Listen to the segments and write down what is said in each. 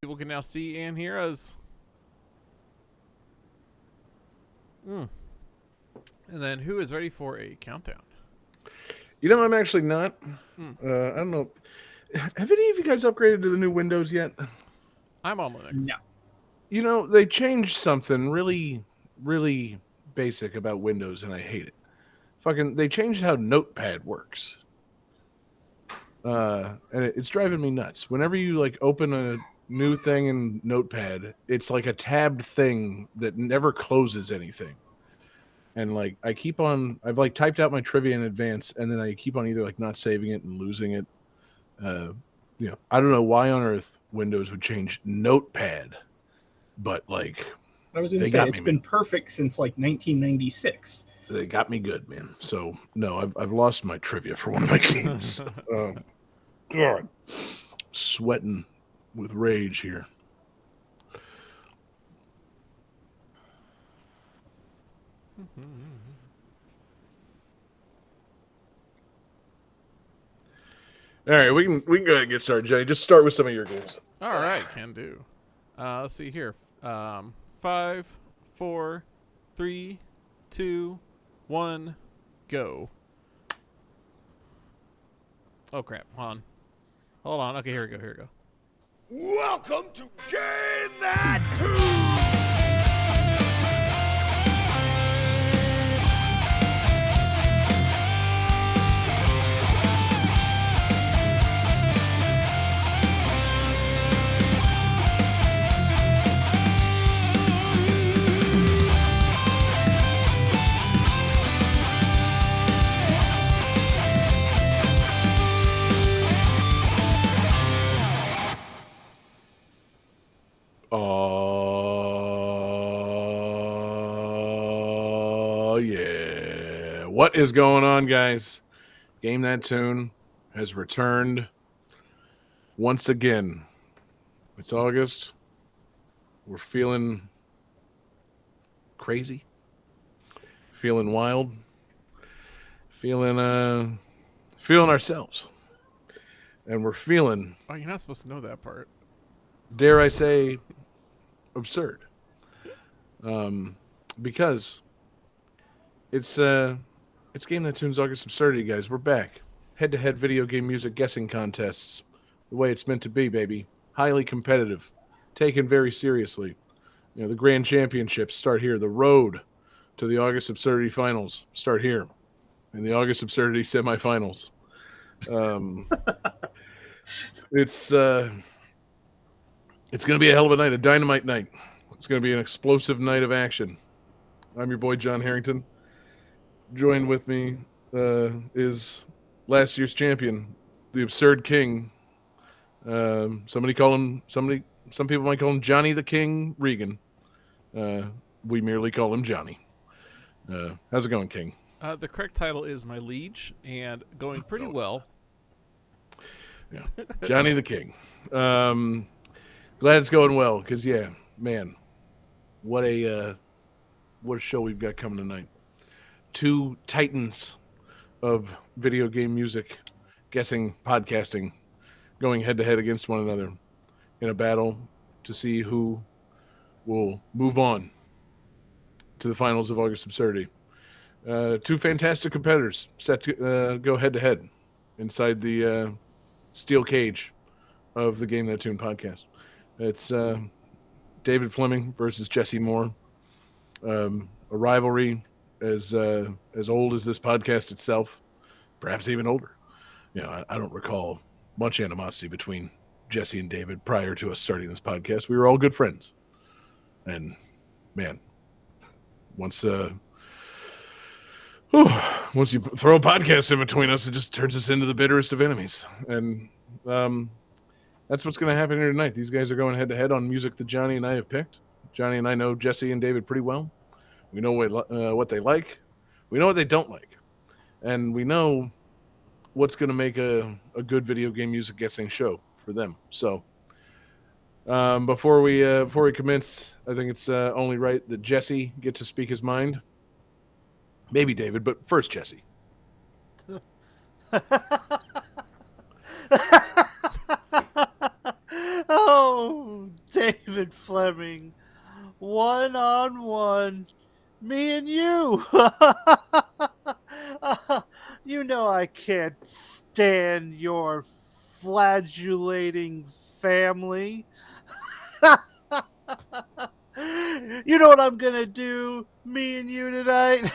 People can now see and hear us. And then who is ready for a countdown? You know, I'm actually not. I don't know. Have any of you guys upgraded to the new Windows yet? I'm on Linux. No. You know, they changed something really, really basic about Windows, and I hate it. They changed how Notepad works. And it's driving me nuts. Whenever you like open a new thing in Notepad, it's like a tabbed thing that never closes anything. And like I've like typed out my trivia in advance, and then I keep on either like not saving it and losing it. I don't know why on earth Windows would change Notepad, but like I was going to say, it's been perfect since like 1996. They got me good, man. So no, I've lost my trivia for one of my games. God, sweating with rage here. All right, we can go ahead and get started, Jenny. Just start with some of your games. All right, can do. Let's see here. 5, 4, 3, 2, 1, go. Oh crap! Hold on. Okay, here we go. Welcome to Game That Oh, yeah. What is going on, guys? Game That Tune has returned once again. It's August. We're feeling crazy, feeling wild, feeling ourselves. And we're feeling, Oh, you're not supposed to know that part. dare I say, absurd. Because it's Game That Tunes August Absurdity, guys. We're back. Head-to-head video game music guessing contests. The way it's meant to be, baby. Highly competitive. Taken very seriously. You know, the grand championships start here. The road to the August Absurdity finals start here. In the August Absurdity semifinals. It's going to be a hell of a night, a dynamite night. It's going to be an explosive night of action. I'm your boy, John Harrington. Joined with me is last year's champion, the Absurd King. Some people might call him Johnny the King Regan. We merely call him Johnny. How's it going, King? The correct title is My Liege, and going pretty well. Yeah, Johnny the King. Glad it's going well, because yeah, man, what a show we've got coming tonight. Two titans of video game music, guessing, podcasting, going head to head against one another in a battle to see who will move on to the finals of August Absurdity. Two fantastic competitors set to go head to head inside the steel cage of the Game That Tune podcast. It's David Fleming versus Jessie Moore. A rivalry as old as this podcast itself, perhaps even older. You know, I don't recall much animosity between Jessie and David prior to us starting this podcast. We were all good friends. And man, once you throw a podcast in between us, it just turns us into the bitterest of enemies. And that's what's going to happen here tonight. These guys are going head to head on music that Johnny and I have picked. Johnny and I know Jessie and David pretty well. We know what they like. We know what they don't like. And we know what's going to make a good video game music guessing show for them. So before we commence, I think it's only right that Jessie get to speak his mind. Maybe David, but first Jessie. Oh Oh, David Fleming, 1-on-1, me and you. You know I can't stand your flagellating family. You know what I'm gonna do, me and you tonight?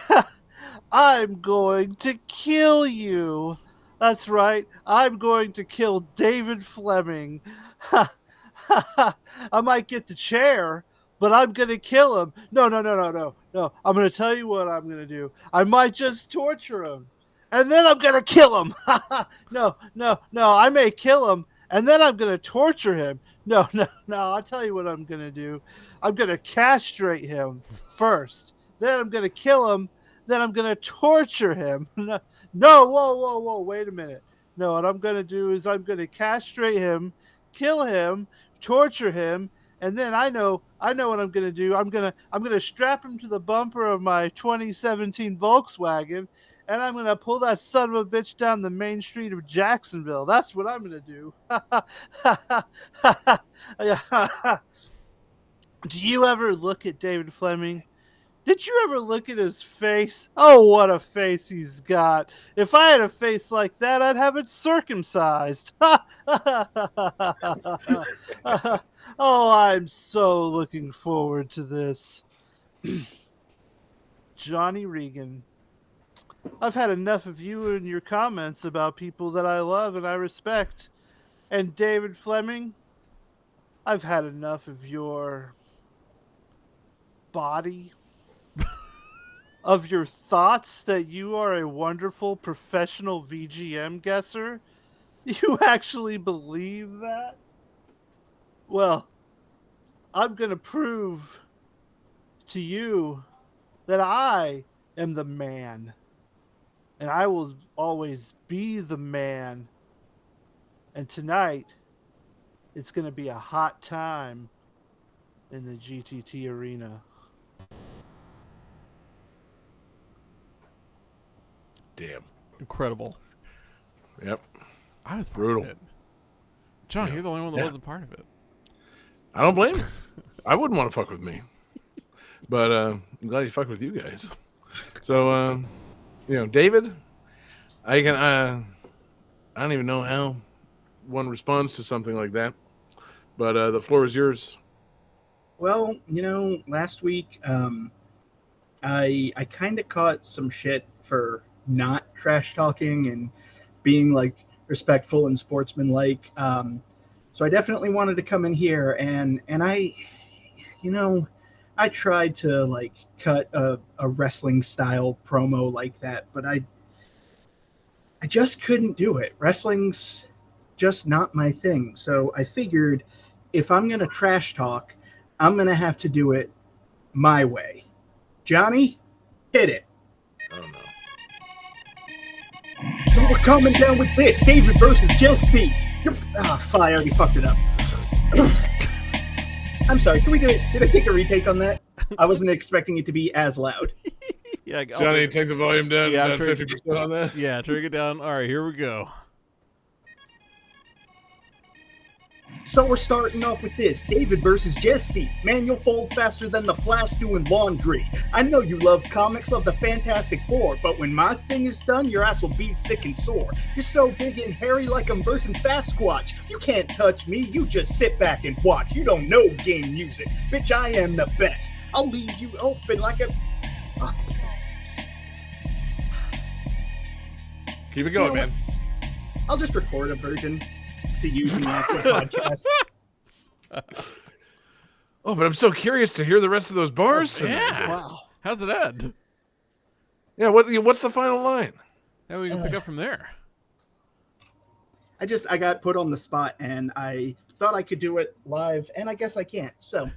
I'm going to kill you. That's right. I'm going to kill David Fleming. I might get the chair, but I'm going to kill him. No. I'm going to tell you what I'm going to do. I might just torture him, and then I'm going to kill him. No. I may kill him, and then I'm going to torture him. No. I'll tell you what I'm going to do. I'm going to castrate him first. Then I'm going to kill him. Then I'm going to torture him. No, whoa, wait a minute. No, what I'm going to do is I'm going to castrate him, kill him, torture him, and then I know what I'm going to do. I'm going to strap him to the bumper of my 2017 Volkswagen, and I'm going to pull that son of a bitch down the main street of Jacksonville. That's what I'm going to do. Do you ever look at David Fleming? Did you ever look at his face? Oh, what a face he's got. If I had a face like that, I'd have it circumcised. Oh, I'm so looking forward to this. Johnny Regan, I've had enough of you and your comments about people that I love and I respect. And David Fleming, I've had enough of your body, of your thoughts that you are a wonderful professional VGM guesser. You actually believe that? Well, I'm going to prove to you that I am the man. And I will always be the man. And tonight, it's going to be a hot time in the GTT arena. Damn. Incredible. Yep. I was Brutal. part of it. John, Yeah. you're the only one that Yeah. wasn't part of it. I don't blame you. I wouldn't want to fuck with me. But I'm glad you fucked with you guys. So, David, I don't even know how one responds to something like that. But the floor is yours. Well, last week I kind of caught some shit for not trash talking and being like respectful and sportsmanlike. So I definitely wanted to come in here and I tried to like cut a wrestling style promo like that, but I just couldn't do it. Wrestling's just not my thing. So I figured if I'm going to trash talk, I'm going to have to do it my way. Johnny, hit it. Oh, no. So we're coming down with this. David versus JESSIE. Fuck, I already fucked it up. I'm sorry, can we do it? Did I take a retake on that? I wasn't expecting it to be as loud. Yeah, Johnny, take the volume down. Yeah, Down 50% on that. Yeah, turn it down. All right, here we go. So we're starting off with this. David versus JESSIE. Man, you'll fold faster than the Flash doing laundry. I know you love comics, love the Fantastic Four, but when my thing is done, your ass will be sick and sore. You're so big and hairy like I'm versing Sasquatch. You can't touch me, you just sit back and watch. You don't know game music. Bitch, I am the best. I'll leave you open like a... Keep it going, man. I'll just record a version to use in the actual podcast. Oh, but I'm so curious to hear the rest of those bars tonight. Yeah. Wow. How's it end? Yeah, what's the final line? Now we can pick up from there. I got put on the spot and I thought I could do it live and I guess I can't. So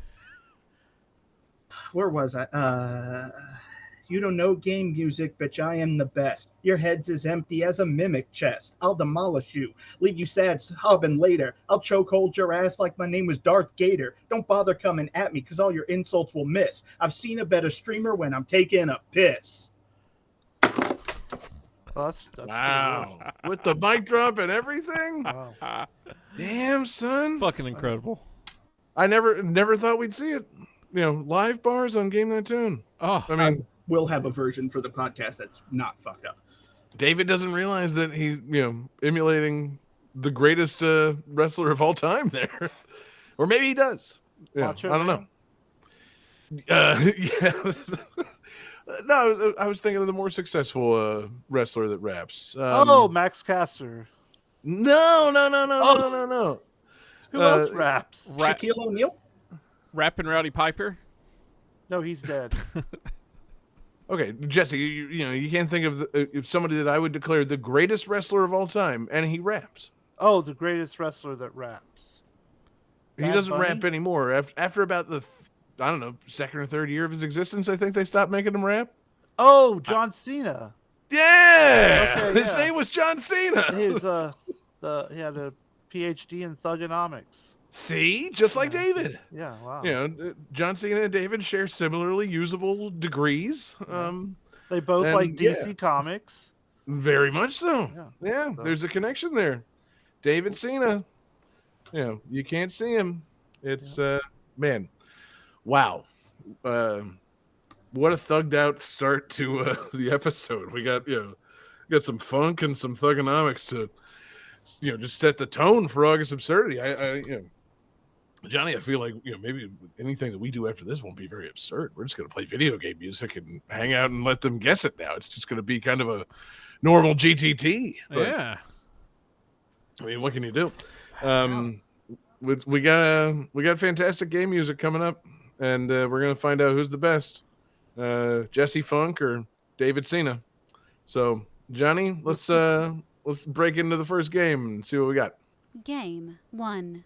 where was I? You don't know game music, bitch, I am the best. Your head's as empty as a mimic chest. I'll demolish you, leave you sad sobbing later. I'll chokehold your ass like my name was Darth Gator. Don't bother coming at me, cause all your insults will miss. I've seen a better streamer when I'm taking a piss. That's Wow. With the mic drop and everything? Wow. Damn, son. Fucking incredible. I never thought we'd see it. Live bars on Game That Tune. Oh, I mean, We'll have a version for the podcast that's not fucked up. David doesn't realize that he's emulating the greatest wrestler of all time there, or maybe he does. Yeah, Macho I don't Man? know. Yeah. No, I was thinking of the more successful wrestler that raps. Max Caster. No. Who else raps? Shaquille O'Neal? Rapping Rowdy Piper. No, he's dead. Okay, Jesse, you can't think of somebody that I would declare the greatest wrestler of all time, and he raps. Oh, the greatest wrestler that raps. He Bad doesn't Bunny? rap anymore. After about the second or third year of his existence, I think they stopped making him rap. Oh, John Cena. Yeah, Okay, his yeah. name was John Cena. He was he had a PhD in thugonomics. See, just like Yeah. David. Yeah, wow. John Cena and David share similarly usable degrees. They both And, like DC Comics. Very much so. Yeah. So- There's a connection there. David Cena. You can't see him. It's man. Wow. What a thugged out start to the episode. We got got some funk and some thugonomics to just set the tone for August Absurdity. I Johnny, I feel like maybe anything that we do after this won't be very absurd. We're just going to play video game music and hang out and let them guess it now. It's just going to be kind of a normal GTT. But, Yeah. I mean, what can you do? We got fantastic game music coming up, and we're going to find out who's the best, Jesse Funk or David Cena. So, Johnny, let's break into the first game and see what we got. Game 1.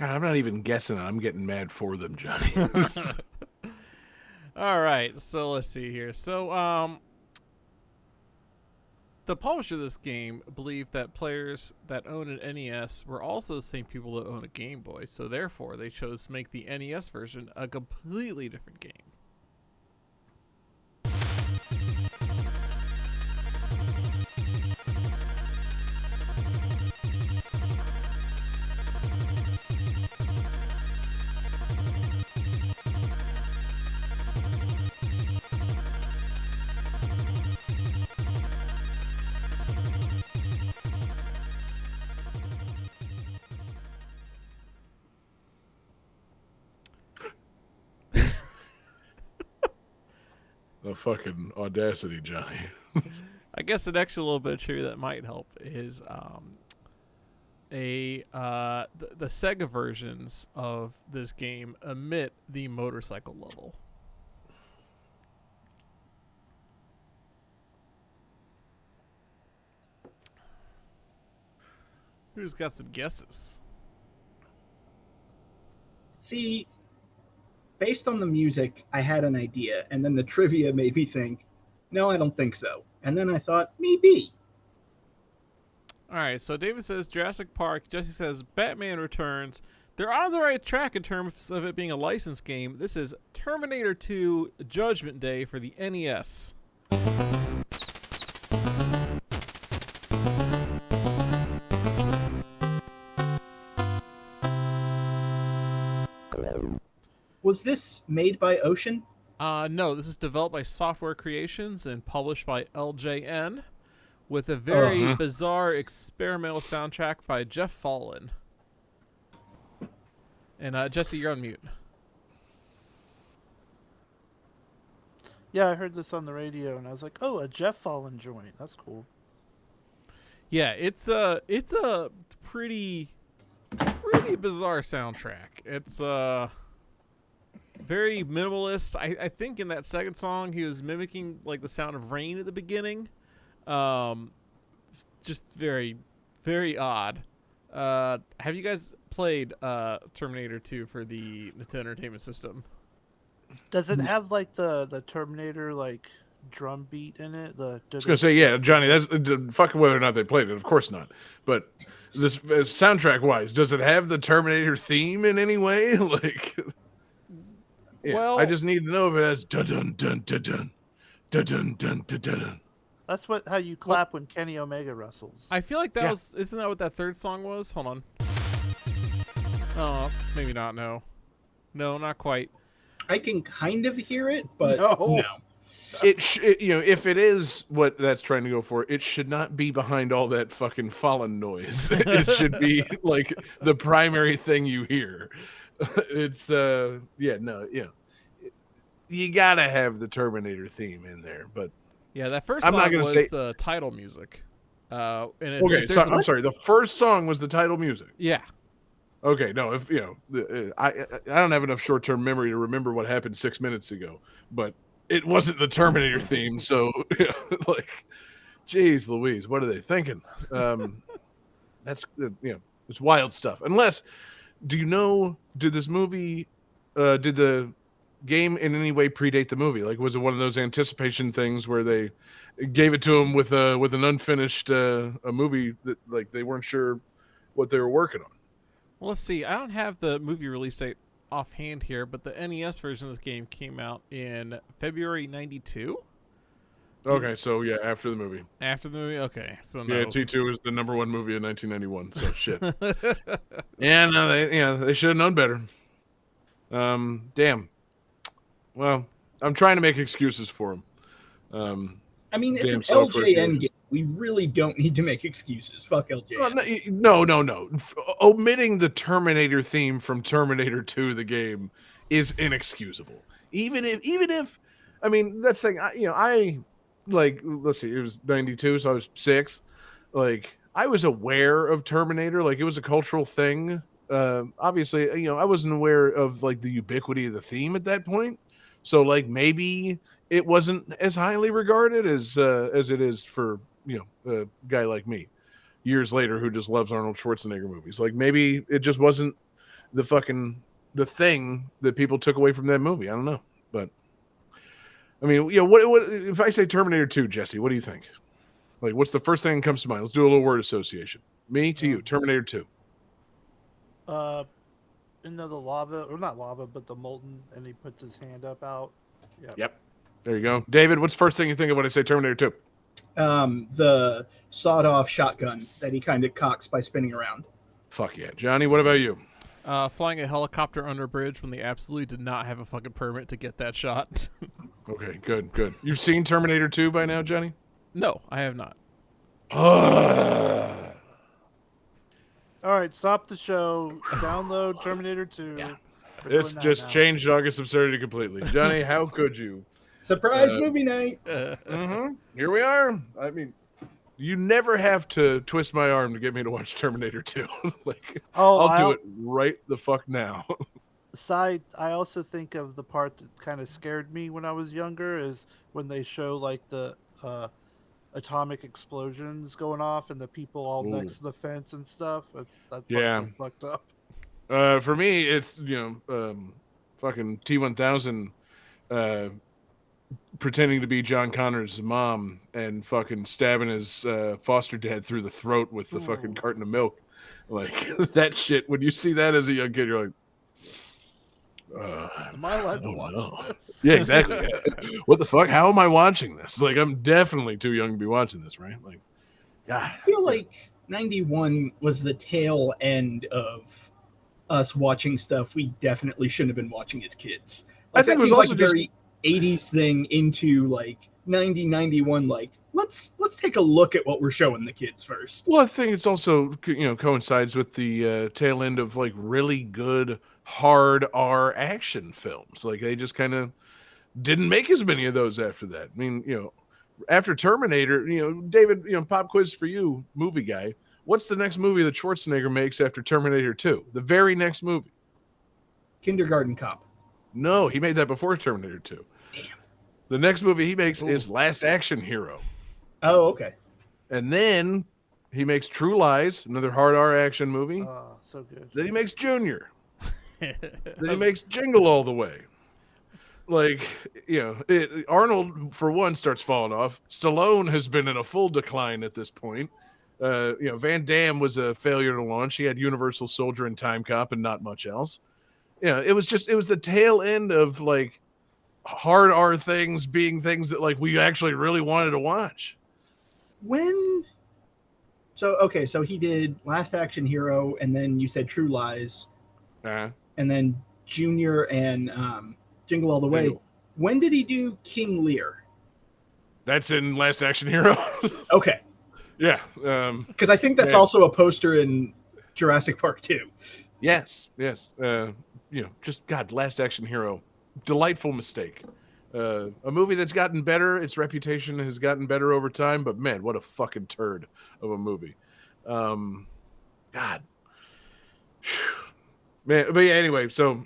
God, I'm not even guessing. I'm getting mad for them, Johnny. All right, so let's see here. So, the publisher of this game believed that players that own an NES were also the same people that own a Game Boy, so therefore they chose to make the NES version a completely different game. The fucking audacity, Johnny. I guess an extra little bit of trivia that might help is the Sega versions of this game omit the motorcycle level. Who's got some guesses? See, based on the music, I had an idea, and then the trivia made me think, no, I don't think so. And then I thought, maybe. All right, so David says Jurassic Park. Jesse says Batman Returns. They're on the right track in terms of it being a licensed game. This is Terminator 2 Judgment Day for the NES. Was this made by Ocean? No, this is developed by Software Creations and published by LJN with a very bizarre experimental soundtrack by Jeff Fallon. And Jesse, you're on mute. Yeah, I heard this on the radio, and I was like, "Oh, a Jeff Fallon joint. That's cool." Yeah, it's a pretty bizarre soundtrack. It's very minimalist. I think in that second song he was mimicking like the sound of rain at the beginning. Just very, very odd. Have you guys played Terminator 2 for the Nintendo Entertainment System? Does it have like the Terminator like drum beat in it? I was gonna say, yeah, Johnny. That's fucking whether or not they played it. Of course not. But this soundtrack wise, does it have the Terminator theme in any way? Like, yeah, well, I just need to know if it has dun dun dun dun dun dun dun dun dun dun. That's how you clap when Kenny Omega wrestles. I feel like that was. Isn't that what that third song was? Hold on. Oh, maybe not. No, not quite. I can kind of hear it, but No. no. If it is what that's trying to go for, it should not be behind all that fucking fallen noise. It should be like the primary thing you hear. It's you gotta have the Terminator theme in there, but Yeah, that first I'm song not gonna was say- the title music. And okay. So, I'm sorry. The first song was the title music. Yeah. Okay, no, if I don't have enough short-term memory to remember what happened 6 minutes ago, but it wasn't the Terminator theme, so like, geez, Louise, what are they thinking? That's it's wild stuff. Unless, did this movie, did the game in any way predate the movie? Like, was it one of those anticipation things where they gave it to him with an unfinished a movie that like they weren't sure what they were working on? Well, let's see. I don't have the movie release date offhand here, but the NES version of this game came out in February '92. Okay, so yeah, after the movie. After the movie, okay. So no. Yeah, T2 was the #1 movie in 1991. So shit. Yeah, no, they should have known better. Damn. Well, I'm trying to make excuses for them. I mean, it's Damn an software LJN creators. game. We really don't need to make excuses. Fuck LJN. No. Omitting the Terminator theme from Terminator 2, the game, is inexcusable. Even if, I mean, that's the thing. I like. Let's see, it was '92, so I was 6. Like, I was aware of Terminator. Like, it was a cultural thing. Obviously, I wasn't aware of like the ubiquity of the theme at that point. So, like, maybe it wasn't as highly regarded as it is for a guy like me years later who just loves Arnold Schwarzenegger movies. Like, maybe it just wasn't the thing that people took away from that movie. I don't know, but I mean, what if I say Terminator 2, Jesse? What do you think? Like, what's the first thing that comes to mind? Let's do a little word association. Me to you, Terminator 2. The lava, or not lava, but the molten, and he puts his hand up out. Yep. There you go. David, what's the first thing you think of when I say Terminator 2? The sawed-off shotgun that he kind of cocks by spinning around. Fuck yeah. Johnny, what about you? Flying a helicopter under a bridge when they absolutely did not have a fucking permit to get that shot. Okay, good. You've seen Terminator 2 by now, Johnny? No, I have not. All right, stop the show. Download Terminator 2. Yeah. This just changed August Absurdity completely. Johnny, how could you? Surprise movie night. Here we are. I mean, you never have to twist my arm to get me to watch Terminator 2. I'll do it right the fuck now. I also think of the part that kind of scared me when I was younger is when they show like the atomic explosions going off and the people all next to the fence and stuff. That's fucked up. For me, it's fucking T-1000 pretending to be John Connor's mom and fucking stabbing his foster dad through the throat with the fucking carton of milk. Like that shit. When you see that as a young kid, you're like, am I allowed to watch this? Yeah, exactly. Yeah. What the fuck? How am I watching this? Like, I'm definitely too young to be watching this, right? Like, God. I feel like 91 was the tail end of us watching stuff we definitely shouldn't have been watching as kids. Like, I think it was also like a very 80s thing into like 90, 91. Like, let's take a look at what we're showing the kids first. Well, I think it's also coincides with the tail end of like really good hard R action films. Like they just kind of didn't make as many of those after that. I mean, after Terminator, David, pop quiz for you, movie guy. What's the next movie that Schwarzenegger makes after Terminator 2? The very next movie. Kindergarten Cop. No, he made that before Terminator 2. Damn. The next movie he makes is Last Action Hero. Oh, okay. And then he makes True Lies, another hard R action movie. Oh, so good. Then he makes Junior. Then he makes Jingle All the Way. Like, Arnold, for one, starts falling off. Stallone has been in a full decline at this point. Van Damme was a failure to launch. He had Universal Soldier and Time Cop and not much else. It was the tail end of like hard R things being things that like we actually really wanted to watch. So he did Last Action Hero, and then you said True Lies, and then Junior and Jingle All the Way. Jingle. When did he do King Lear? That's in Last Action Hero. Okay. Yeah. Because I think that's also a poster in Jurassic Park 2. Yes. Just God, Last Action Hero. Delightful mistake. A movie that's gotten better. Its reputation has gotten better over time, but man, what a fucking turd of a movie. God. Man, but yeah, anyway, so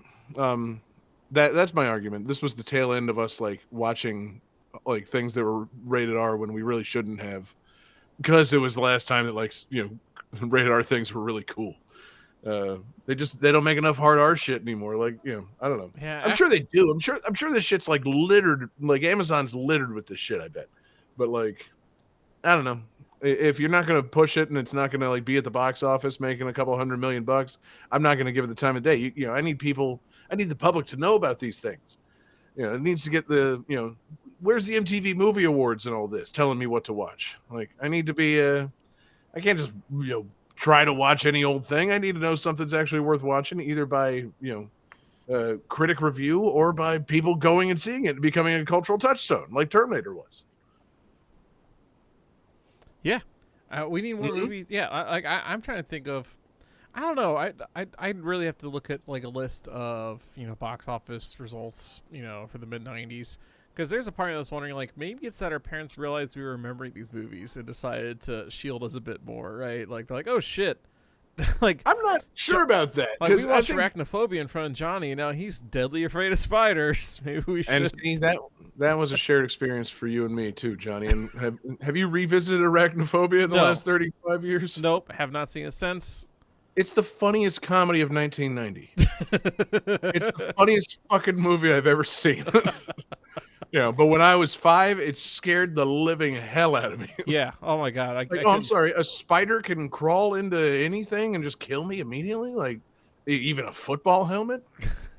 that's my argument. This was the tail end of us like watching like things that were rated R when we really shouldn't have, because it was the last time that like rated R things were really cool. They don't make enough hard R shit anymore. Like, I don't know. Yeah, I'm sure they do. I'm sure this shit's like littered. Like Amazon's littered with this shit, I bet. But like, I don't know. If you're not going to push it and it's not going to like be at the box office making a couple $100 million, I'm not going to give it the time of day. I need the public to know about these things. It needs to get where's the MTV Movie Awards and all this telling me what to watch? Like, I need to be I can't just try to watch any old thing. I need to know something's actually worth watching, either by critic review or by people going and seeing it and becoming a cultural touchstone, like Terminator was. Yeah, we need more movies. Yeah, I'm trying to think of. I don't know. I really have to look at like a list of box office results for the mid '90s, because there's a part of us wondering like maybe it's that our parents realized we were remembering these movies and decided to shield us a bit more, right? Like they're like, oh shit. Like I'm not sure about that. Like we watched Arachnophobia in front of Johnny, and now he's deadly afraid of spiders. Maybe we should. And see, that was a shared experience for you and me too, Johnny. And have you revisited Arachnophobia in the last 35 years? Nope, have not seen it since. It's the funniest comedy of 1990. It's the funniest fucking movie I've ever seen. But when I was 5, it scared the living hell out of me. Yeah. Oh my god. Like, I'm sorry, a spider can crawl into anything and just kill me immediately? Like, even a football helmet?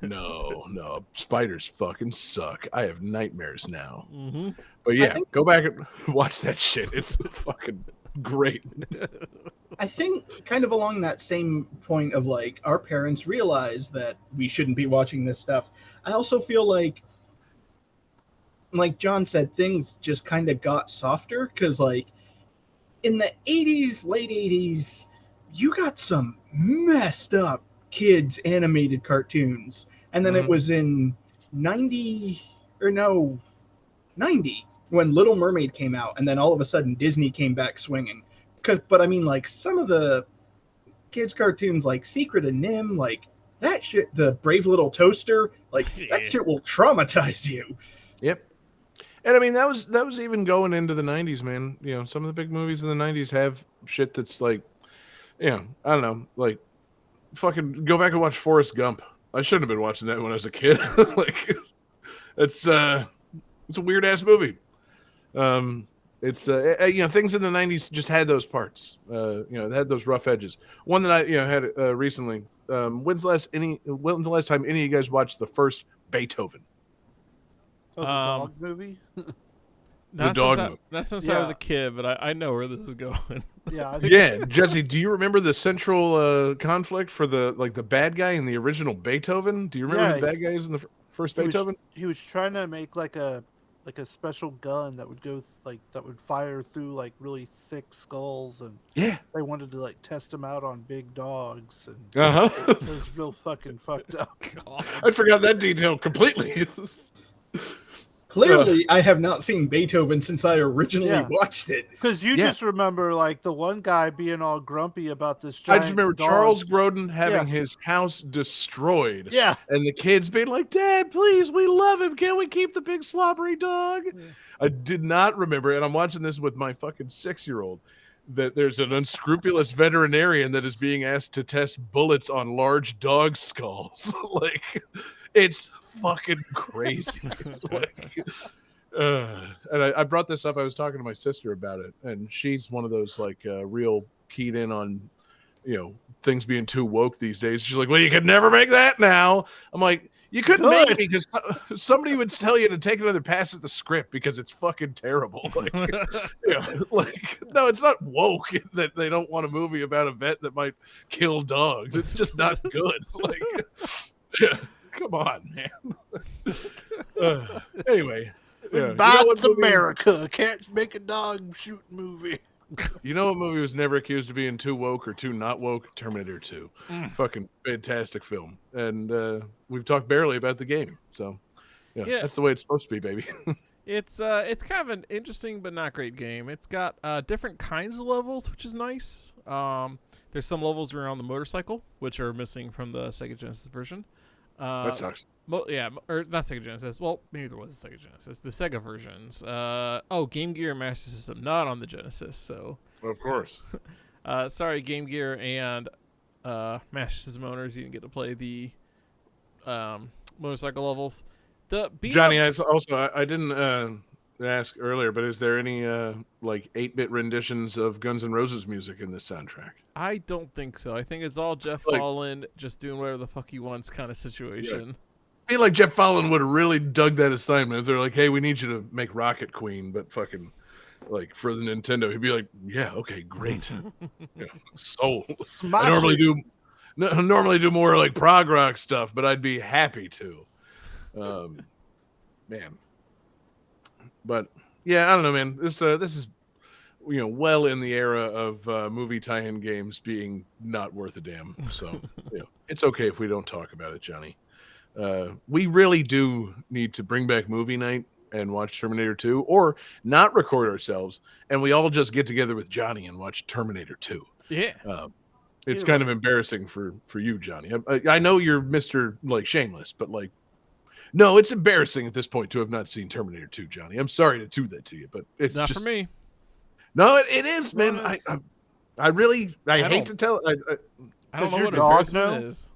No, spiders fucking suck. I have nightmares now. Mm-hmm. But yeah, go back and watch that shit. It's fucking great. I think kind of along that same point of like our parents realize that we shouldn't be watching this stuff. I also feel like John said, things just kind of got softer because like in the 80s, late 80s, you got some messed up kids animated cartoons. And then it was in 90 when Little Mermaid came out. And then all of a sudden Disney came back swinging. But I mean, like some of the kids cartoons like Secret of Nim, like that shit, the Brave Little Toaster, like that shit will traumatize you. Yep. And I mean, that was even going into the 90s, man. Some of the big movies in the 90s have shit that's like, I don't know, like fucking go back and watch Forrest Gump. I shouldn't have been watching that when I was a kid. Like, it's a weird ass movie. It's things in the 90s just had those parts. It had those rough edges. One that I had recently. When's the last time any of you guys watched the first Beethoven? Oh, the dog movie? Not since I was Yeah. a kid, but I know where this is going. Yeah. Yeah, Jesse, do you remember the central conflict for the bad guy in the original Beethoven? Do you remember the bad guys in the first Beethoven? He was trying to make like a special gun that would go that would fire through like really thick skulls, and they wanted to like test them out on big dogs, and it was real fucking fucked up. God. I forgot that detail completely. Clearly, I have not seen Beethoven since I originally watched it. Because you just remember like the one guy being all grumpy about this giant I just remember dog. Charles Grodin having his house destroyed. Yeah. And the kids being like, Dad, please, we love him. Can't we keep the big slobbery dog? Yeah. I did not remember, and I'm watching this with my fucking 6-year-old, that there's an unscrupulous veterinarian that is being asked to test bullets on large dog skulls. Like, it's fucking crazy. And I brought this up. I was talking to my sister about it, and she's one of those like real keyed in on things being too woke these days. She's like, well, you could never make that now. I'm like, you couldn't make it because somebody would tell you to take another pass at the script because it's fucking terrible. Like, no, it's not woke that they don't want a movie about a vet that might kill dogs. It's just not good. Like, come on, man. Anyway. It's America. Can't make a dog shoot movie. You know what movie was never accused of being too woke or too not woke? Terminator 2. Fucking fantastic film. And we've talked barely about the game. So, that's the way it's supposed to be, baby. It's kind of an interesting but not great game. It's got different kinds of levels, which is nice. There's some levels where you're on the motorcycle, which are missing from the Sega Genesis version. That sucks. Or not Sega Genesis. Well, maybe there was a Sega Genesis. The Sega versions. Game Gear and Master System, not on the Genesis. So, of course. Sorry, Game Gear and Master System owners, you didn't get to play the motorcycle levels. Johnny, I didn't ask earlier, but is there any like 8-bit renditions of Guns N' Roses music in this soundtrack? I don't think so. I think it's all Jeff Fallon just doing whatever the fuck he wants kind of situation. Yeah. I feel like Jeff Fallon would have really dug that assignment. If they're like, hey, we need you to make Rocket Queen, but fucking like for the Nintendo, he'd be like, yeah, okay, great. So I normally do more like prog rock stuff, but I'd be happy to. Man. But yeah, I don't know, man. This is well in the era of movie tie-in games being not worth a damn. So it's okay if we don't talk about it, Johnny. We really do need to bring back movie night and watch Terminator 2, or not record ourselves and we all just get together with Johnny and watch Terminator 2. Yeah. It's kind of embarrassing for you, Johnny. I know you're Mr. like Shameless, but like, no, it's embarrassing at this point to have not seen Terminator 2, Johnny. I'm sorry to do that to you, but it's not just for me. No, it is, man. I hate to tell. I don't Does know your what dog embarrassment know? is.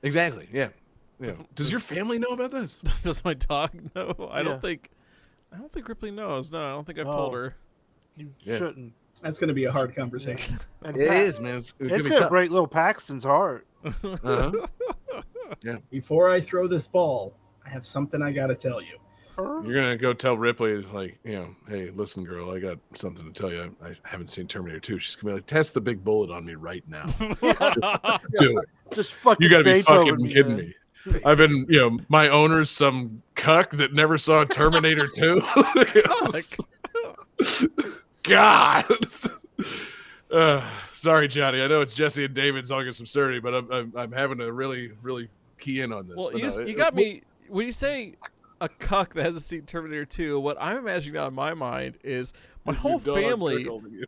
Exactly. Yeah. Yeah. Does- Does your family know about this? Does my dog know? I Yeah. don't think Ripley knows. No, I don't think I've told Oh. her. You Yeah. shouldn't. That's going to be a hard conversation. And It Pat- is, man. It's It's gonna be gonna tough. break little Paxton's heart. Uh-huh. Before I throw this ball, I have something I got to tell you. You're gonna go tell Ripley, like, hey, listen, girl, I got something to tell you. I haven't seen Terminator 2. She's gonna be like, test the big bullet on me right now. Do it. Just fucking You gotta be Beethoven fucking kidding then. me. I've been, my owner's some cuck that never saw Terminator 2. God. Sorry, Johnny. I know it's Jesse and David's August Absurdity, but I'm having to really, really key in on this. Well, But no, you got me. When you say a cuck that hasn't seen Terminator 2, what I'm imagining now in my mind is my whole dog family. cuckolding you.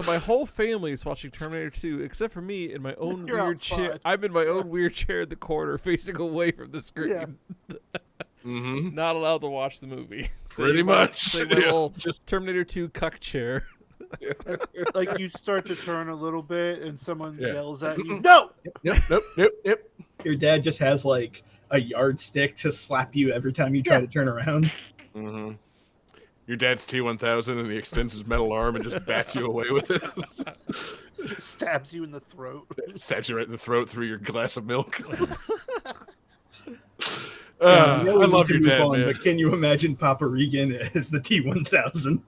My whole family is watching Terminator 2, except for me in my own You're weird chair. outside. I'm in my own weird chair in the corner, facing away from the screen. Yeah. Mhm. Not allowed to watch the movie. Pretty much. Same my Yeah, little just- Terminator 2 cuck chair. Like you start to turn a little bit, and someone Yeah. yells at you. No. Yep. Your dad just has like a yardstick to slap you every time you try to turn around. Mm-hmm. Your dad's T1000 and he extends his metal arm and just bats you away with it. Stabs you in the throat. Stabs you right in the throat through your glass of milk. I know we I need love to your move dad, on, man. But can you imagine Papa Regan as the T1000?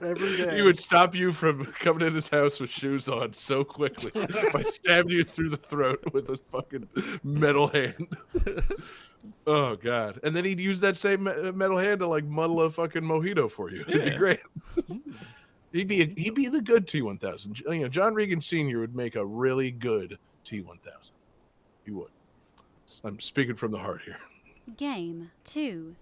Every day. He would stop you from coming in his house with shoes on so quickly by stabbing you through the throat with a fucking metal hand. Oh God! And then he'd use that same metal hand to like muddle a fucking mojito for you. It'd be Yeah. great. he'd be the good T1000. John Regan Sr. would make a really good T1000. He would. I'm speaking from the heart here. Game 2.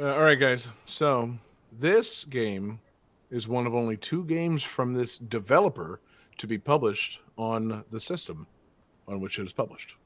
All right, guys. So this game is one of only 2 games from this developer to be published on the system on which it is published.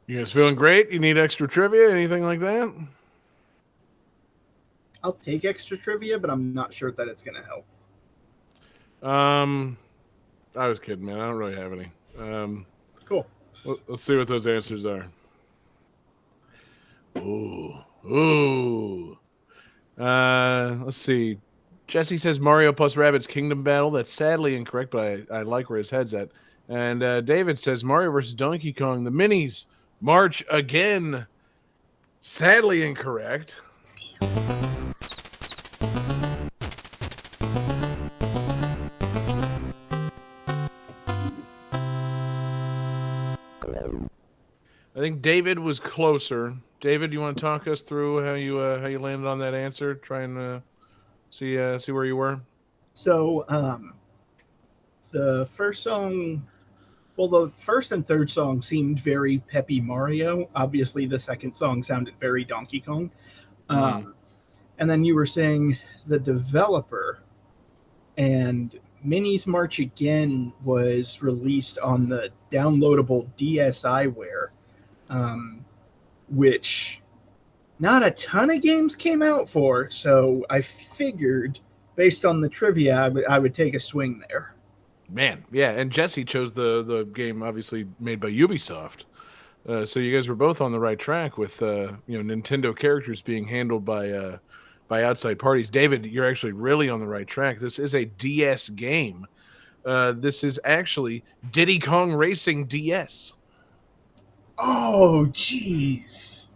You guys feeling great? You need extra trivia? Anything like that? I'll take extra trivia, but I'm not sure that it's going to help. I was kidding, man. I don't really have any. Cool. Let's see what those answers are. Ooh. Let's see. Jesse says Mario plus Rabbids Kingdom Battle. That's sadly incorrect, but I like where his head's at. And David says Mario versus Donkey Kong. The minis march again. Sadly incorrect. I think David was closer. David, you want to talk us through how you landed on that answer? Try and see where you were. So the first song, well, the first and third song seemed very peppy Mario. Obviously, the second song sounded very Donkey Kong. And then you were saying the developer, and Minis March Again was released on the downloadable DSiWare, which not a ton of games came out for. So I figured, based on the trivia, I would take a swing there. Man, yeah, and Jesse chose the game obviously made by Ubisoft. So you guys were both on the right track with Nintendo characters being handled by outside parties. David, you're actually really on the right track. This is a DS game. This is actually Diddy Kong Racing DS. Oh, jeez.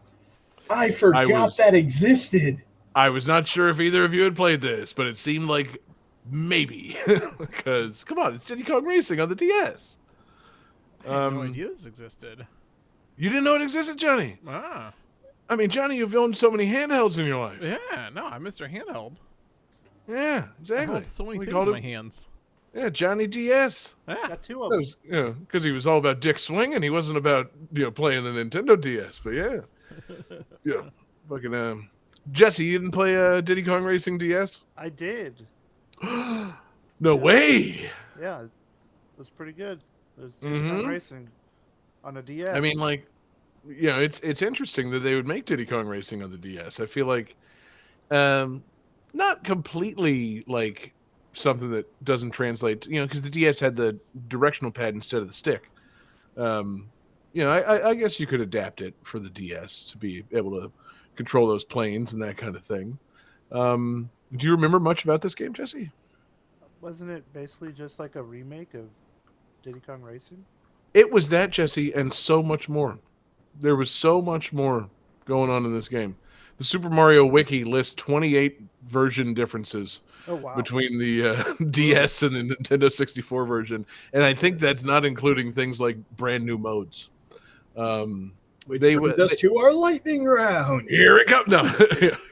I forgot that existed. I was not sure if either of you had played this, but it seemed like maybe. Because, come on, it's Diddy Kong Racing on the DS. I had no idea this existed. You didn't know it existed, Johnny? Ah. I mean, Johnny, you've owned so many handhelds in your life. Yeah, no, I'm Mr. Handheld. Yeah, I exactly. hold so many things in my hands. Yeah, Johnny DS. Yeah. Got two of That them. was, because he was all about dick swinging. He wasn't about playing the Nintendo DS. But yeah, Yeah, fucking Jesse, you didn't play Diddy Kong Racing DS? I did. No Yeah. way. Yeah, it was pretty good. It was Diddy Mm-hmm. Kong Racing on a DS. I mean, like, you know, it's interesting that they would make Diddy Kong Racing on the DS. I feel like, not completely like something that doesn't translate, you know, because the DS had the directional pad instead of the stick. You know, I guess you could adapt it for the DS to be able to control those planes and that kind of thing. Do you remember much about this game, Jesse? Wasn't it basically just like a remake of Diddy Kong Racing? It was that, Jesse, and so much more. There was so much more going on in this game. The Super Mario Wiki lists 28 version differences Oh wow! between the DS and the Nintendo 64 version, and I think that's not including things like brand new modes. Which brings us to our lightning round. Here it comes. No,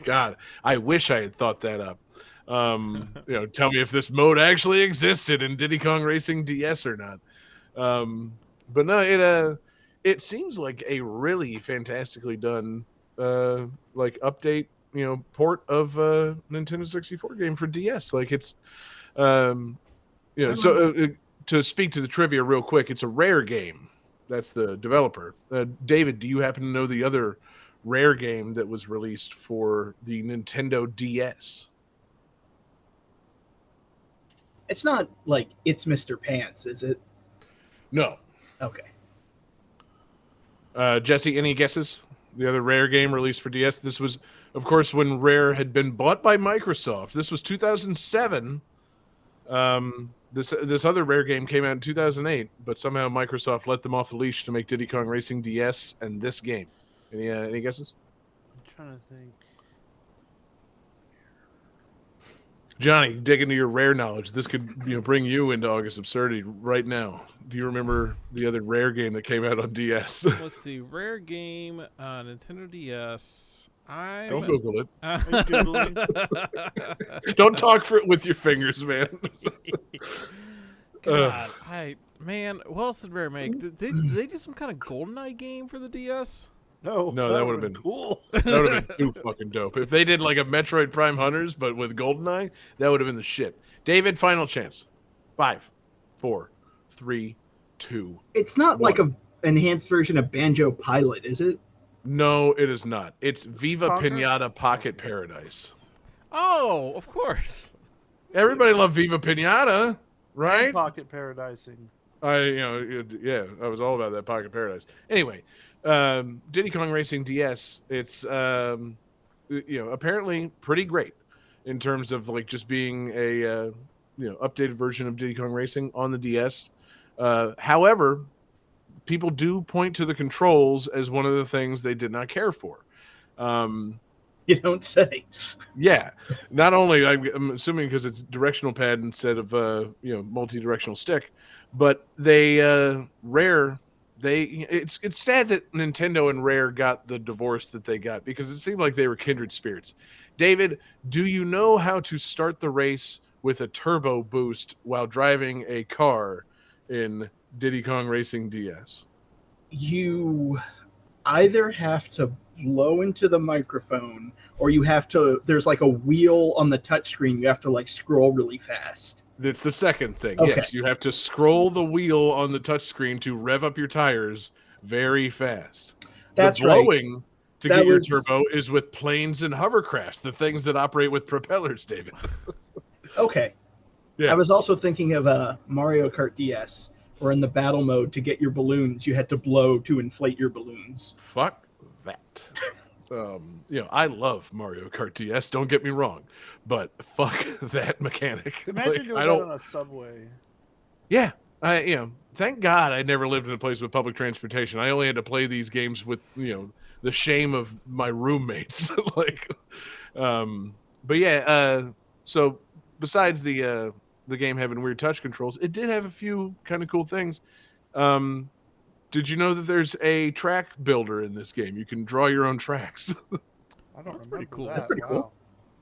God, I wish I had thought that up. You know, tell me if this mode actually existed in Diddy Kong Racing DS or not. But no, it seems like a really fantastically done like update, you know, port of Nintendo 64 game for DS. Like it's you know, so to speak to the trivia real quick, it's a Rare game. That's the developer. David, do you happen to know the other Rare game that was released for the Nintendo DS? It's not like It's Mr. Pants, is it? No. Okay. Jesse, any guesses? The other Rare game released for DS. This was, of course, when Rare had been bought by Microsoft. This was 2007. This other Rare game came out in 2008, but somehow Microsoft let them off the leash to make Diddy Kong Racing DS and this game. Any guesses? I'm trying to think. Johnny, dig into your Rare knowledge. This could bring you into August Absurdity right now. Do you remember the other Rare game that came out on DS? Let's see. Rare game, Nintendo DS. Don't Google it. Googling. Don't talk with your fingers, man. God, what else did Rare make? Did they do some kind of GoldenEye game for the DS? No, that would have been cool. That would have been too fucking dope. If they did like a Metroid Prime Hunters, but with GoldenEye, that would have been the shit. David, final chance. 5, 4, 3, 2. It's not 1. like a enhanced version of Banjo Pilot, is it? No, it is not. It's Viva Conker? Pinata Pocket Paradise. Oh, of course. Everybody loved Viva Pinata, right? Pocket Paradising. I was all about that Pocket Paradise. Anyway, Diddy Kong Racing DS, it's apparently pretty great in terms of like just being a updated version of Diddy Kong Racing on the DS. However, people do point to the controls as one of the things they did not care for. You don't say. Yeah, not only I'm assuming because it's directional pad instead of multi-directional stick, but they Rare. It's sad that Nintendo and Rare got the divorce that they got because it seemed like they were kindred spirits. David, do you know how to start the race with a turbo boost while driving a car in Diddy Kong Racing DS? You either have to blow into the microphone or you have to, there's like a wheel on the touchscreen. You have to like scroll really fast. It's the second thing. Okay. Yes, you have to scroll the wheel on the touchscreen to rev up your tires very fast. That's the right. blowing to That get your was- turbo is with planes and hovercrafts, the things that operate with propellers, David. Okay. Yeah. I was also thinking of Mario Kart DS, where in the battle mode to get your balloons, you had to blow to inflate your balloons. Fuck that. I love Mario Kart DS, don't get me wrong, but fuck that mechanic. Imagine doing that on a subway. Yeah, thank God I never lived in a place with public transportation. I only had to play these games with, the shame of my roommates. But yeah, so besides the game having weird touch controls, it did have a few kind of cool things. Did you know that there's a track builder in this game? You can draw your own tracks. I don't That's pretty remember cool. that. That's pretty Wow. cool.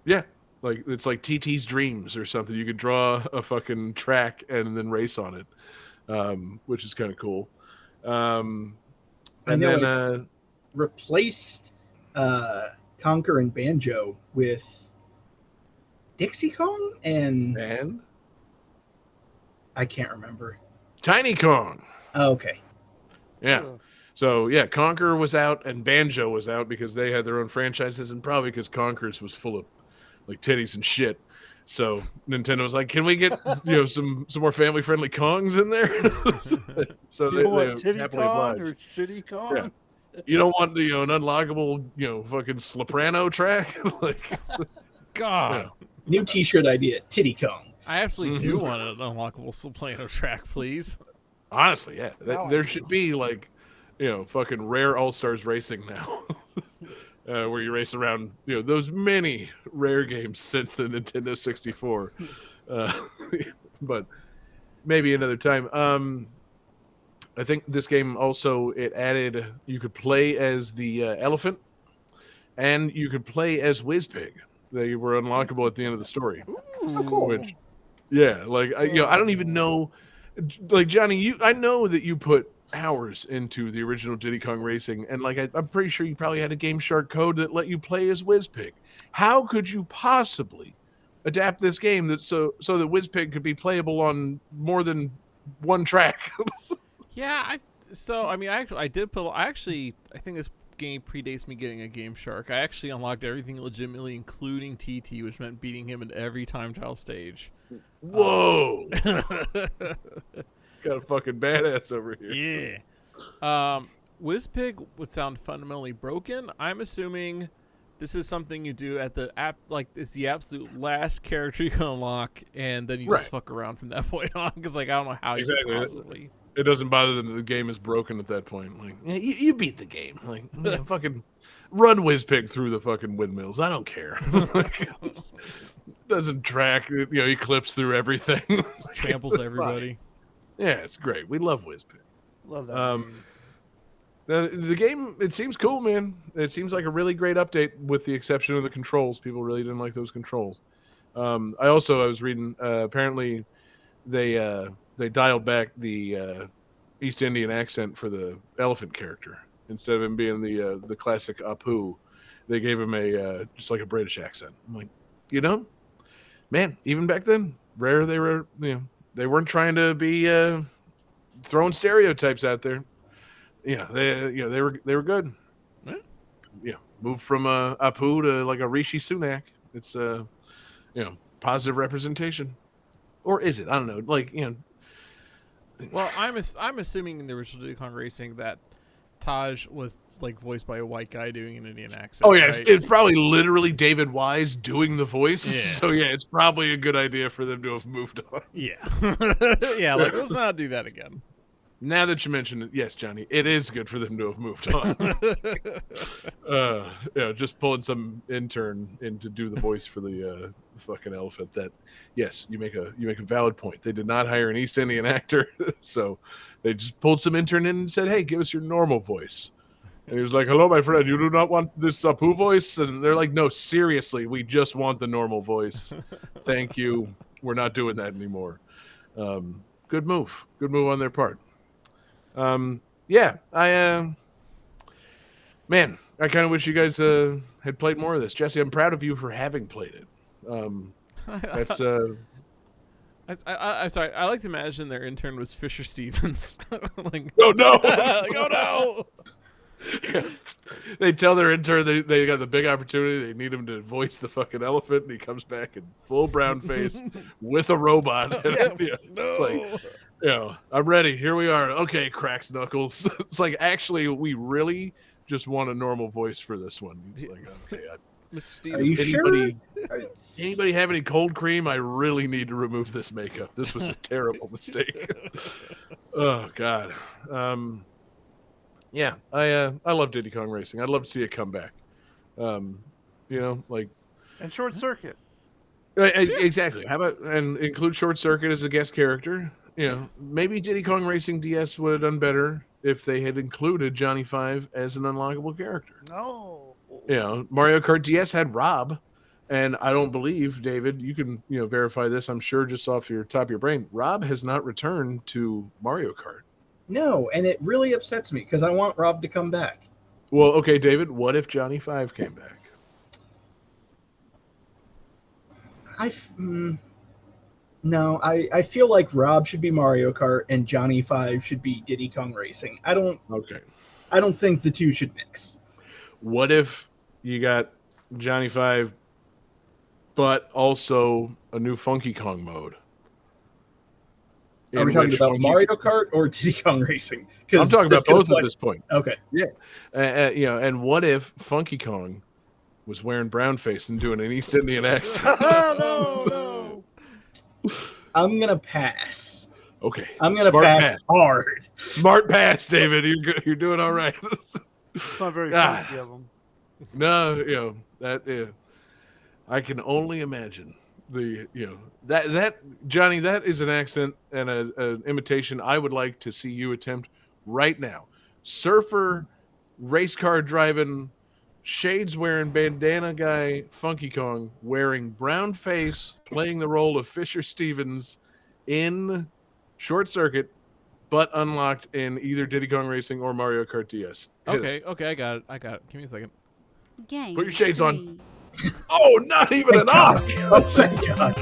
Yeah, like it's like TT's Dreams or something. You could draw a fucking track and then race on it, which is kind of cool. And I know then replaced Conker and Banjo with Dixie Kong and I can't remember. Tiny Kong. Oh, okay. Yeah. So yeah, Conker was out and Banjo was out because they had their own franchises, and probably because Conker's was full of like titties and shit. So Nintendo was like, "Can we get some more family friendly Kongs in there?" So You they want Titty happily Kong obliged. or Shitty Kong? Yeah. You don't want the an unlockable fucking Soprano track like God. New T-shirt idea: Titty Kong. I absolutely do want an unlockable Soprano track, please. Honestly, yeah, Now I there do. should be like fucking rare All Stars racing now. Where you race around, those many rare games since the Nintendo 64. But maybe another time. I think this game also, it added, you could play as the elephant, and you could play as Whizpig. They were unlockable at the end of the story. Oh, cool. Which, yeah, like I don't even know, like Johnny, I know that you put hours into the original Diddy Kong Racing, and like I'm pretty sure you probably had a Game Shark code that let you play as Whizpig. How could you possibly adapt this game so that Whizpig could be playable on more than one track? Yeah, I think this game predates me getting a Game Shark. I actually unlocked everything legitimately, including TT, which meant beating him in every time trial stage. Whoa! Got a fucking badass over here. Yeah. Whizpig would sound fundamentally broken. I'm assuming this is something you do at the app, like it's the absolute last character you can unlock, and then you just fuck around from that point on. Because I don't know how you could possibly. It doesn't bother them that the game is broken at that point. Like, yeah, you beat the game. Like, fucking run Whizpig through the fucking windmills. I don't care. Like, doesn't track. He clips through everything. Just tramples everybody. Yeah, it's great. We love Whizpig. Love that. Now, the game, it seems cool, man. It seems like a really great update, with the exception of the controls. People really didn't like those controls. I was reading. Apparently, they dialed back the East Indian accent for the elephant character. Instead of him being the classic Apu, they gave him a just like a British accent. I'm like, man, even back then, rare they were. They weren't trying to be throwing stereotypes out there. Yeah, they were good. Yeah, moved from Apu to like a Rishi Sunak. It's positive representation, or is it? I don't know. Like Well, I'm assuming in the original Diddy Kong Racing that Taj was like voiced by a white guy doing an Indian accent. Oh yeah, right? it's probably literally David Wise doing the voice. Yeah. So yeah, it's probably a good idea for them to have moved on. Yeah. Yeah, like let's not do that again. Now that you mention it, yes, Johnny, it is good for them to have moved on. Just pulling some intern in to do the voice for the fucking elephant. That, yes, you make a valid point. They did not hire an East Indian actor, so they just pulled some intern in and said, "Hey, give us your normal voice." And he was like, "Hello, my friend. You do not want this Apu voice?" And they're like, "No, seriously, we just want the normal voice. Thank you. We're not doing that anymore." Good move on their part. Man, I kind of wish you guys had played more of this. Jesse, I'm proud of you for having played it. That's I'm sorry. I like to imagine their intern was Fisher Stevens. Like, oh no, like, oh no. They tell their intern they got the big opportunity. They need him to voice the fucking elephant, and he comes back in full brown face with a robot. And, it's like, I'm ready. Here we are. Okay, cracks knuckles. It's like, actually, we really just want a normal voice for this one. He's like, okay, Mr. Stevens. Are you anybody have any cold cream? I really need to remove this makeup. This was a terrible mistake. Oh God. Yeah, I love Diddy Kong Racing. I'd love to see it come back. And Short Circuit. Exactly. How about and include Short Circuit as a guest character? Maybe Diddy Kong Racing DS would have done better if they had included Johnny Five as an unlockable character. No. Mario Kart DS had Rob, and I don't believe, David, you can verify this. I'm sure just off your top of your brain, Rob has not returned to Mario Kart. No, and it really upsets me because I want Rob to come back. Well, okay, David. What if Johnny Five came back? No, I feel like Rob should be Mario Kart and Johnny Five should be Diddy Kong Racing. Okay. I don't think the two should mix. What if you got Johnny Five, but also a new Funky Kong mode? Are we talking about Mario Kart or Diddy Kong Racing? I'm talking about both at this point. Okay. Yeah. And what if Funky Kong was wearing brown face and doing an East Indian accent? No. I'm gonna pass. Okay. I'm gonna pass hard. Smart pass, David. You're good. You're doing all right. It's not very funky of them. No, I can only imagine that Johnny, that is an accent and an imitation I would like to see you attempt right now. Surfer, race car driving, shades wearing bandana guy, Funky Kong wearing brown face, playing the role of Fisher Stevens in Short Circuit, but unlocked in either Diddy Kong Racing or Mario Kart DS. Okay, I got it. Give me a second. Game. Put your shades on. 3. Oh, not even an off. Oh, thank God.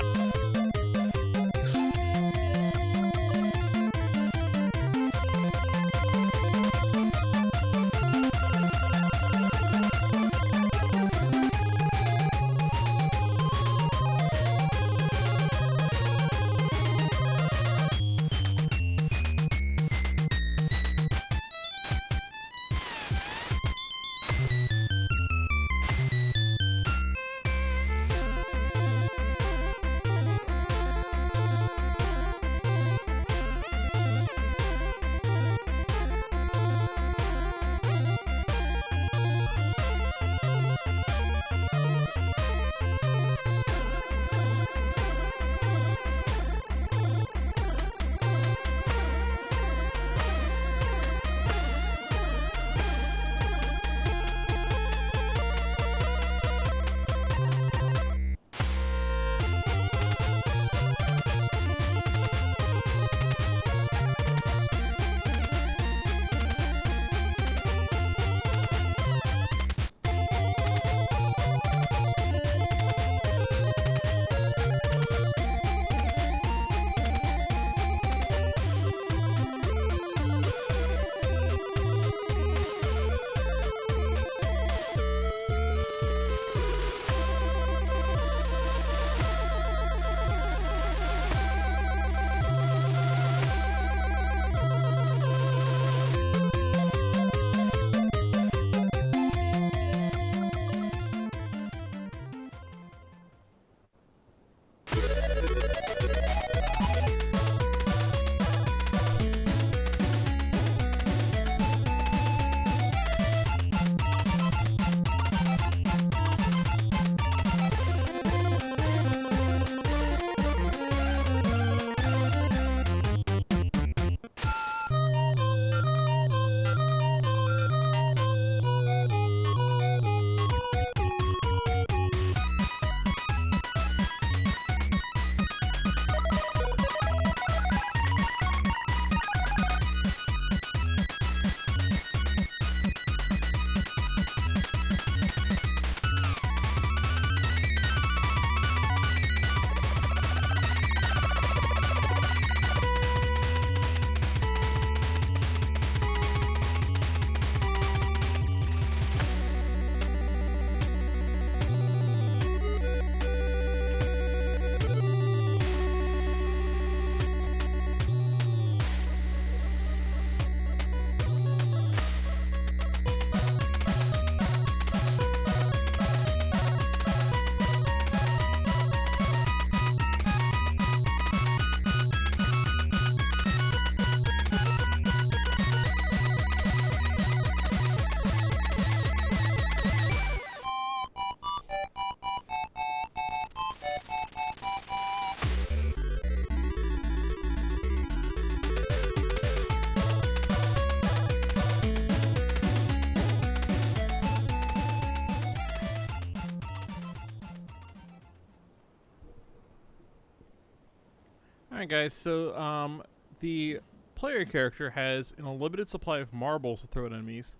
Alright guys, so the player character has an unlimited supply of marbles to throw at enemies.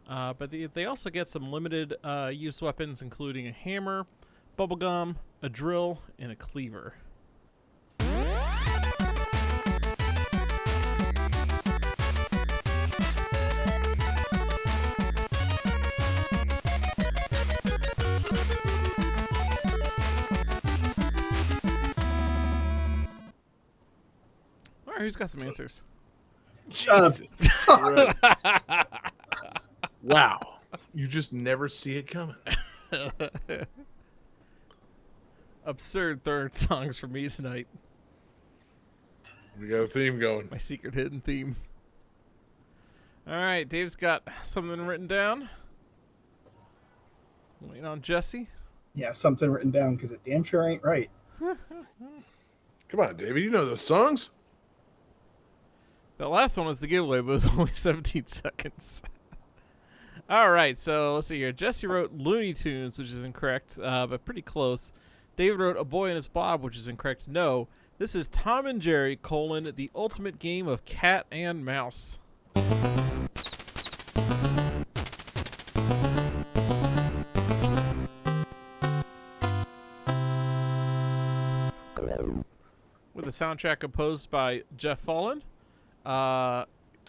But they also get some limited use weapons, including a hammer, bubblegum, a drill, and a cleaver. All right, who's got some answers? Jesus Christ. Wow. You just never see it coming. Absurd third songs for me tonight. We got a theme going. My secret hidden theme. All right, Dave's got something written down. Waiting on Jesse. Yeah, something written down because it damn sure ain't right. Come on, David. You know those songs. The last one was the giveaway, but it was only 17 seconds. All right, so let's see here. Jesse wrote Looney Tunes, which is incorrect, but pretty close. David wrote A Boy and His Blob, which is incorrect. No, this is Tom and Jerry, the ultimate game of cat and mouse. With a soundtrack composed by Jeff Fallen. And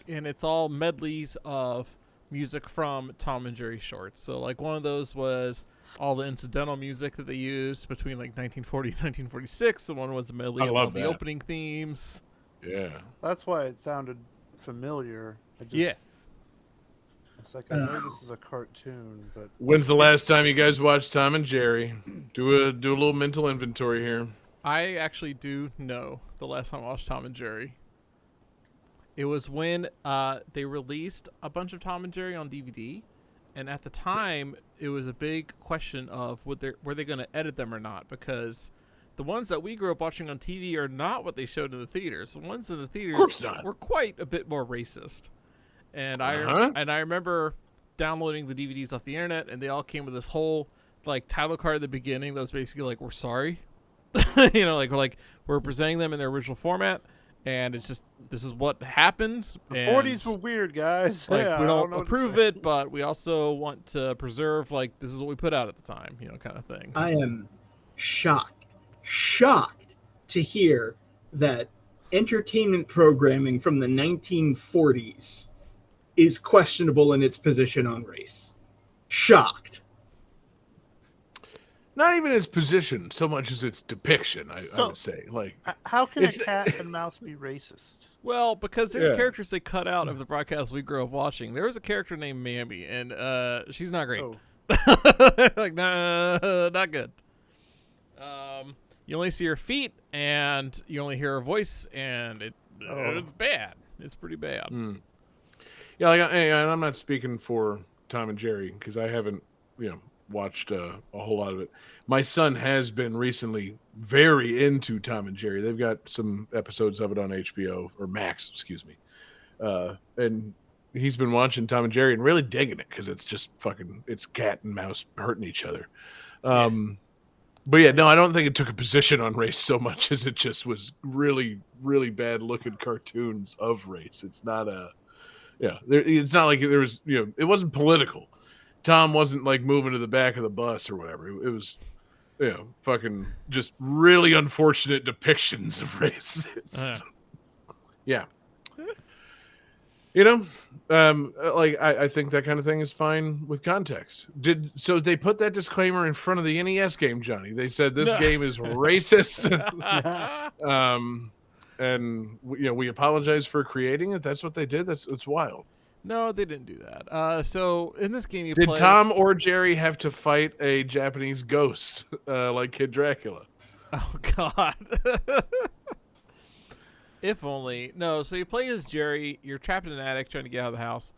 it's all medleys of music from Tom and Jerry shorts. So like one of those was all the incidental music that they used between like 1940 and 1946. The one was a medley of all the opening themes. Yeah. That's why it sounded familiar. Yeah. It's like I know this is a cartoon, but When's the last time you guys watched Tom and Jerry? Do a little mental inventory here. I actually do know the last time I watched Tom and Jerry. It was when they released a bunch of Tom and Jerry on DVD, and at the time, it was a big question of were they going to edit them or not, because the ones that we grew up watching on TV are not what they showed in the theaters. The ones in the theaters were quite a bit more racist. And I remember downloading the DVDs off the internet, and they all came with this whole like title card at the beginning that was basically like, "We're sorry," you know, like we're presenting them in their original format. And it's just, this is what happens. The 40s were weird, guys. Like, yeah, we don't approve it, but we also want to preserve, like, this is what we put out at the time, you know, kind of thing. I am shocked to hear that entertainment programming from the 1940s is questionable in its position on race. Shocked. Not even its position so much as its depiction, I would say. Like, how can a cat and mouse be racist? Well, because there's characters they cut out of the broadcast we grew up watching. There was a character named Mammy, and she's not great. Oh. Like, nah, not good. You only see her feet, and you only hear her voice, and it's bad. It's pretty bad. Yeah, like, and I'm not speaking for Tom and Jerry because I haven't, watched a whole lot of it. My son has been recently very into Tom and Jerry. They've got some episodes of it on HBO or Max, excuse me. And he's been watching Tom and Jerry and really digging it because it's just it's cat and mouse hurting each other. But yeah, no, I don't think it took a position on race so much as it just was really, really bad looking cartoons of race. It's not it's not like there was, it wasn't political. Tom wasn't like moving to the back of the bus or whatever. It was, fucking just really unfortunate depictions of race. Yeah. I think that kind of thing is fine with context. So they put that disclaimer in front of the NES game, Johnny. They said this game is racist. And we apologize for creating it. That's what they did. It's wild. No, they didn't do that. So in this game, did Tom or Jerry have to fight a Japanese ghost like Kid Dracula? Oh God. If only. No, so you play as Jerry. You're trapped in an attic trying to get out of the house.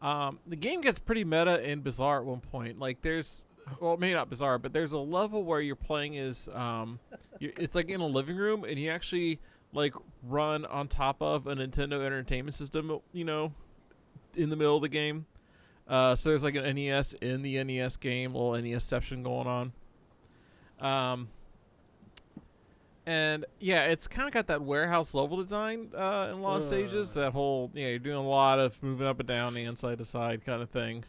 The game gets pretty meta and bizarre at one point. Like maybe not bizarre, but there's a level where you're playing as it's like in a living room, and you actually like run on top of a Nintendo Entertainment System, in the middle of the game. So there's like an NES in the NES game, a little NESception going on. And yeah, it's kind of got that warehouse level design in a lot of stages. That whole, you're doing a lot of moving up and down and side to side kind of thing.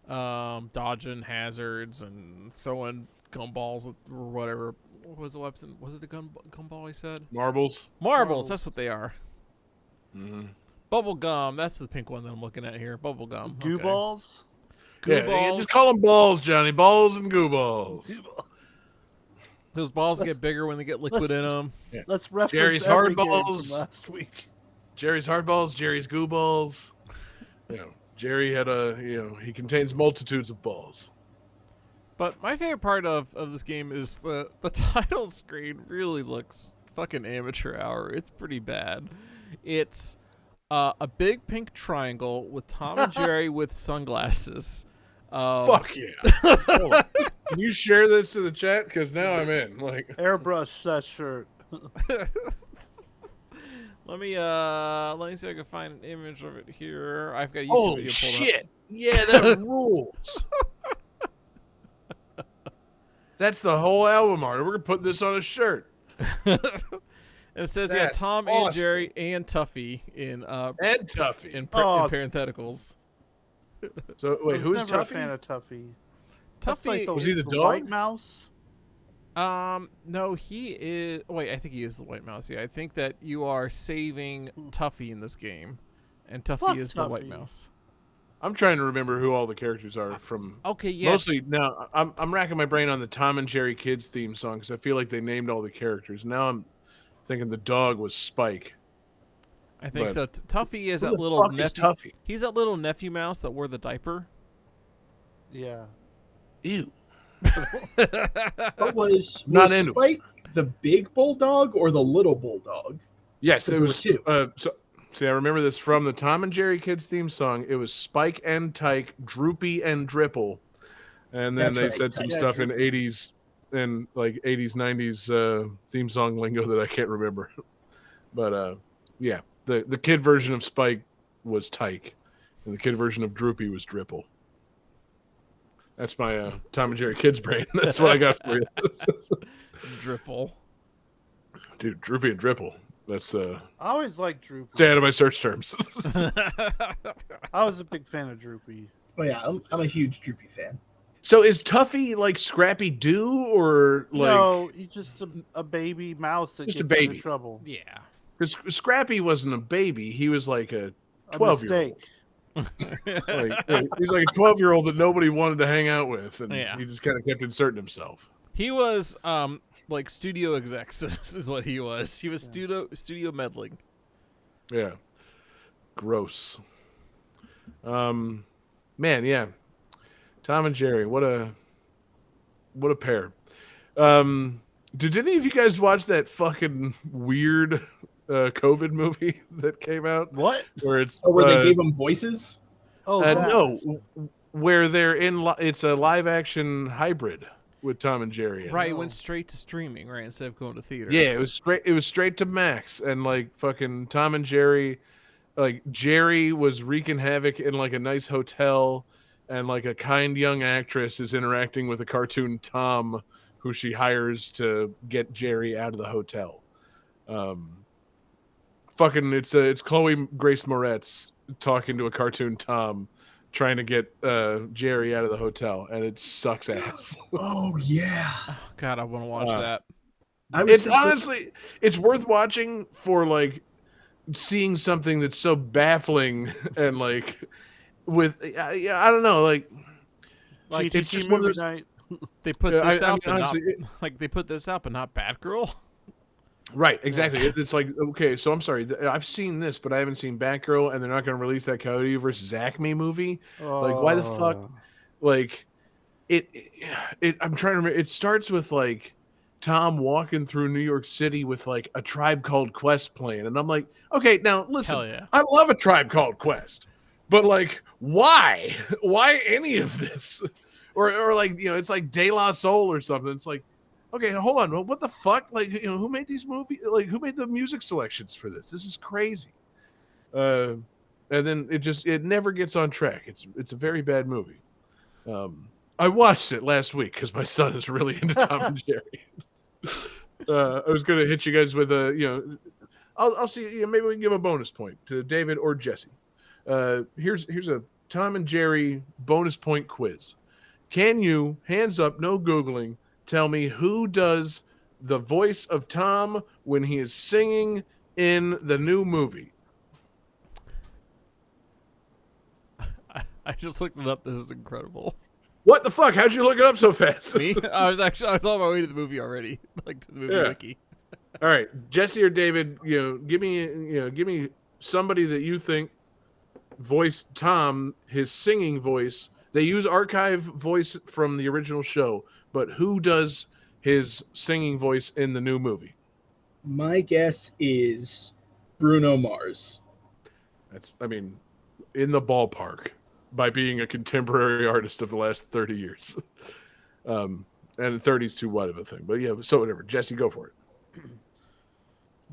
dodging hazards and throwing gumballs or whatever. What was the weapon? Was it the gumball? He said Marbles. marbles. That's what they are. Mm-hmm. Bubble gum. That's the pink one that I'm looking at here. Bubble gum. Goo balls. Goo Yeah, balls. just call them balls, Johnny. Balls and goo balls. Those balls get bigger when they get liquid in them. Let's reference Jerry's every hard game balls. from last week. Jerry's hard balls, Jerry's goo balls. Jerry had he contains multitudes of balls. But my favorite part of this game is the title screen really looks fucking amateur hour. It's pretty bad. It's a big pink triangle with Tom and Jerry with sunglasses. Fuck yeah. Hold on. Can you share this to the chat? Because now I'm in. Like, Airbrush that shirt. Let me see if I can find an image of it here. I've got a YouTube holy video pulled shit. Yeah, that rules. That's the whole album art. We're going to put this on a shirt. up. It says, That's Tom and awesome. Jerry and Tuffy in And Tuffy. in Oh. parentheticals. So, wait, I was who's never a Tuffy? fan of Tuffy. That's like Tuffy, Was he the dog? White Mouse? no, he is. Wait, I think he is the White Mouse. Yeah, I think that you are saving Tuffy in this game, and Tuffy Fuck is the White Tuffy. Mouse. I'm trying to remember who all the characters are from. Okay, yeah. Mostly now, I'm racking my brain on the Tom and Jerry Kids theme song because I feel like they named all the characters. Now I'm thinking the dog was Spike. I think but- so. Tuffy is Who that the little fuck is nephew. Tuffy? He's that little nephew mouse that wore the diaper. Yeah. Ew. But was Not into it. Spike the big bulldog or the little bulldog? Yes, There it were was. two. See, I remember this from the Tom and Jerry Kids theme song. It was Spike and Tyke, Droopy and Dripple, and then That's they right. said some Yeah, stuff in '80s and like '80s, '90s theme song lingo that I can't remember. But yeah, the kid version of Spike was Tyke, and the kid version of Droopy was Dripple. That's my Tom and Jerry Kids brain. That's what I got for you, Dripple. dude. Droopy and Dripple. That's I always liked Droopy. stay out of my search terms. I was a big fan of Droopy. Oh yeah, I'm a huge Droopy fan. So is Tuffy like Scrappy Doo or like? No, he's just a baby mouse that Just a gets baby. into trouble. Yeah. Because Scrappy wasn't a baby; he was like a A 12-year-old. mistake. He's like a 12-year-old that nobody wanted to hang out with, and Yeah. he just kind of kept inserting himself. He was like studio execs is what he was. He was studio meddling. Yeah, gross. Man, yeah. Tom and Jerry, what a pair. Did any of you guys watch that fucking weird COVID movie that came out? What? Where it's Oh, where they gave them voices? Oh, that. no, where they're in. It's a live action hybrid with Tom and Jerry. in it. Right, it went straight to streaming, right, instead of going to theaters. Yeah, it was straight. It was straight to Max, and like fucking Tom and Jerry, like Jerry was wreaking havoc in like a nice hotel, and like a kind young actress is interacting with a cartoon Tom, who she hires to get Jerry out of the hotel. Fucking, it's Chloe Grace Moretz talking to a cartoon Tom, trying to get Jerry out of the hotel, and it sucks ass. Oh yeah. God, I want to watch Uh, that. I was It's thinking- honestly, it's worth watching for like seeing something that's so baffling and like with yeah, I don't know, like it's just one of those. night. They put Yeah, this I up, mean, and honestly, not like they put this up, and not Batgirl. Right, exactly. It's like, okay, so I'm sorry, I've seen this, but I haven't seen Batgirl, and they're not going to release that Coyote versus Acme movie. Like, why the fuck? Like, it. I'm trying to remember. It starts with like Tom walking through New York City with like a Tribe Called Quest playing, and I'm like, okay, now listen, Hell yeah. I love a Tribe Called Quest, but like, why? Why any of this? Or like, you know, it's like De La Soul or something. It's like, okay, hold on. What the fuck? Like, you know, who made these movies? Like, who made the music selections for this? This is crazy. And then it never gets on track. It's a very bad movie. I watched it last week because my son is really into Tom and Jerry. I was gonna hit you guys with a, you know, I'll see. You know, maybe we can give a bonus point to David or Jesse. Here's a Tom and Jerry bonus point quiz. Can you, hands up, no Googling, tell me who does the voice of Tom when he is singing in the new movie? I just looked it up. This is incredible. What the fuck? How'd you look it up so fast? Me? I was on my way to the movie already. Like to the movie wiki. All right, Jesse or David, give me somebody that you think voiced Tom, his singing voice. They use archive voice from the original show, but who does his singing voice in the new movie? My guess is Bruno Mars. In the ballpark by being a contemporary artist of the last 30 years. And 30's too wide of a thing. But yeah, so whatever. Jesse, go for it.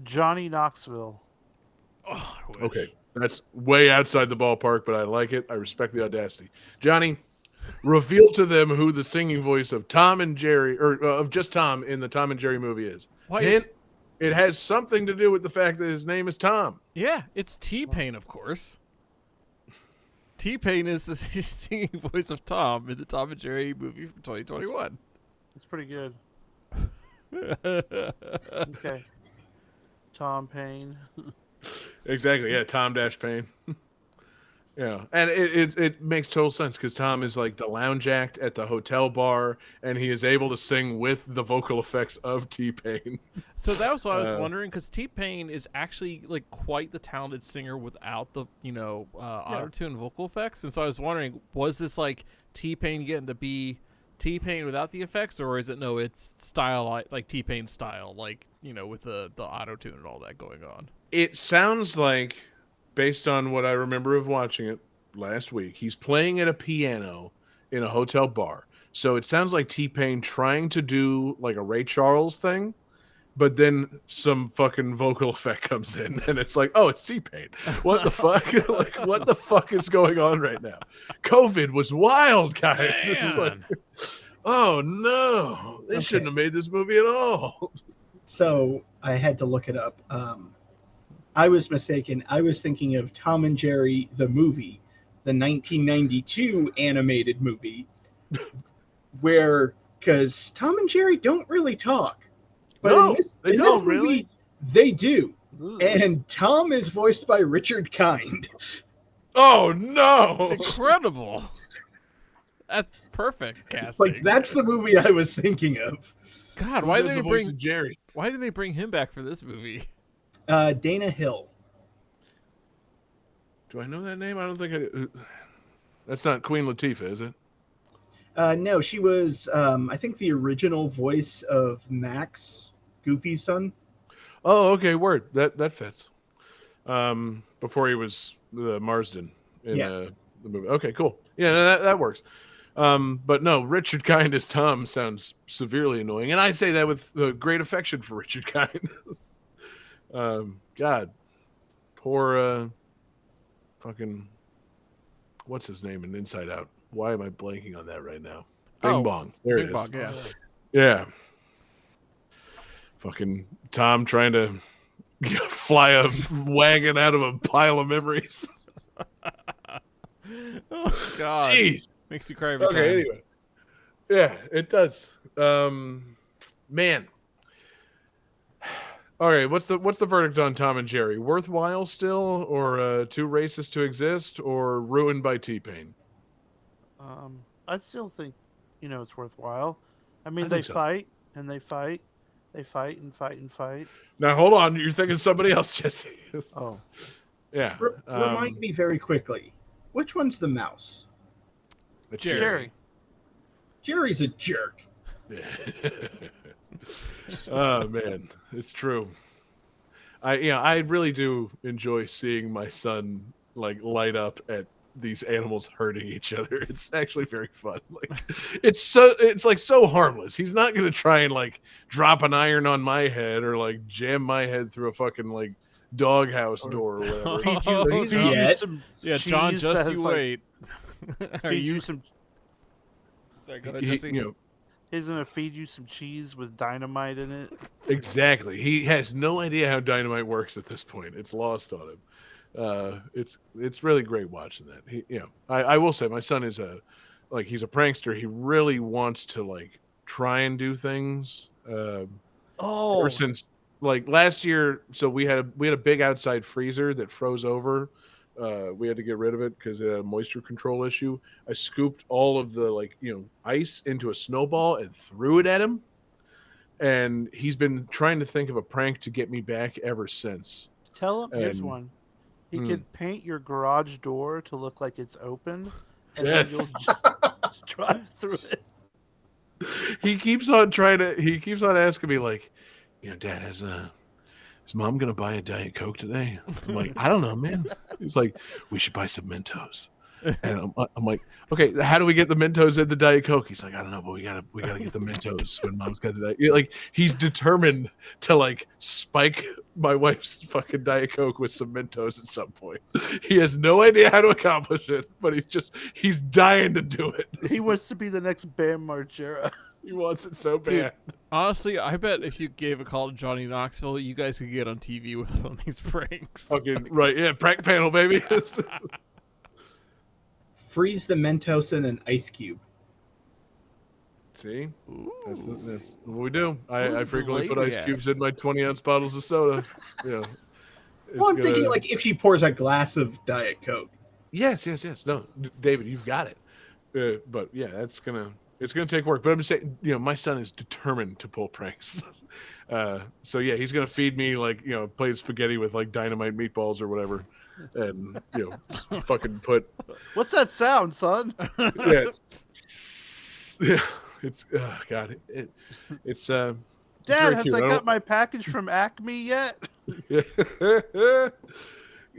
Johnny Knoxville. Oh, I wish. Okay. That's way outside the ballpark, but I like it. I respect the audacity. Johnny, reveal to them who the singing voice of Tom and Jerry, or of just Tom in the Tom and Jerry movie is. It has something to do with the fact that his name is Tom. Yeah, it's T-Pain, of course. T-Pain is the singing voice of Tom in the Tom and Jerry movie from 2021. That's pretty good. Okay. Tom Paine. Exactly. Yeah, Tom Dash Payne. Yeah, and it makes total sense because Tom is like the lounge act at the hotel bar, and he is able to sing with the vocal effects of T-Pain. So that was what I was wondering, because T-Pain is actually like quite the talented singer without the auto-tune vocal effects, and so I was wondering, was this like T-Pain getting to be T-Pain without the effects, or is it it's style like T-Pain style, like with the auto-tune and all that going on? It sounds like, based on what I remember of watching it last week, he's playing at a piano in a hotel bar. So it sounds like T-Pain trying to do like a Ray Charles thing, but then some fucking vocal effect comes in, and it's like, oh, it's T-Pain. What the fuck? Like, what the fuck is going on right now? COVID was wild, guys. This is like, oh no, they shouldn't have made this movie at all. So I had to look it up. I was mistaken. I was thinking of Tom and Jerry, the movie, the 1992 animated movie, because Tom and Jerry don't really talk. But in this movie, they do. Ooh. And Tom is voiced by Richard Kind. Oh, no. Incredible. That's perfect casting. Like, that's the movie I was thinking of. God, why did they bring him back for this movie? Dana Hill. Do I know that name? I don't think I do. That's not Queen Latifah, is it? No, she was, I think, the original voice of Max, Goofy's son. Oh, okay, word. That fits. Before he was Marsden in the movie. Okay, cool. Yeah, that works. But no, Richard Kind as Tom sounds severely annoying. And I say that with great affection for Richard Kind. God, poor fucking, what's his name in Inside Out? Why am I blanking on that right now? Bing Bong. There it is. Bong, yeah. Yeah. Fucking Tom trying to fly a wagon out of a pile of memories. Oh, God. Jeez. Makes you cry every time. Anyway. Yeah, it does. Man. All right, what's the verdict on Tom and Jerry? Worthwhile still, or too racist to exist, or ruined by T-Pain? I still think, it's worthwhile. I mean, they fight and they fight. They fight and fight and fight. Now, hold on. You're thinking somebody else, Jesse. Oh. Yeah. Remind me very quickly. Which one's the mouse? It's Jerry. Jerry's a jerk. Oh, man. It's true. I really do enjoy seeing my son light up at these animals hurting each other. It's actually very fun. It's so harmless. He's not gonna try and drop an iron on my head or jam my head through a fucking doghouse door or whatever. John, just you wait. Feed you some. Sorry, go ahead, Jesse. He's gonna feed you some cheese with dynamite in it. Exactly. He has no idea how dynamite works at this point. It's lost on him. It's really great watching that. I will say my son is he's a prankster. He really wants to like try and do things. Ever since like last year, so we had a big outside freezer that froze over. We had to get rid of it because it had a moisture control issue. I scooped all of the ice into a snowball and threw it at him. And he's been trying to think of a prank to get me back ever since. Tell him, here's one. He could paint your garage door to look like it's open, and then you'll drive through it. He keeps on asking me like, Dad, is Mom gonna buy a Diet Coke today? I'm like, I don't know, man. He's like, we should buy some Mentos. And I'm like, okay, how do we get the Mentos in the Diet Coke? He's like, I don't know, but we gotta get the Mentos when Mom's got the Diet. Like he's determined to like spike my wife's fucking Diet Coke with some Mentos at some point. He has no idea how to accomplish it, but he's dying to do it. He wants to be the next Bam Margera. He wants it so bad. Dude, honestly, I bet if you gave a call to Johnny Knoxville, you guys could get on TV with him on these pranks. Fucking right, yeah, prank panel, baby. Freeze the Mentos in an ice cube. See, that's what we do. I frequently put ice cubes in my 20-ounce bottles of soda. Yeah. Well, I'm thinking like if she pours a glass of Diet Coke. Yes. No, David, you've got it. But yeah, it's gonna take work. But I'm just saying, my son is determined to pull pranks. So yeah, he's gonna feed me like plate spaghetti with like dynamite meatballs or whatever, and fucking put. What's that sound, son? Yeah. It's God. It's Dad, has I got my package from Acme yet? I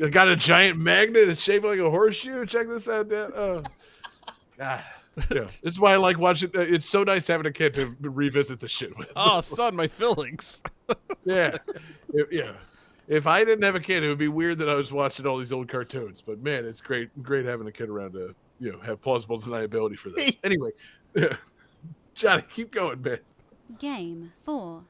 got a giant magnet. It's shaped like a horseshoe. Check this out, Dad. Oh, God. Yeah. This is why I like watching. It's so nice having a kid to revisit the shit with. Oh, son, my fillings. Yeah. If I didn't have a kid, it would be weird that I was watching all these old cartoons. But man, it's great having a kid around to have plausible deniability for this. Anyway, Johnny, keep going, man. Game 4.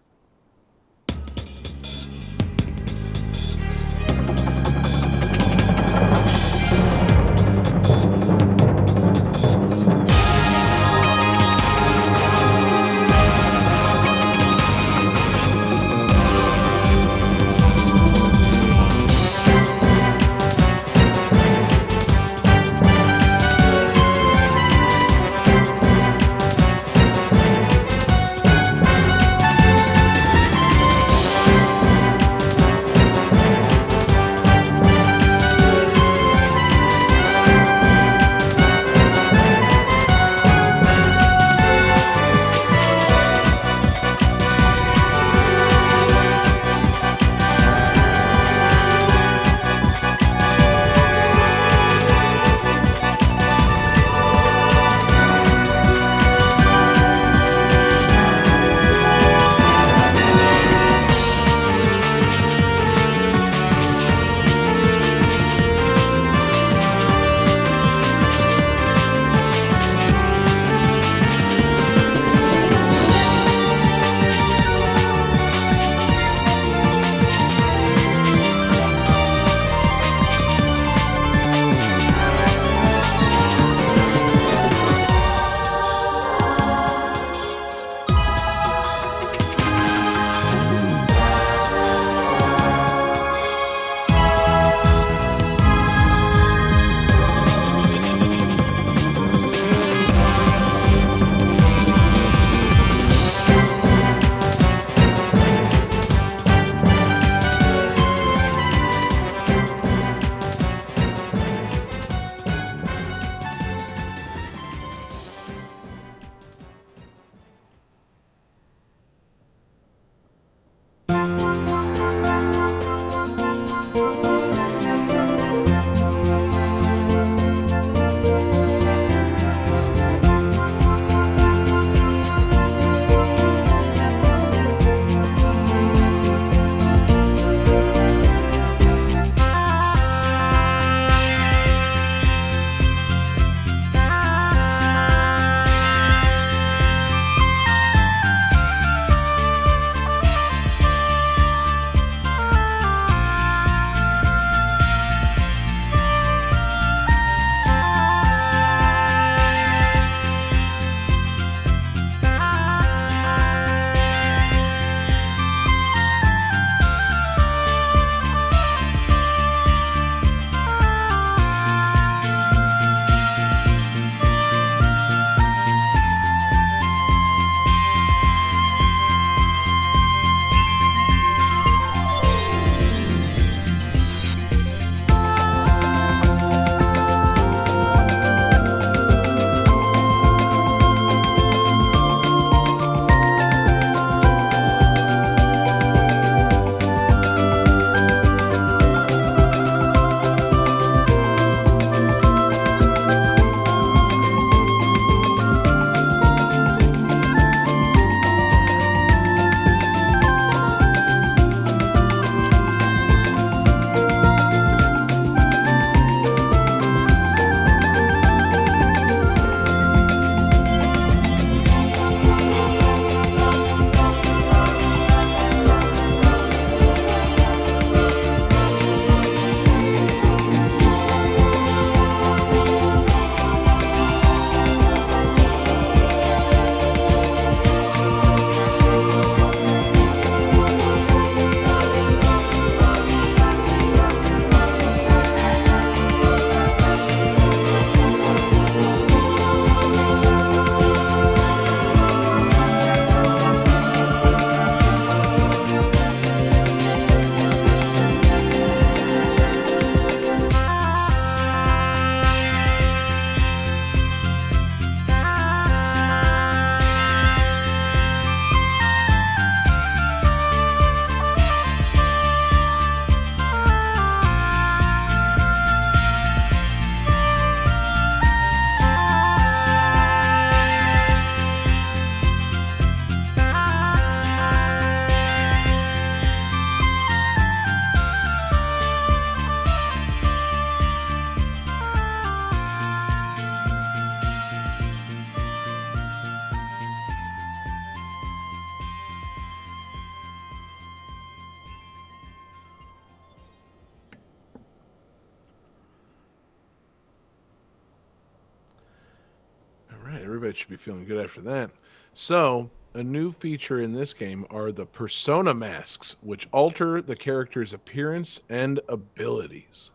Everybody should be feeling good after that. So, a new feature in this game are the persona masks, which alter the character's appearance and abilities.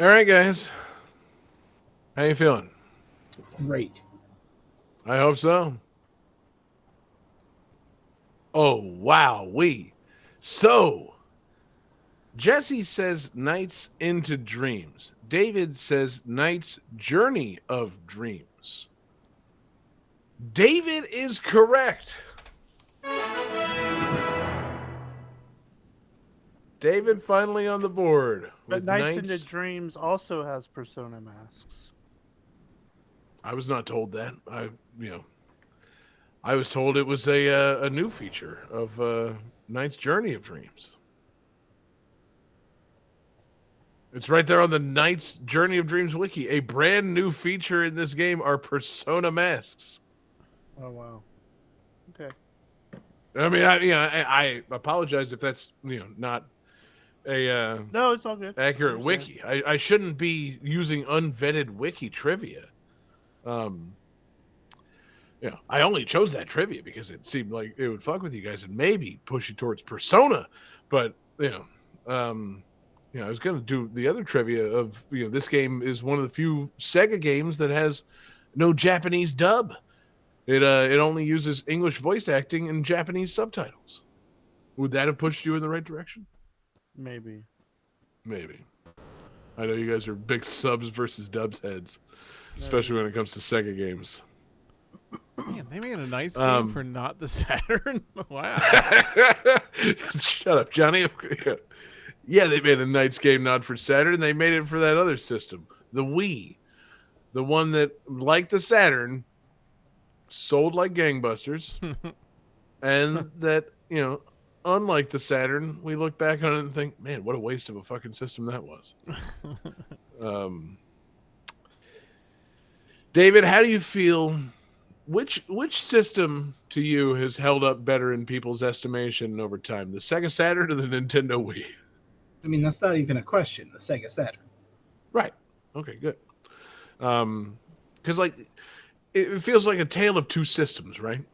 All right, guys. How you feeling? Great. I hope so. Oh, wow. So, Jesse says Nights into Dreams. David says Night's Journey of Dreams. David is correct. David finally on the board. But with Nights into Dreams also has persona masks. I was not told that. I was told it was a new feature of Night's Journey of Dreams. It's right there on the Night's Journey of Dreams wiki. A brand new feature in this game are persona masks. Oh wow. Okay. I mean, I apologize if that's not a No, it's all good. accurate wiki. I shouldn't be using unvetted wiki trivia. I only chose that trivia because it seemed like it would fuck with you guys and maybe push you towards Persona. But I was going to do the other trivia of this game is one of the few Sega games that has no Japanese dub. It only uses English voice acting and Japanese subtitles. Would that have pushed you in the right direction? Maybe. I know you guys are big subs versus dubs heads, especially when it comes to Sega games. Man, they made a nice game for not the Saturn. Wow. Shut up, Johnny. Yeah, they made a nice game not for Saturn. They made it for that other system, the Wii, the one that, like the Saturn, sold like gangbusters, and that unlike the Saturn, we look back on it and think, man, what a waste of a fucking system that was. David, how do you feel? Which system to you has held up better in people's estimation over time, the Sega Saturn or the Nintendo Wii? I mean, that's not even a question. The Sega Saturn. Right. Okay, good. Because it feels like a tale of two systems, right?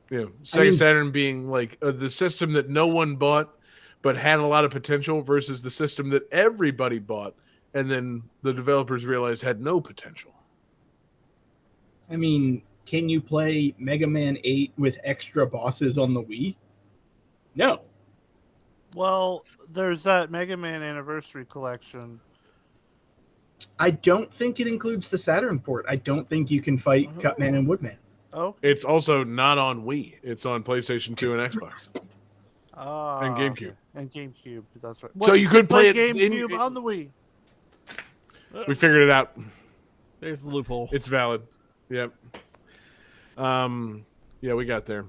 Sega Saturn being like the system that no one bought but had a lot of potential versus the system that everybody bought and then the developers realized had no potential. I mean, can you play Mega Man 8 with extra bosses on the Wii? No. Well, there's that Mega Man Anniversary Collection. I don't think it includes the Saturn port. I don't think you can fight Cutman and Woodman. Oh, It's also not on Wii. It's on PlayStation 2 and Xbox and GameCube. okay. And GameCube. That's right. So you could play it GameCube on the Wii. We figured it out. There's the loophole. It's valid. Yep. Yeah, we got there.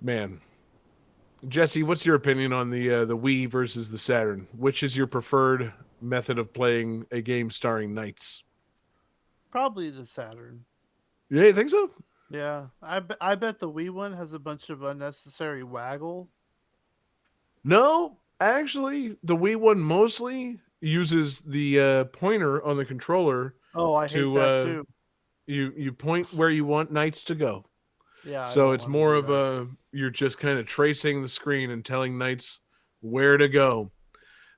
Man. Jesse, what's your opinion on the Wii versus the Saturn? Which is your preferred method of playing a game starring knights? Probably the Saturn. Yeah, you think so? Yeah, I bet the Wii one has a bunch of unnecessary waggle. No, actually, the Wii one mostly uses the pointer on the controller. Oh, I hate that too. You point where you want knights to go. Yeah. So it's more of you're just kind of tracing the screen and telling knights where to go.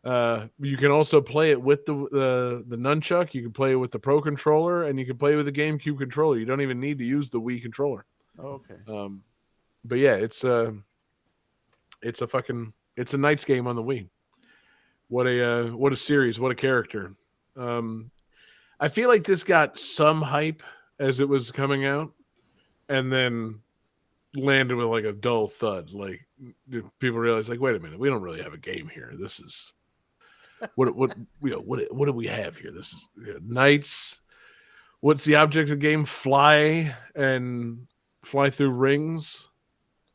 You can also play it with the nunchuck. You can play it with the Pro controller, and you can play with the GameCube controller. You don't even need to use the Wii controller. Okay. But yeah, it's a Knights game on the Wii. What a series! What a character! I feel like this got some hype as it was coming out, and then landed with like a dull thud. Like people realized, like, wait a minute, we don't really have a game here. This is what do we have here? This is Knights. What's the object of the game? Fly through rings.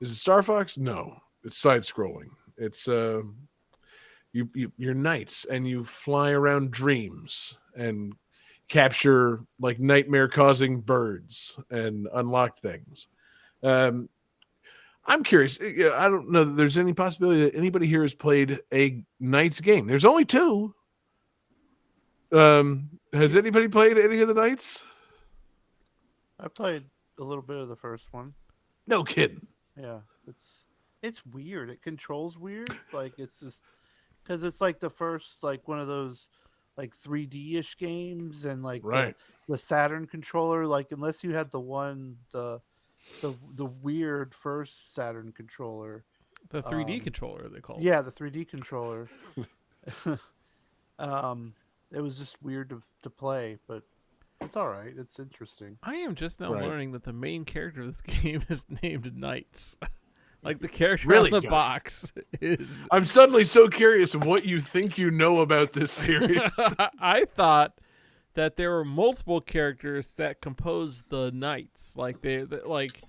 Is it Star Fox? No, it's side scrolling. It's you're knights and you fly around dreams and capture like nightmare causing birds and unlock things. I'm curious. I don't know that there's any possibility that anybody here has played a Knights game. There's only 2. Has anybody played any of the Knights? I played a little bit of the first one. No kidding. Yeah, it's weird. It controls weird. Like it's just because it's like the first like one of those like 3D-ish games, and like right. the Saturn controller. Like unless you had the weird first Saturn controller, The 3D controller, they call it. Yeah, the 3D controller. It was just weird to play, but it's all right. It's interesting. I am just now Right. learning that the main character of this game is named Knights. Like the character Really, on the John? box is. I'm suddenly so curious of what you think you know about this series. I thought that there were multiple characters that compose the Knights. Like like,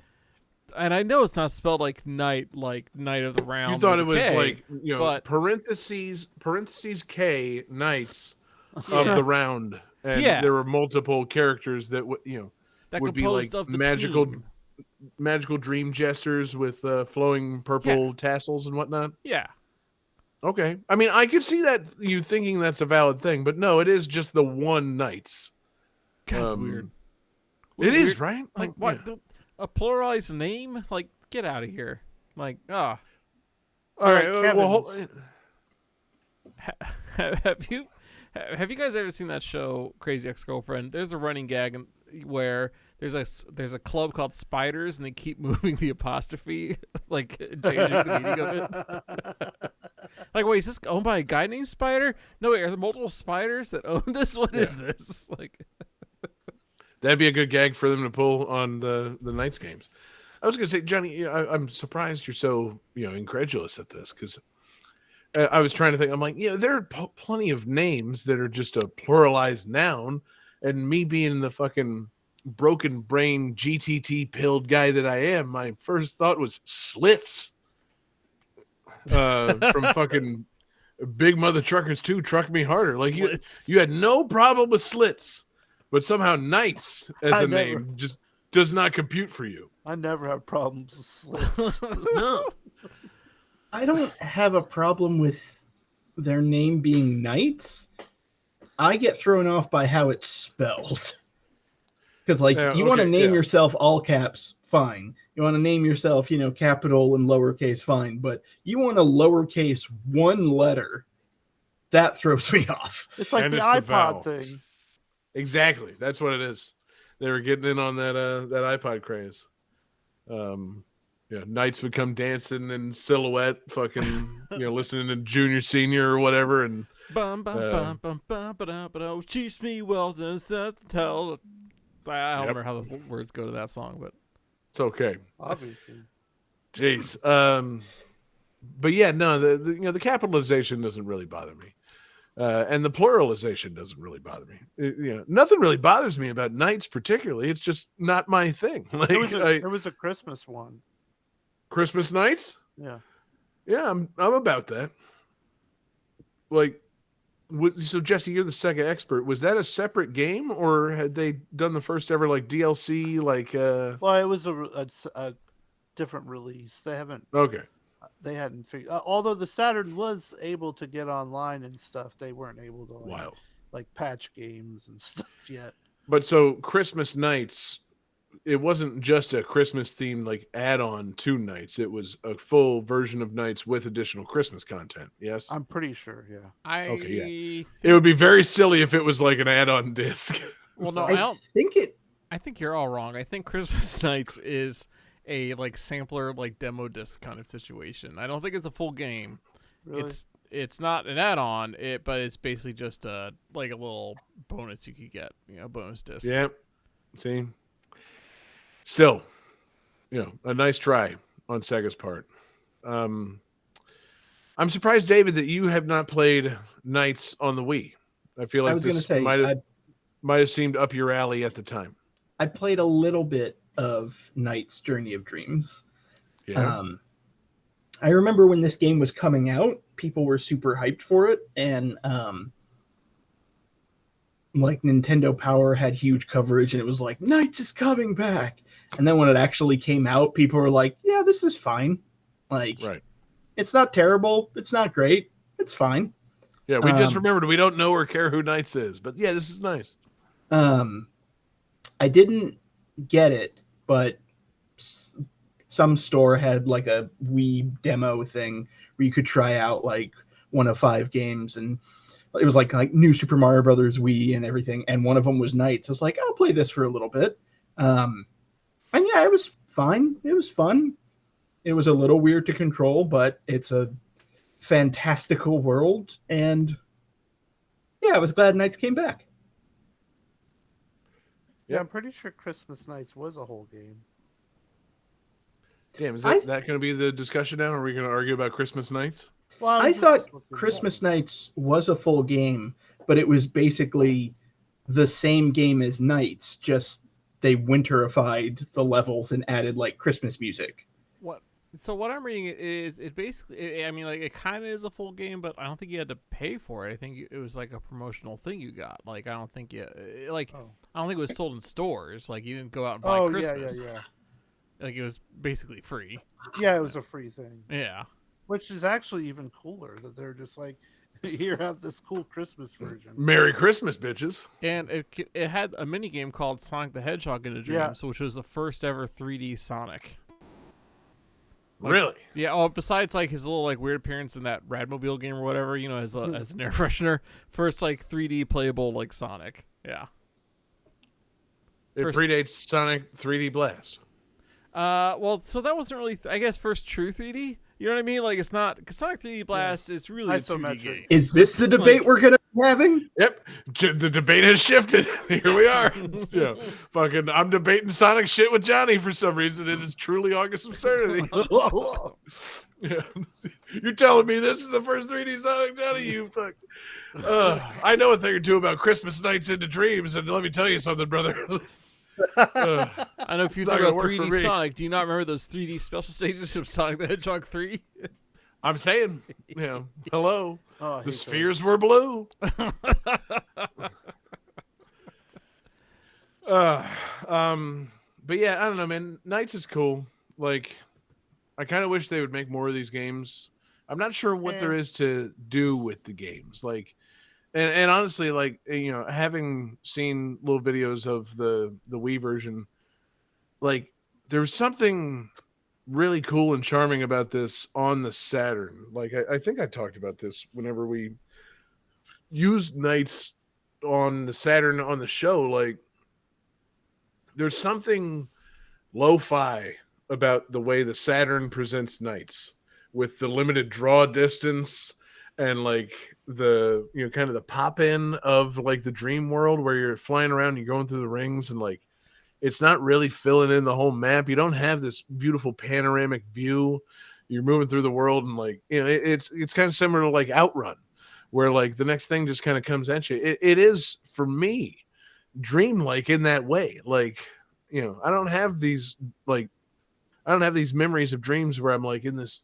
and I know it's not spelled like knight of the round. You thought it with a was K, like but parentheses K Knights of the round, and Yeah. there were multiple characters that that would be composed like of the magical team. magical dream jesters with flowing purple tassels and whatnot. Yeah. Okay, I mean I could see that you thinking that's a valid thing, but no, it is just the one Knights. That's weird. It Weird. is right. Like Oh, what? yeah. A pluralized name? Like get out of here. Like All right. Well, have you guys ever seen that show Crazy Ex-Girlfriend? There's a running gag where there's a club called Spiders, and they keep moving the apostrophe, like changing the meaning of it. Like, wait, is this owned by a guy named Spider? No, wait, are there multiple spiders that own this? What is this? Like, that'd be a good gag for them to pull on the Knights games. I was going to say, Johnny, I'm surprised you're so incredulous at this, because I was trying to think. I'm like, there are plenty of names that are just a pluralized noun, and me being the fucking broken brain GTT pilled guy that I am, my first thought was slits from fucking Big Mother Truckers 2, Truck Me Harder. Like you had no problem with slits, but somehow Knights as a name just does not compute for you. I never have problems with slits. No. I don't have a problem with their name being Knights. I get thrown off by how it's spelled. Because, you want to name yourself all caps, fine. You want to name yourself, capital and lowercase, fine. But you want a lowercase one letter, that throws me off. It's like And the it's the vowel. iPod thing. Exactly. That's what it is. They were getting in on that iPod craze. Yeah, knights would come dancing in silhouette, fucking, listening to Junior Senior or whatever, and Bum bum bum bum bum ba ba. Teach me well to tell. I don't remember how the words go to that song, but it's okay. Obviously. Jeez. But yeah, no, the capitalization doesn't really bother me, and the pluralization doesn't really bother me. Nothing really bothers me about knights particularly. It's just not my thing. Like There was a Christmas one. Christmas nights. Yeah. Yeah, I'm about that. Like, so Jesse, you're the Sega expert. Was that a separate game, or had they done the first ever like DLC? Well, it was a different release. They haven't. Okay. They hadn't figured. Although the Saturn was able to get online and stuff, they weren't able to like patch games and stuff yet. But so Christmas nights, it wasn't just a Christmas themed like add-on to Nights. It was a full version of Nights with additional Christmas content. Yes, I'm pretty sure. Yeah. It would be very silly if it was like an add-on disc. Well, no, I think you're all wrong. I think Christmas Nights is a like sampler, like demo disc kind of situation. I don't think it's a full game. Really? It's not an add-on, but it's basically just like a little bonus you could get, bonus disc. Yeah. See. Still, a nice try on Sega's part. I'm surprised, David, that you have not played Nights on the Wii. I feel like this might have seemed up your alley at the time. I played a little bit of Nights Journey of Dreams. Yeah. I remember when this game was coming out, people were super hyped for it, and like Nintendo Power had huge coverage, and it was like, Nights is coming back. And then when it actually came out, people were like, yeah, this is fine. Like, It's not terrible. It's not great. It's fine. Yeah, we just remembered we don't know or care who Nights is. But yeah, this is nice. I didn't get it, but some store had like a Wii demo thing where you could try out like one of 5 games, and it was like New Super Mario Brothers Wii and everything, and one of them was Nights. I was like, I'll play this for a little bit. And yeah, it was fine. It was fun. It was a little weird to control, but it's a fantastical world, and yeah, I was glad Nights came back. Yeah, I'm pretty sure Christmas Nights was a whole game. Damn, is that going to be the discussion now? Are we going to argue about Christmas Nights? Well, I thought Christmas Nights was a full game, but it was basically the same game as Nights, just they winterified the levels and added like Christmas music. So what I'm reading is it basically, I mean, like it kind of is a full game, but I don't think you had to pay for it. I think it was like a promotional thing you got. Like I don't think I don't think it was sold in stores. Like you didn't go out and buy Christmas. Yeah. Like it was basically free. Yeah, it was a free thing. Yeah. Which is actually even cooler that they're just like, here, have this cool Christmas version. Merry Christmas, bitches. And it had a mini game called Sonic the Hedgehog into Dreams, which was the first ever 3D Sonic. Really? Yeah. Oh, besides like his little like weird appearance in that Radmobile game or whatever, as an air freshener, first like 3D playable like Sonic. Yeah. It predates Sonic 3D Blast. Well, so that wasn't really, I guess, first true 3D. You know what I mean? Like, it's not, because Sonic 3D Blast is really a 2D game. Is this the debate we're going to be having? Yep. The debate has shifted. Here we are. Fucking, I'm debating Sonic shit with Johnny for some reason. It is truly August absurdity. You're telling me this is the first 3D Sonic, Johnny? You fuck. I know a thing or two about Christmas Nights into Dreams, and let me tell you something, brother. I know if you think about 3D Sonic, do you not remember those 3D special stages of Sonic the Hedgehog 3? I'm saying, hello. The spheres were blue. But yeah, I don't know, man. Nights is cool. Like, I kind of wish they would make more of these games. I'm not sure what there is to do with the games. Like, and honestly, like, having seen little videos of the Wii version, like, there was something really cool and charming about this on the Saturn. Like, I think I talked about this whenever we used Nights on the Saturn on the show. Like, there's something lo-fi about the way the Saturn presents nights with the limited draw distance and like the kind of the pop in of like the dream world where you're flying around, you're going through the rings, and like it's not really filling in the whole map. You don't have this beautiful panoramic view. You're moving through the world, and like it's kind of similar to like Outrun, where like the next thing just kind of comes at you. It is for me dreamlike in that way. Like I don't have these memories of dreams where I'm like in this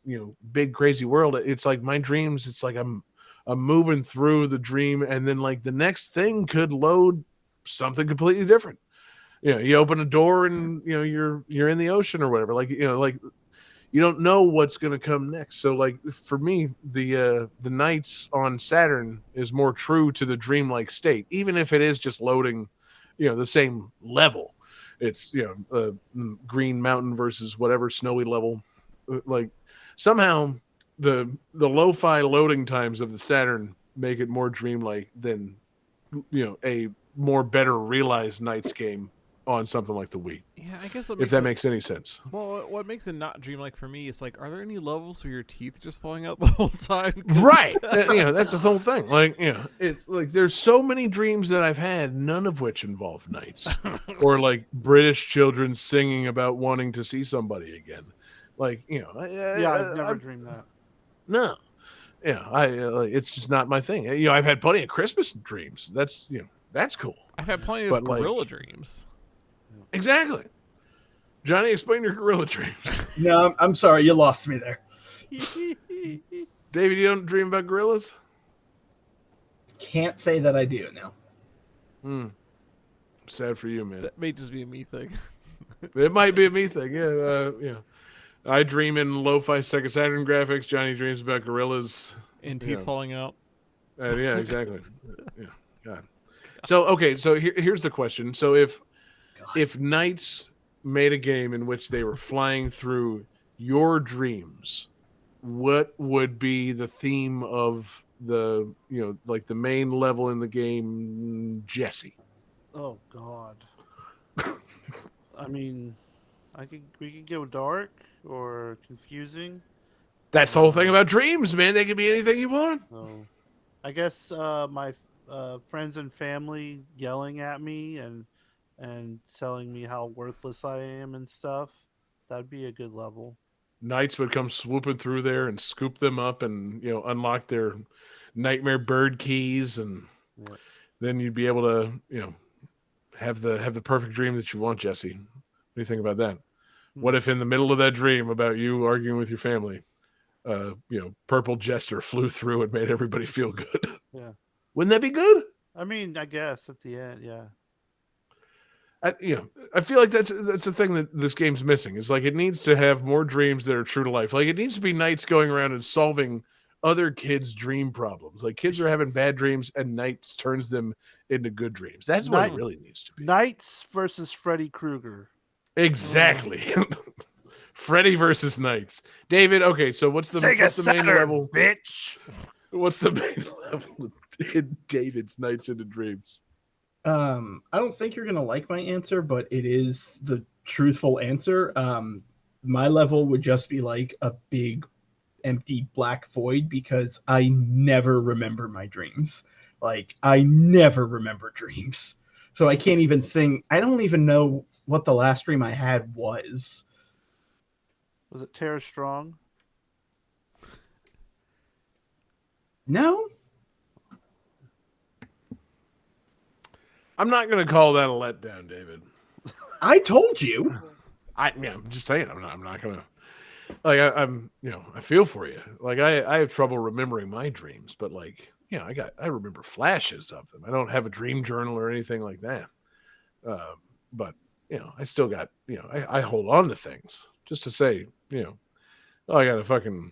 big crazy world. It's like my dreams. It's like I'm moving through the dream, and then like the next thing could load something completely different. You open a door and you're in the ocean or whatever. Like like you don't know what's going to come next. So like for me, the nights on Saturn is more true to the dreamlike state, even if it is just loading, the same level. It's Green Mountain versus whatever snowy level. Like somehow the lo-fi loading times of the Saturn make it more dreamlike than a more better realized nights game on something like the Wii. Yeah, I guess if that makes any sense. Well, what makes it not dreamlike for me is like, are there any levels where your teeth just falling out the whole time? Right. That's the whole thing. Like, it's like there's so many dreams that I've had, none of which involve nights, or like British children singing about wanting to see somebody again. Like, I've never dreamed that. No. It's just not my thing. I've had plenty of Christmas dreams. That's that's cool. I've had plenty of gorilla dreams. Exactly. Johnny, explain your gorilla dreams. No, I'm sorry, you lost me there. David, you don't dream about gorillas? Can't say that I do now. Sad for you, man. That may just be a me thing. It might be a me thing. Yeah. I dream in lo-fi Sega Saturn graphics. Johnny dreams about gorillas and teeth falling out. Yeah, exactly. Yeah, God. So okay, so here's the question. So if Knights made a game in which they were flying through your dreams, what would be the theme of the like the main level in the game, Jessie? Oh God. I mean, we could go dark or confusing. That's the whole thing about dreams, man. They can be anything you want. Oh, I guess my friends and family yelling at me and telling me how worthless I am and stuff. That'd be a good level. Knights would come swooping through there and scoop them up and unlock their nightmare bird keys, and then you'd be able to have the perfect dream that you want, Jessie. What do you think about that? What if in the middle of that dream about you arguing with your family, Purple Jester flew through and made everybody feel good? Yeah. Wouldn't that be good? I mean, I guess at the end, yeah. I feel like that's the thing that this game's missing. Is like it needs to have more dreams that are true to life. Like it needs to be Knights going around and solving other kids' dream problems. Like kids are having bad dreams and Knights turns them into good dreams. That's what it really needs to be. Knights versus Freddy Krueger. Exactly. Freddy versus Knights. David, okay, so what's the main level? Bitch. What's the main level in David's Knights into Dreams? I don't think you're gonna like my answer, but it is the truthful answer. My level would just be like a big empty black void because I never remember my dreams. Like I never remember dreams. So I can't even think. I don't even know what the last dream I had was. Was it Tara Strong? No. I'm not going to call that a letdown, David. I told you. I'm just saying. I'm not going to. Like I'm, I feel for you. Like I have trouble remembering my dreams, but like, I remember flashes of them. I don't have a dream journal or anything like that. But I still got, I hold on to things just to say, I got a fucking,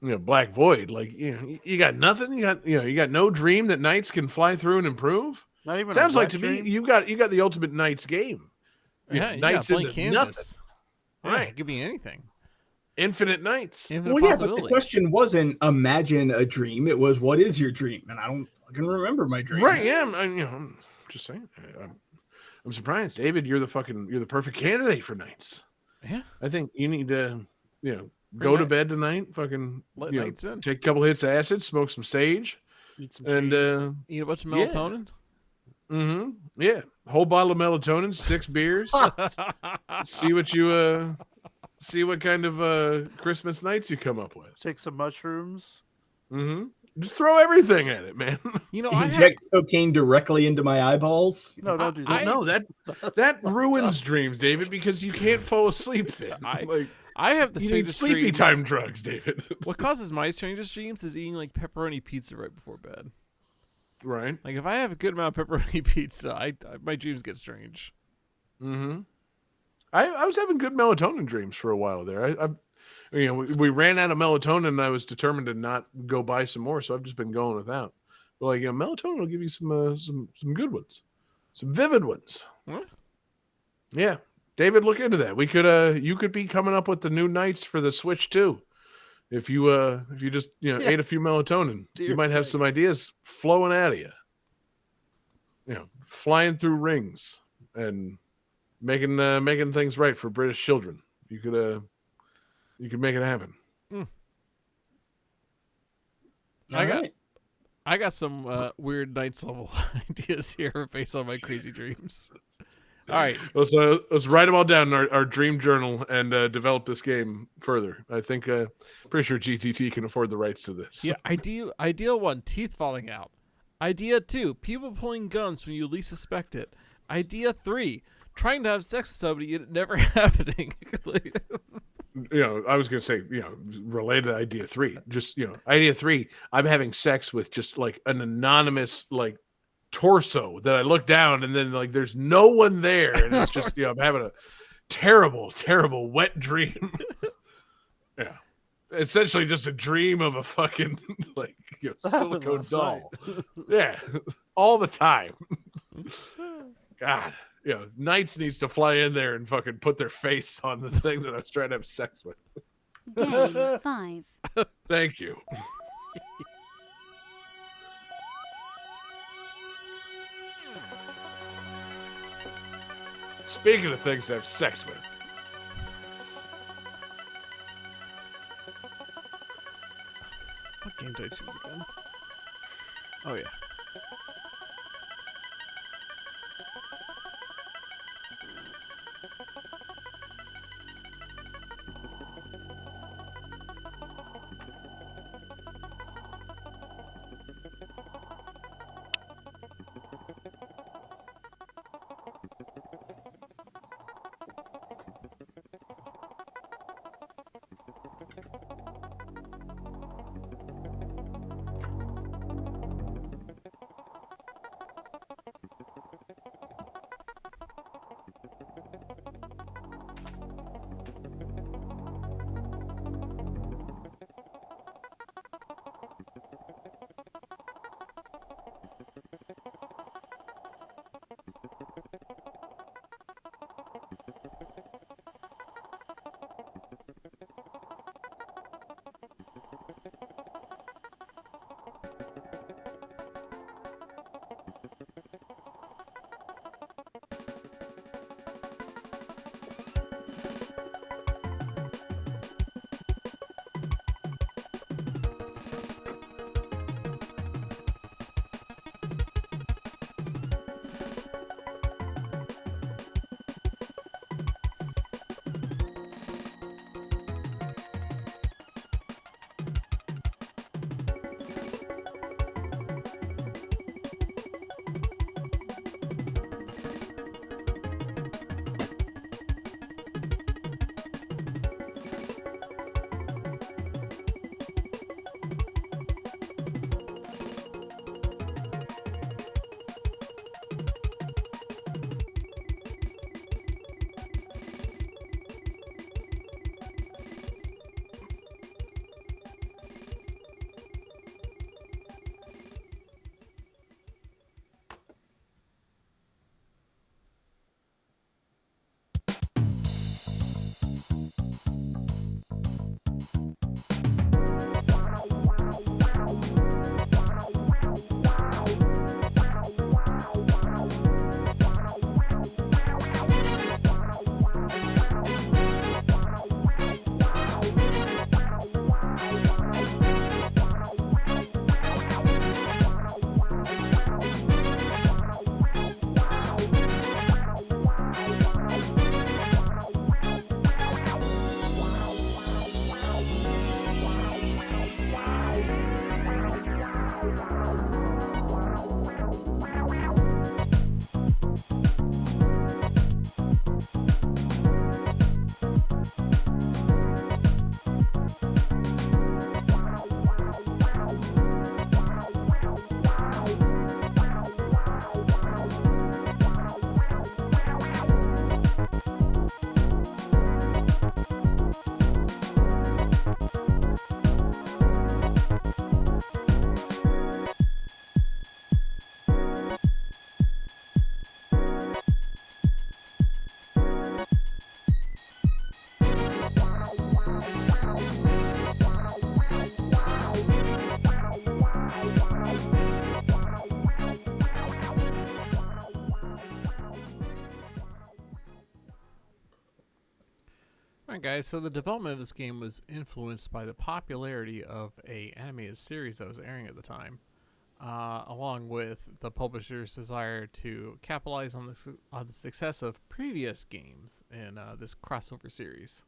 black void. Like, you got nothing. You got no dream that Knights can fly through and improve. Not even sounds like to me you got the ultimate Knights game. Yeah, Knights blank canvas. Nothing. Yeah, Right, it could be anything. Infinite Knights. Infinite Well, yeah, but the question wasn't imagine a dream. It was what is your dream? And I don't fucking remember my dreams. Right? Yeah, I'm just saying. I'm surprised, David. You're the perfect candidate for Knights. Yeah. I think you need to, go to bed tonight. Fucking, Let nights in. take a couple hits of acid, smoke some sage, Eat some and cheese. Eat a bunch of yeah. melatonin. Yeah, whole bottle of melatonin, 6 beers. see what you see what kind of Christmas nights you come up with. Take some mushrooms. Just throw everything at it, man. You know, I have, Inject cocaine directly into my eyeballs. No, don't do that. No, that ruins dreams, David, because you can't fall asleep then. I have the you need strangest sleepy dreams. time drugs, David. What causes my strangest dreams is eating like pepperoni pizza right before bed. Right. Like if I have a good amount of pepperoni pizza, my dreams get strange. I was having good melatonin dreams for a while there. We ran out of melatonin, and I was determined to not go buy some more, so I've just been going without. But melatonin will give you some good ones, some vivid ones. Huh? Yeah, David, look into that. We could you could be coming up with the new nights for the Switch too. If you just ate a few melatonin, you might have some ideas flowing out of you. Flying through rings and making things right for British children. You could make it happen. I got some weird Knights level ideas here based on my crazy dreams. All right. Let's write them all down in our dream journal and develop this game further. I think pretty sure GTT can afford the rights to this. Yeah. Idea 1, teeth falling out. Idea 2, people pulling guns when you least suspect it. Idea 3, trying to have sex with somebody and it never happening. I was gonna say, related to idea 3. Just idea 3, I'm having sex with just like an anonymous torso that I look down and then there's no one there and it's just I'm having a terrible wet dream. Yeah, essentially just a dream of a fucking silicone doll. Yeah, all the time. God, Knights needs to fly in there and fucking put their face on the thing that I was trying to have sex with. Game 5. Thank you. Speaking of things to have sex with. What game did I choose again? Oh, yeah. Alright guys, so the development of this game was influenced by the popularity of a animated series that was airing at the time, along with the publisher's desire to capitalize on the success of previous games in this crossover series.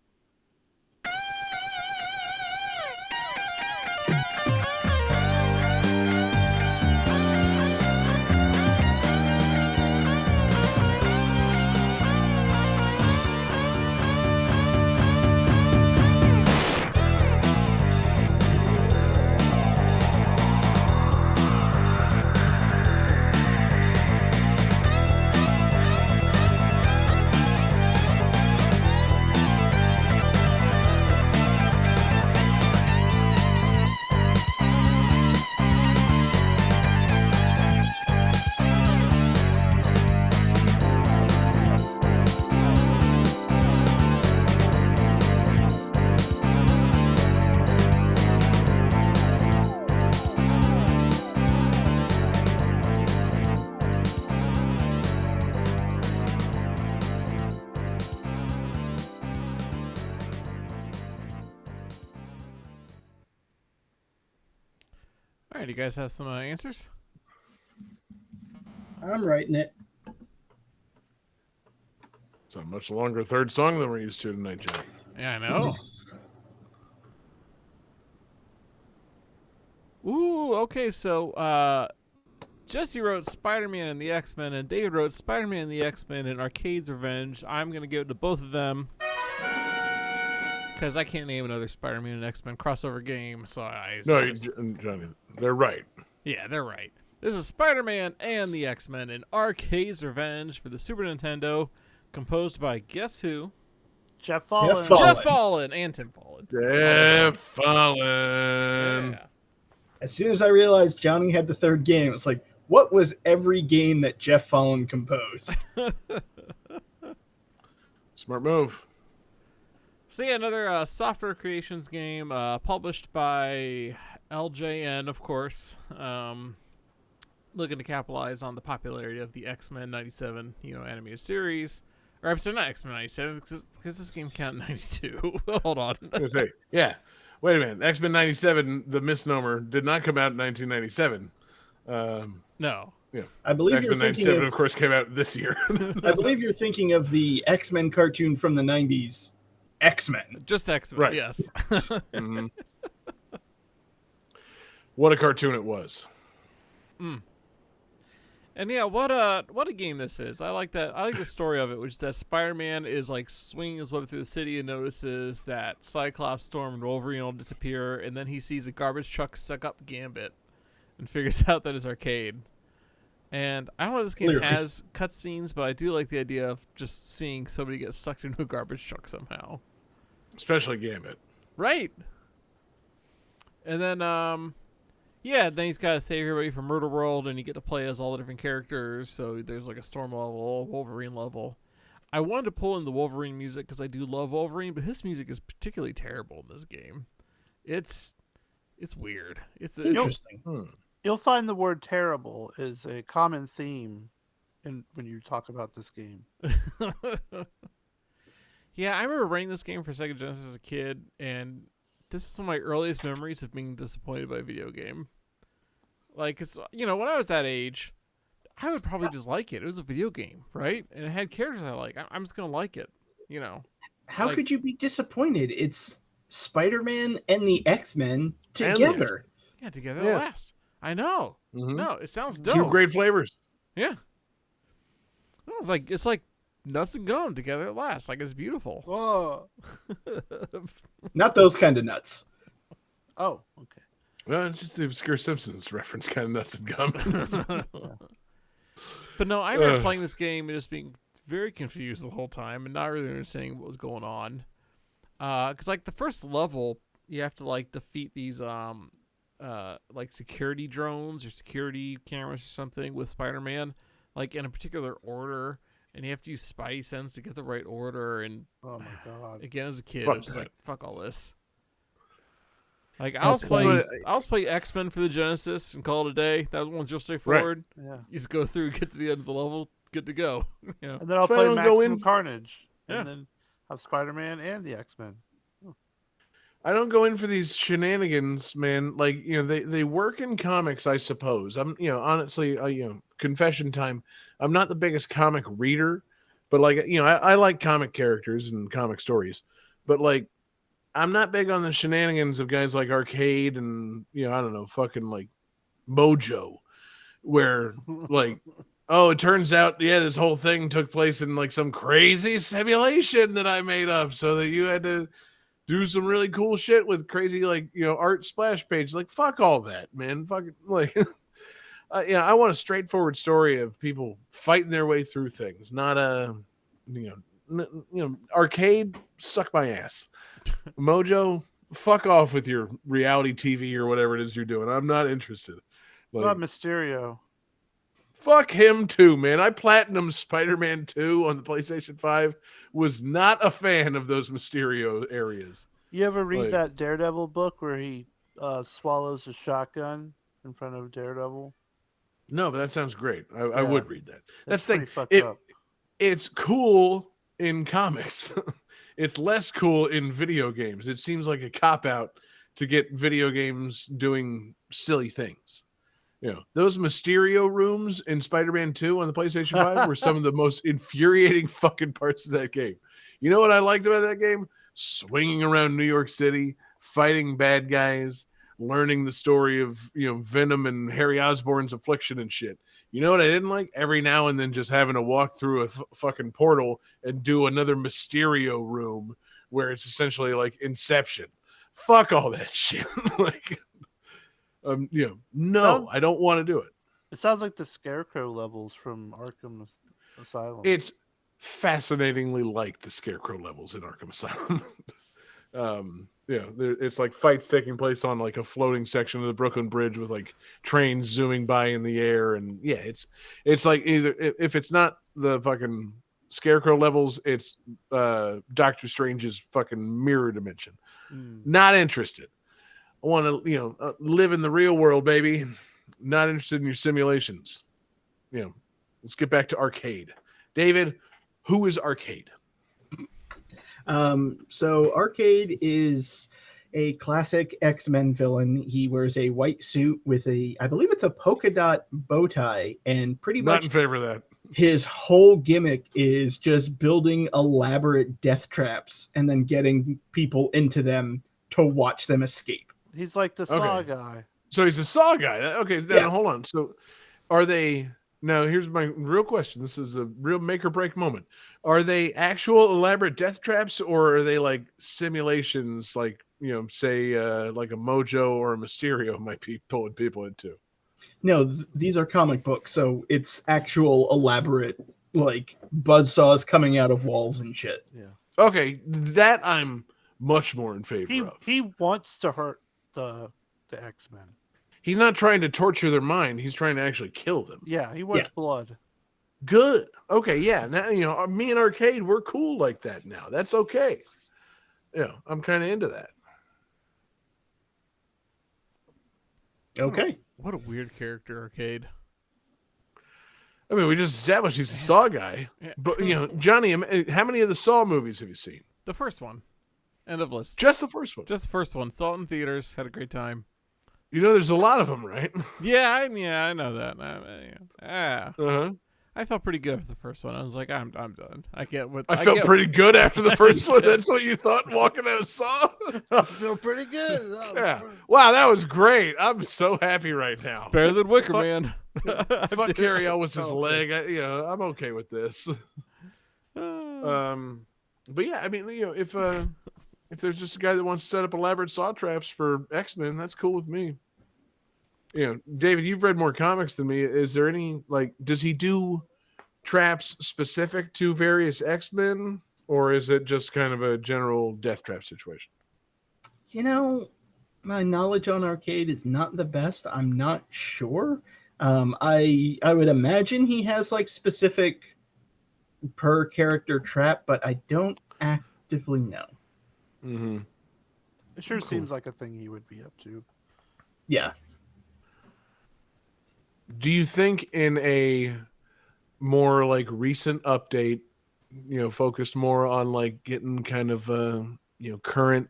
Alright, you guys have some answers? I'm writing it. It's a much longer third song than we're used to tonight, Johnny. Yeah, I know. Ooh, okay, so Jesse wrote Spider-Man and the X-Men, and David wrote Spider-Man and the X-Men and Arcade's Revenge. I'm going to give it to both of them, because I can't name another Spider-Man and X-Men crossover game, so Johnny, they're right. Yeah, they're right. This is Spider-Man and the X-Men and Arcade's Revenge for the Super Nintendo, composed by guess who? Jeff Fallen. Jeff Fallen and Tim Fallen. Jeff Fallen. Yeah. As soon as I realized Johnny had the third game, it's like, what was every game that Jeff Fallen composed? Smart move. So yeah, another software creations game published by LJN, of course. Looking to capitalize on the popularity of the X-Men 97, animated series. Or I'm sorry, not X-Men 97, because this game came out in 92. Hold on. I was gonna say, yeah. Wait a minute. X-Men 97, the misnomer, did not come out in 1997. No. Yeah. I believe X-Men you're thinking 97, of course, came out this year. I believe you're thinking of the X-Men cartoon from the 90s. X-Men. Just X-Men, Right. yes. Mhm. What a cartoon it was. And yeah, what a game this is. I like that. I like the story of it, which is that Spider-Man is like swinging his web through the city and notices that Cyclops, Storm, and Wolverine all disappear, and then he sees a garbage truck suck up Gambit, and figures out that it's Arcade. And I don't know if this game Clearly. has cutscenes, but I do like the idea of just seeing somebody get sucked into a garbage truck somehow. Especially Gambit. Right. And then, then he's got to save everybody from Murder World, and you get to play as all the different characters. So there's like a Storm level, Wolverine level. I wanted to pull in the Wolverine music because I do love Wolverine, but his music is particularly terrible in this game. It's weird. It's Interesting. You'll find the word terrible is a common theme when you talk about this game. Yeah, I remember running this game for Sega Genesis as a kid, and this is one of my earliest memories of being disappointed by a video game. Like, 'cause, when I was that age, I would probably just like it. It was a video game, right? And it had characters I like. I'm just going to like it, How could you be disappointed? It's Spider-Man and the X-Men together. Yeah, together at Yes. last. I know. Mhm. No, it sounds dope. Two great flavors. Yeah. No, it's like nuts and gum together at last. Like, it's beautiful. Whoa. Not those kind of nuts. Oh, okay. Well, it's just the obscure Simpsons reference, kind of nuts and gums. But no, I remember playing this game and just being very confused the whole time and not really understanding what was going on. Because like the first level, you have to like defeat these like security drones or security cameras or something with Spider-Man, like in a particular order, and you have to use Spidey sense to get the right order. And Oh my god. again, as a kid, Fuck I was just that. like, "Fuck all this." Like I was playing X-Men for the Genesis and call it a day. That one's real straightforward. Yeah. You just go through, get to the end of the level, good to go. And then I'll If I play don't go Maximum in- Carnage. Yeah. And then of Spider-Man and the X-Men. I don't go in for these shenanigans, man. Like, they work in comics, I suppose. I'm, honestly, confession time. I'm not the biggest comic reader, but like, I like comic characters and comic stories, but like, I'm not big on the shenanigans of guys like Arcade and, I don't know, fucking like Mojo, where like, oh, it turns out, this whole thing took place in like some crazy simulation that I made up so that you had to do some really cool shit with crazy, like, art splash page. Like, fuck all that, man. Fuck it. Like, I want a straightforward story of people fighting their way through things, not a, Arcade, suck my ass. Mojo, fuck off with your reality TV or whatever it is you're doing. I'm not interested. What Like, about Mysterio? fuck him too, man. I platinum Spider-Man 2 on the PlayStation 5. Was not a fan of those Mysterio areas. You ever read Like- that Daredevil book where he swallows a shotgun in front of Daredevil? No, but that sounds great. I Yeah. would read that. That's the pretty thing. fucked up. It's cool in comics. It's less cool in video games. It seems like a cop-out to get video games doing silly things. Those Mysterio rooms in Spider-Man 2 on the PlayStation 5 were some of the most infuriating fucking parts of that game. You know what I liked about that game? Swinging around New York City, fighting bad guys, learning the story of, Venom and Harry Osborn's affliction and shit. You know what I didn't like? Every now and then just having to walk through a fucking portal and do another Mysterio room where it's essentially like Inception. Fuck all that shit. Like, no, I don't want to do it. It sounds like the Scarecrow levels from Arkham Asylum. It's fascinatingly like the Scarecrow levels in Arkham Asylum. It's like fights taking place on like a floating section of the Brooklyn Bridge with like trains zooming by in the air, and it's like either if it's not the fucking Scarecrow levels, it's Doctor Strange's fucking mirror dimension. Not interested. I want to live in the real world, baby. Not interested in your simulations. Let's get back to Arcade. David, who is Arcade? So Arcade is a classic X-Men villain. He wears a white suit with I believe it's a polka dot bow tie, and pretty Not much in favor of that. his whole gimmick is just building elaborate death traps and then getting people into them to watch them escape. He's like the Saw guy. So he's a Saw guy. Okay, then hold on. So are they... Now, here's my real question. This is a real make or break moment. Are they actual elaborate death traps, or are they like simulations, like, say like a Mojo or a Mysterio might be pulling people into? No, these are comic books, so it's actual elaborate, like, buzzsaws coming out of walls and shit. Yeah. Okay, that I'm much more in favor of. He wants to hurt the X-Men. He's not trying to torture their mind. He's trying to actually kill them. Yeah, he wants blood. Good. Okay, yeah. Now, me and Arcade, we're cool like that now. That's okay. I'm kind of into that. Okay. What a weird character, Arcade. I mean, we just established he's a Saw guy. Yeah. But, Johnny, how many of the Saw movies have you seen? The first one. End of list. Just the first one. Just the first one. Saw it in theaters. Had a great time. There's a lot of them, right? Yeah, I know that. Uh-huh. I felt pretty good after the first one. I was like, I'm done. I can't. I felt pretty good after the first one. That's what you thought walking out of Saw? I feel pretty good. Yeah. Wow, that was great. I'm so happy right now. It's better than Wicker Man. Fuck Harry Elwes' leg. I'm okay with this. But yeah, I mean, if there's just a guy that wants to set up elaborate Saw traps for X-Men, that's cool with me. David, you've read more comics than me. Is there any, like, does he do traps specific to various X-Men, or is it just kind of a general death trap situation? My knowledge on Arcade is not the best. I'm not sure. I would imagine he has like specific per character trap, but I don't actively know. Mm-hmm. It sure seems like a thing he would be up to. Yeah. Do you think in a more like recent update focused more on like getting kind of current,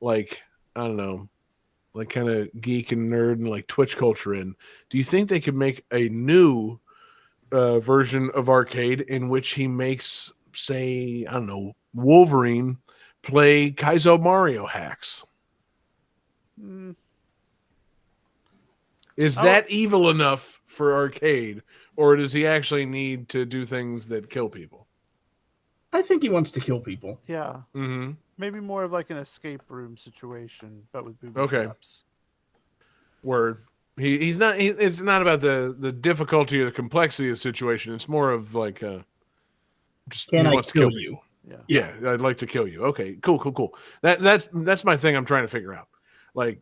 like, I don't know, like kind of geek and nerd and like Twitch culture in. Do you think they could make a new version of arcade in which he makes, say, I don't know, Wolverine play Kaizo Mario hacks? Is that evil enough for arcade, or does he actually need to do things that kill people? I think he wants to kill people. Yeah. Mm-hmm. Maybe more of like an escape room situation, but with booby Okay. traps. Where he's not. It's not about the difficulty or the complexity of the situation. It's more of like just Can he I wants to kill kill you? Yeah, I'd like to kill you. Okay, cool. That's my thing. I'm trying to figure out. Like,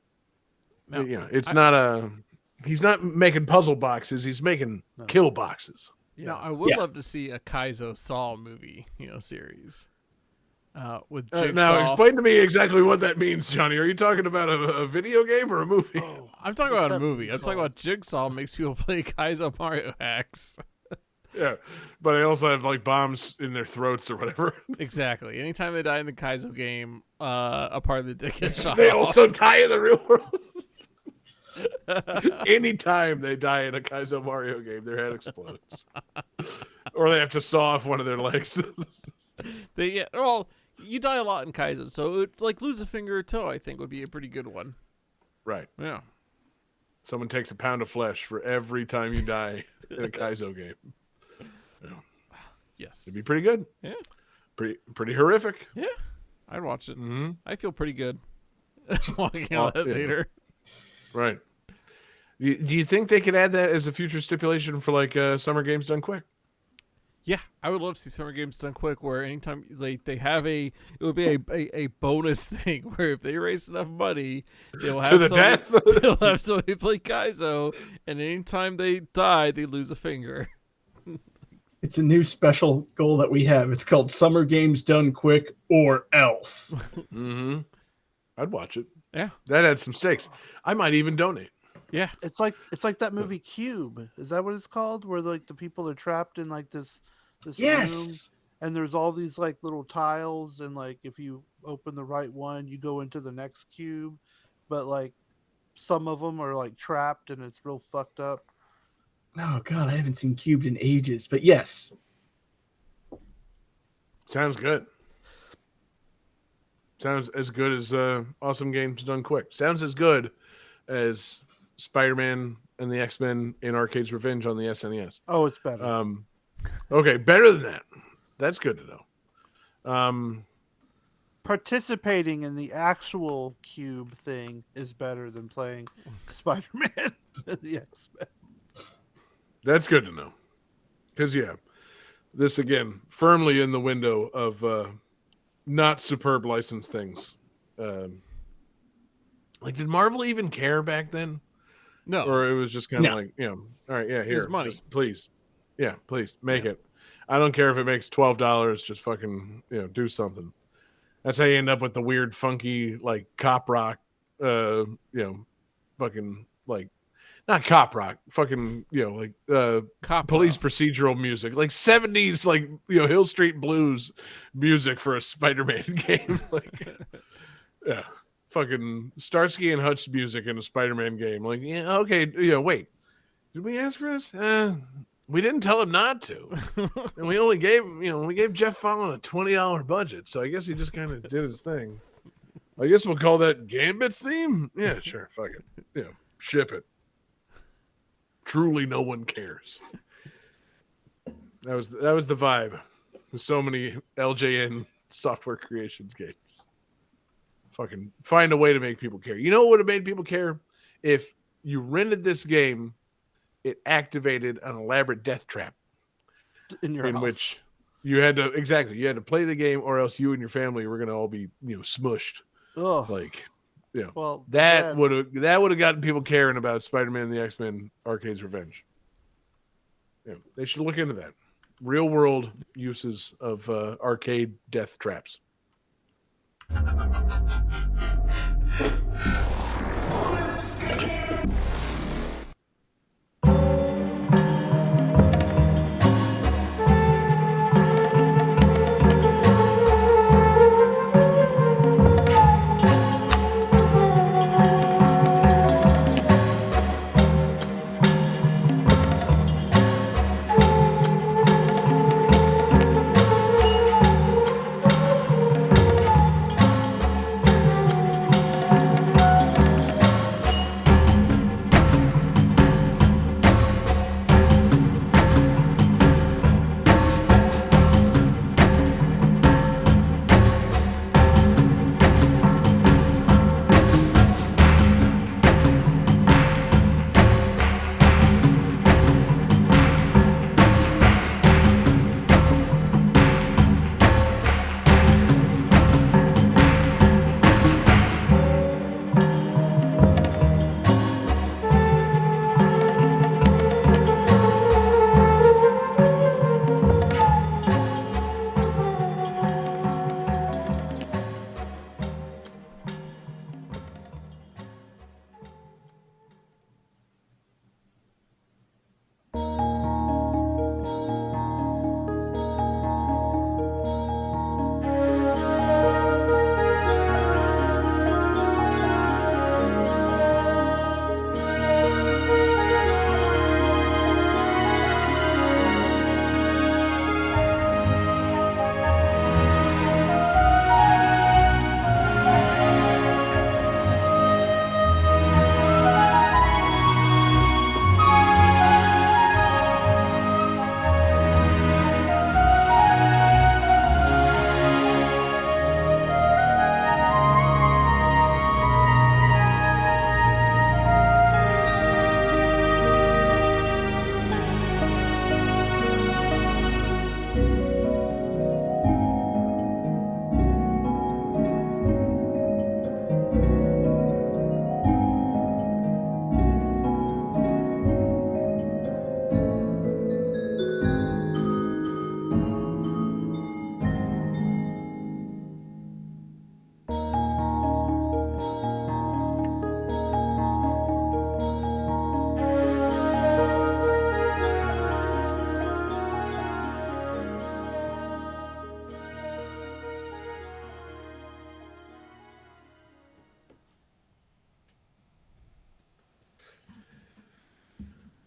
No, he's not making puzzle boxes. He's making kill boxes. Now, I would love to see a Kaizo Saw movie, series. With Jigsaw. Now, explain to me exactly what that means, Johnny. Are you talking about a video game or a movie? Oh, I'm talking what's about a that movie. movie I'm talking called? about Jigsaw makes people play Kaizo Mario hacks. Yeah, but I also have like bombs in their throats or whatever. Exactly. Anytime they die in the Kaizo game, a part of the dick gets shot They off. also die in the real world. Anytime they die in a Kaizo Mario game, their head explodes, or they have to saw off one of their legs. You die a lot in Kaizo, so like lose a finger or toe, I think would be a pretty good one. Right. Yeah. Someone takes a pound of flesh for every time you die in a Kaizo game. Yes. It'd be pretty good. Yeah. Pretty horrific. Yeah. I'd watch it. Mm-hmm. I feel pretty good walking out that theater. Right. Do you think they could add that as a future stipulation for like summer games done quick? Yeah, I would love to see summer games done quick. Where anytime they have it would be a bonus thing where if they raise enough money, they'll have To the death. They'll have somebody play Kaizo, and anytime they die, they lose a finger. It's a new special goal that we have. It's called Summer Games Done Quick or Else. Mm-hmm. I'd watch it. Yeah, That adds some stakes. I might even donate. yeah. It's like that movie Cube. Is that what it's called? Where like the people are trapped in like this room, Yes. and there's all these like little tiles, and like if you open the right one, you go into the next cube, but like some of them are like trapped, and it's real fucked up. Oh, God, I haven't seen Cubed in ages. But yes. Sounds good. Sounds as good as Awesome Games Done Quick. Sounds as good as Spider-Man and the X-Men in Arcade's Revenge on the SNES. Oh, it's better. Okay, better than that. That's good to know. Participating in the actual cube thing is better than playing Spider-Man and the X-Men. That's good to know. Because, yeah, this, again, firmly in the window of not superb licensed things. Like, did Marvel even care back then? No. Or it was just kind of No. like, all right, yeah, Here's here, money. just please. Yeah, please, make it. I don't care if it makes $12, just fucking, do something. That's how you end up with the weird, funky, like, cop rock, fucking, like, not cop rock, fucking, Cop police rock. procedural music, like 70s, like, Hill Street Blues music for a Spider-Man game. Like, yeah, fucking Starsky and Hutch music in a Spider-Man game. Like, yeah, okay, wait, did we ask for this? We didn't tell him not to, and we only gave Jeff Fallon a $20 budget, so I guess he just kind of did his thing. I guess we'll call that Gambit's theme. Yeah, sure, fuck it, ship it. Truly, no one cares. That was the vibe with so many LJN Software Creations games. Fucking find a way to make people care. You know what would have made people care? If you rented this game, it activated an elaborate death trap In your in house. which you had to play the game, or else you and your family were gonna all be smushed. Ugh. Like, Well, that again, would have gotten people caring about Spider-Man and the X-Men Arcade's Revenge. Yeah, they should look into that. Real world uses of arcade death traps.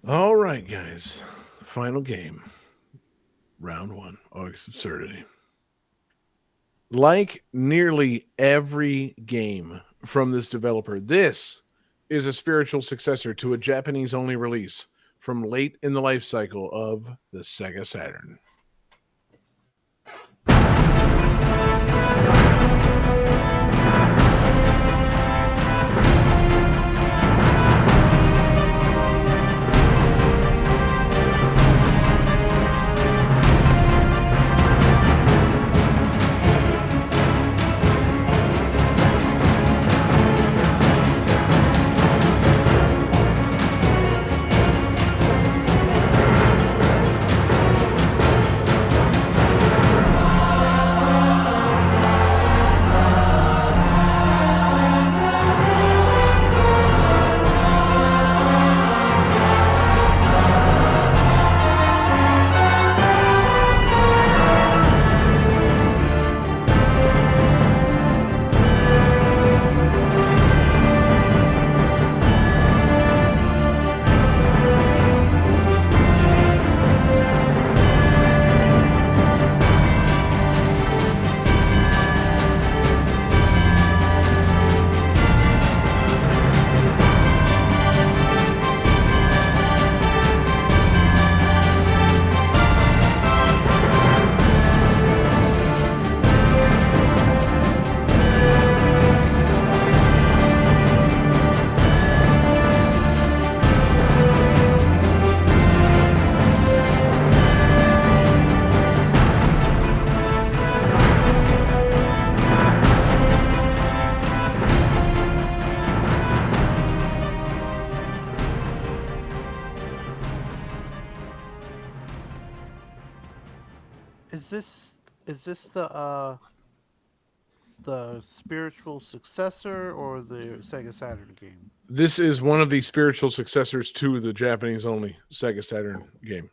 All right, guys. Final game. Round 1. August Absurdity. Like nearly every game from this developer, this is a spiritual successor to a Japanese-only release from late in the life cycle of the Sega Saturn. Is this the spiritual successor or the Sega Saturn game? This is one of the spiritual successors to the Japanese-only Sega Saturn game.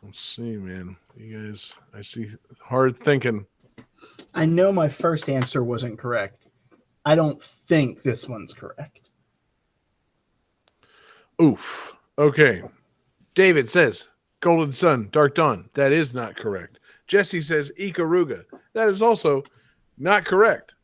Let's see, man. You guys, I see hard thinking. I know my first answer wasn't correct. I don't think this one's correct. Oof. Okay. David says Golden Sun, Dark Dawn. That is not correct. Jesse says Ikaruga. That is also not correct.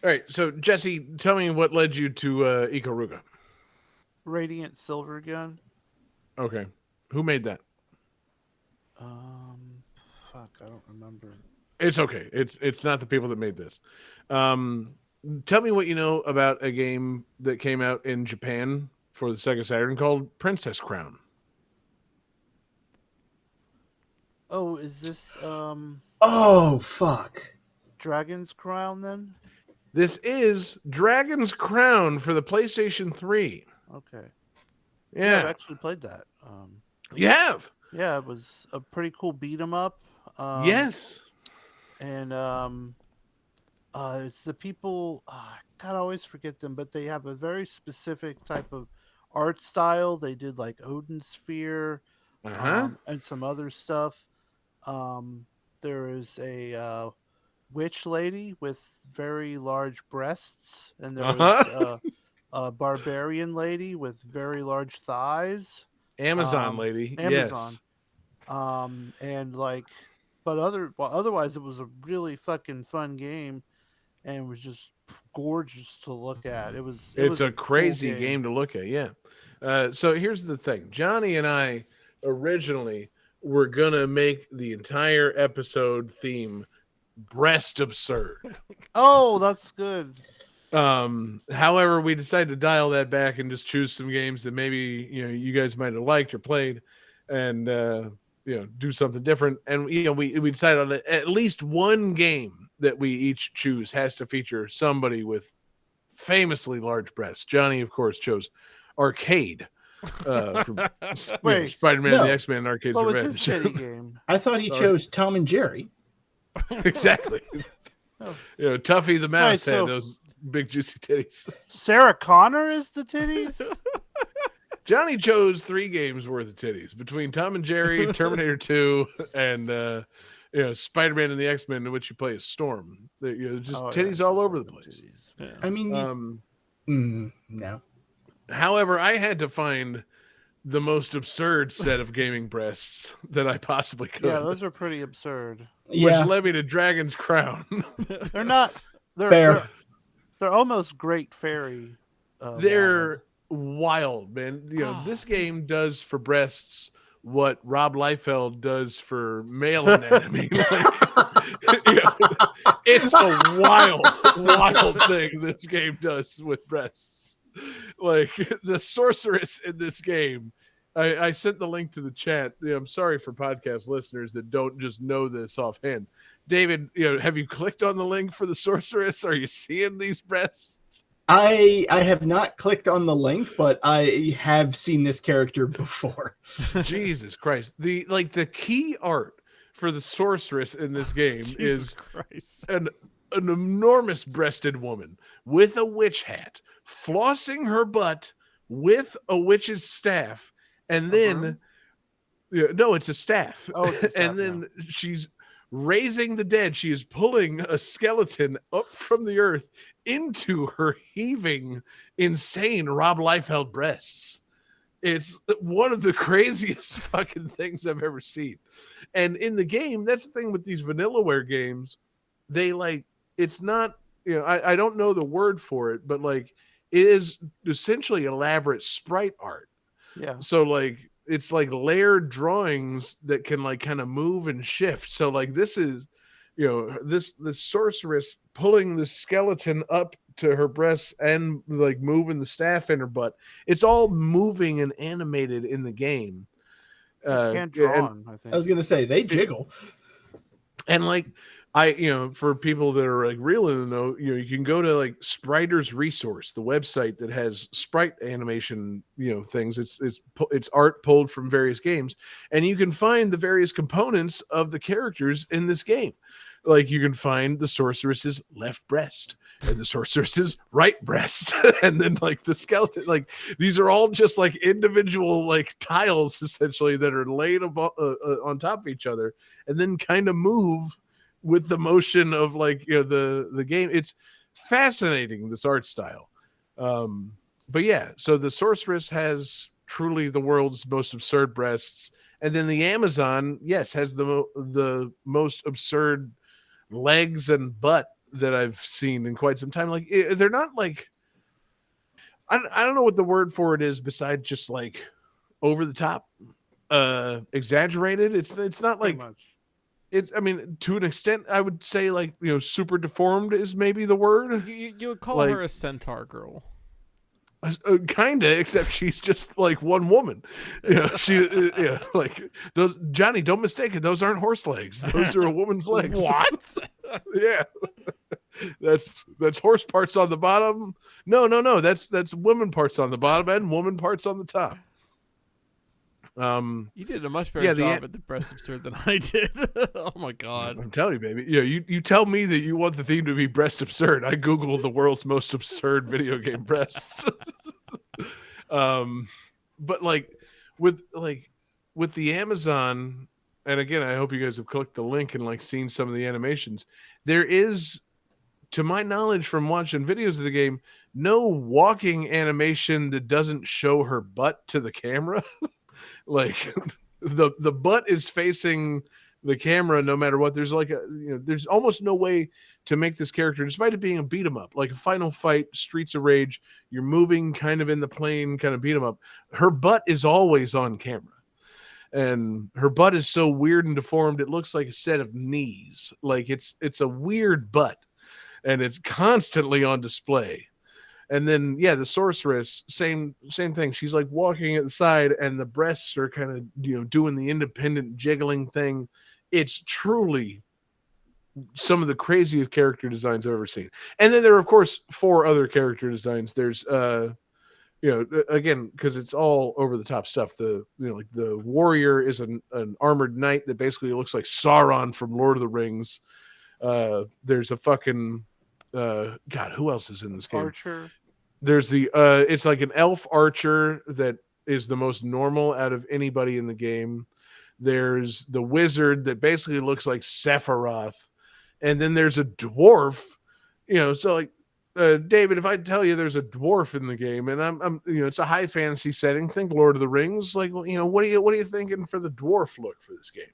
All right, so Jesse, tell me what led you to Ikaruga. Radiant Silver Gun. Okay, who made that? Fuck, I don't remember. It's okay. It's not the people that made this. Tell me what you know about a game that came out in Japan for the Sega Saturn called Princess Crown. Oh, is this Oh, fuck. Dragon's Crown then? This is Dragon's Crown for the PlayStation 3. Okay. Yeah, I've actually played that. you have. Yeah, it was a pretty cool beat 'em up. Yes. And it's the people. God, I always forget them, but they have a very specific type of art style. They did like Odin Sphere, and some other stuff. There is a witch lady with very large breasts, and there was a barbarian lady with very large thighs. Amazon lady. Amazon. Yes. And like, but otherwise, it was a really fucking fun game, and it was just gorgeous to look at. It's a crazy cool game to look at. Yeah. So here's the thing. Johnny and I originally were gonna make the entire episode theme breast absurd. Oh, that's good. However, we decided to dial that back and just choose some games that maybe you guys might have liked or played, and do something different. And we decided on at least one game that we each choose has to feature somebody with famously large breasts. Johnny, of course, chose Arcade from Wait, Spider-Man and no. the X-Men and Arcade's What was his Revenge. titty game? I thought he chose Tom and Jerry. Exactly. Tuffy the mouse so- had those big juicy titties. Sarah Connor is the titties? Johnny chose 3 games worth of titties between Tom and Jerry, Terminator 2, and Spider-Man and the X-Men, in which you play as Storm. Just titties all over the place. Yeah. I mean, no. However, I had to find the most absurd set of gaming breasts that I possibly could. Yeah, those are pretty absurd. Which led me to Dragon's Crown. They're not. They're Fair. They're almost Great Fairy. They're wild, man. This game does for breasts what Rob Liefeld does for male anatomy. It's a wild thing this game does with breasts. Like the sorceress in this game. I sent the link to the chat. I'm sorry for podcast listeners that don't just know this offhand. David, have you clicked on the link for the sorceress? Are you seeing these breasts? I have not clicked on the link, but I have seen this character before. Jesus Christ. The key art for the sorceress in this game is an enormous breasted woman with a witch hat, flossing her butt with a witch's staff, and then no, it's a staff. Oh, it's a staff, and then she's raising the dead. She is pulling a skeleton up from the earth into her heaving, insane Rob Liefeld breasts. It's one of the craziest fucking things I've ever seen. And in the game, that's the thing with these Vanillaware games. They it's not, I don't know the word for it, but it is essentially elaborate sprite art. Yeah. So it's layered drawings that can kind of move and shift. So this is, this sorceress pulling the skeleton up to her breasts and moving the staff in her butt. It's all moving and animated in the game. It's hand drawn, I think. I was gonna say they jiggle. And for people that are real in the know, you can go to Spriter's Resource, the website that has sprite animation, things. It's art pulled from various games, and you can find the various components of the characters in this game. You can find the sorceress's left breast and the sorceress's right breast, and then the skeleton. These are all just individual tiles essentially that are laid on top of each other, and then kind of move with the motion of the game. It's fascinating, this art style. But yeah, so the sorceress has truly the world's most absurd breasts, and then the Amazon, yes, has the most absurd legs and butt that I've seen in quite some time. They're not I don't know what the word for it is besides just over the top, exaggerated. It's not much. It's, to an extent, I would say super deformed is maybe the word. You would call her a centaur girl. Kinda, except she's just one woman. Those, Johnny, don't mistake it. Those aren't horse legs. Those are a woman's legs. What? Yeah. That's horse parts on the bottom. No. That's woman parts on the bottom and woman parts on the top. You did a much better job at the breast absurd than I did. Oh my god! I'm telling you, baby. You tell me that you want the theme to be breast absurd. I Google the world's most absurd video game breasts. But with the Amazon, and again, I hope you guys have clicked the link and seen some of the animations. There is, to my knowledge from watching videos of the game, no walking animation that doesn't show her butt to the camera. The butt is facing the camera no matter what. There's there's almost no way to make this character, despite it being a beat 'em up, like a Final Fight, Streets of Rage, you're moving kind of in the plane, kind of beat 'em up. Her butt is always on camera, and her butt is so weird and deformed it looks like a set of knees. It's a weird butt, and it's constantly on display. And then, yeah, the sorceress, same thing. She's walking at the side, and the breasts are kind of, doing the independent jiggling thing. It's truly some of the craziest character designs I've ever seen. And then there are, of course, 4 other character designs. There's, again, because it's all over the top stuff. The warrior is an armored knight that basically looks like Sauron from Lord of the Rings. There's a fucking God. Who else is in this game? Archer. There's the it's like an elf archer that is the most normal out of anybody in the game. There's the wizard that basically looks like Sephiroth, and then there's a dwarf. So like David, if I tell you there's a dwarf in the game, and I'm it's a high fantasy setting, think Lord of the Rings. Like, what are you thinking for the dwarf look for this game?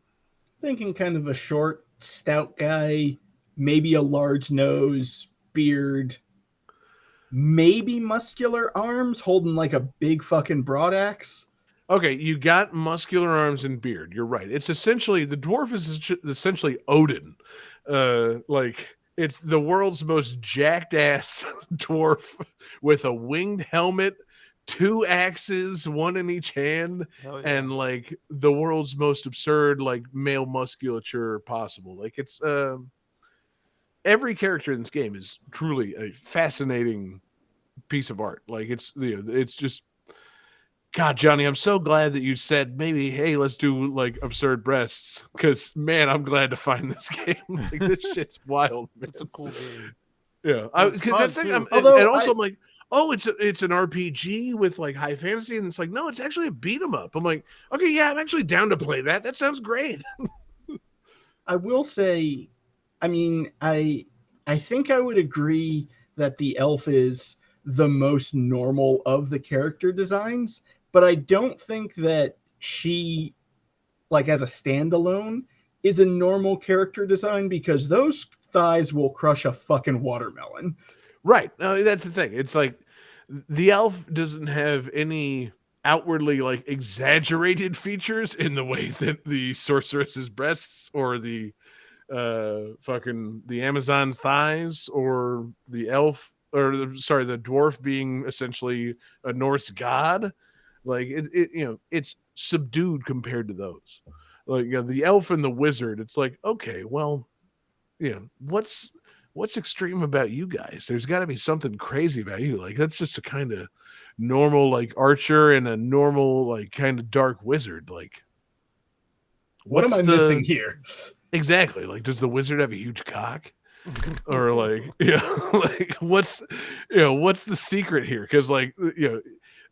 Thinking kind of a short, stout guy, maybe a large nose, beard, maybe muscular arms, holding like a big fucking broadaxe. Okay, you got muscular arms and beard. You're right. It's essentially the dwarf is essentially Odin. Like it's the world's most jacked ass dwarf with a winged helmet, 2 axes, 1 in each hand, and like the world's most absurd like male musculature possible. Like it's every character in this game is truly a fascinating piece of art. Like it's just God, Johnny, I'm so glad that you said maybe, hey, let's do like absurd breasts, because man, I'm glad to find this game. Like this shit's wild. Man. It's a cool game. Yeah, It's and fun, also I'm like, oh, it's an RPG with like high fantasy, and it's like, no, it's actually a beat 'em up. I'm like, okay, yeah, I'm actually down to play that. That sounds great. I will say, I mean, I think I would agree that the elf is the most normal of the character designs, but I don't think that she, like as a standalone, is a normal character design, because those thighs will crush a fucking watermelon. Right. No, that's the thing. It's like the elf doesn't have any outwardly like exaggerated features in the way that the sorceress's breasts or the fucking the Amazon's thighs or the elf or the dwarf being essentially a Norse god. Like it's subdued compared to those. Like the elf and the wizard, it's like, okay, well, what's extreme about you guys? There's got to be something crazy about you. Like that's just a kind of normal like archer and a normal like kind of dark wizard. Like what am I missing here? Exactly. Like, does the wizard have a huge cock? Or like, like what's the secret here? Because like,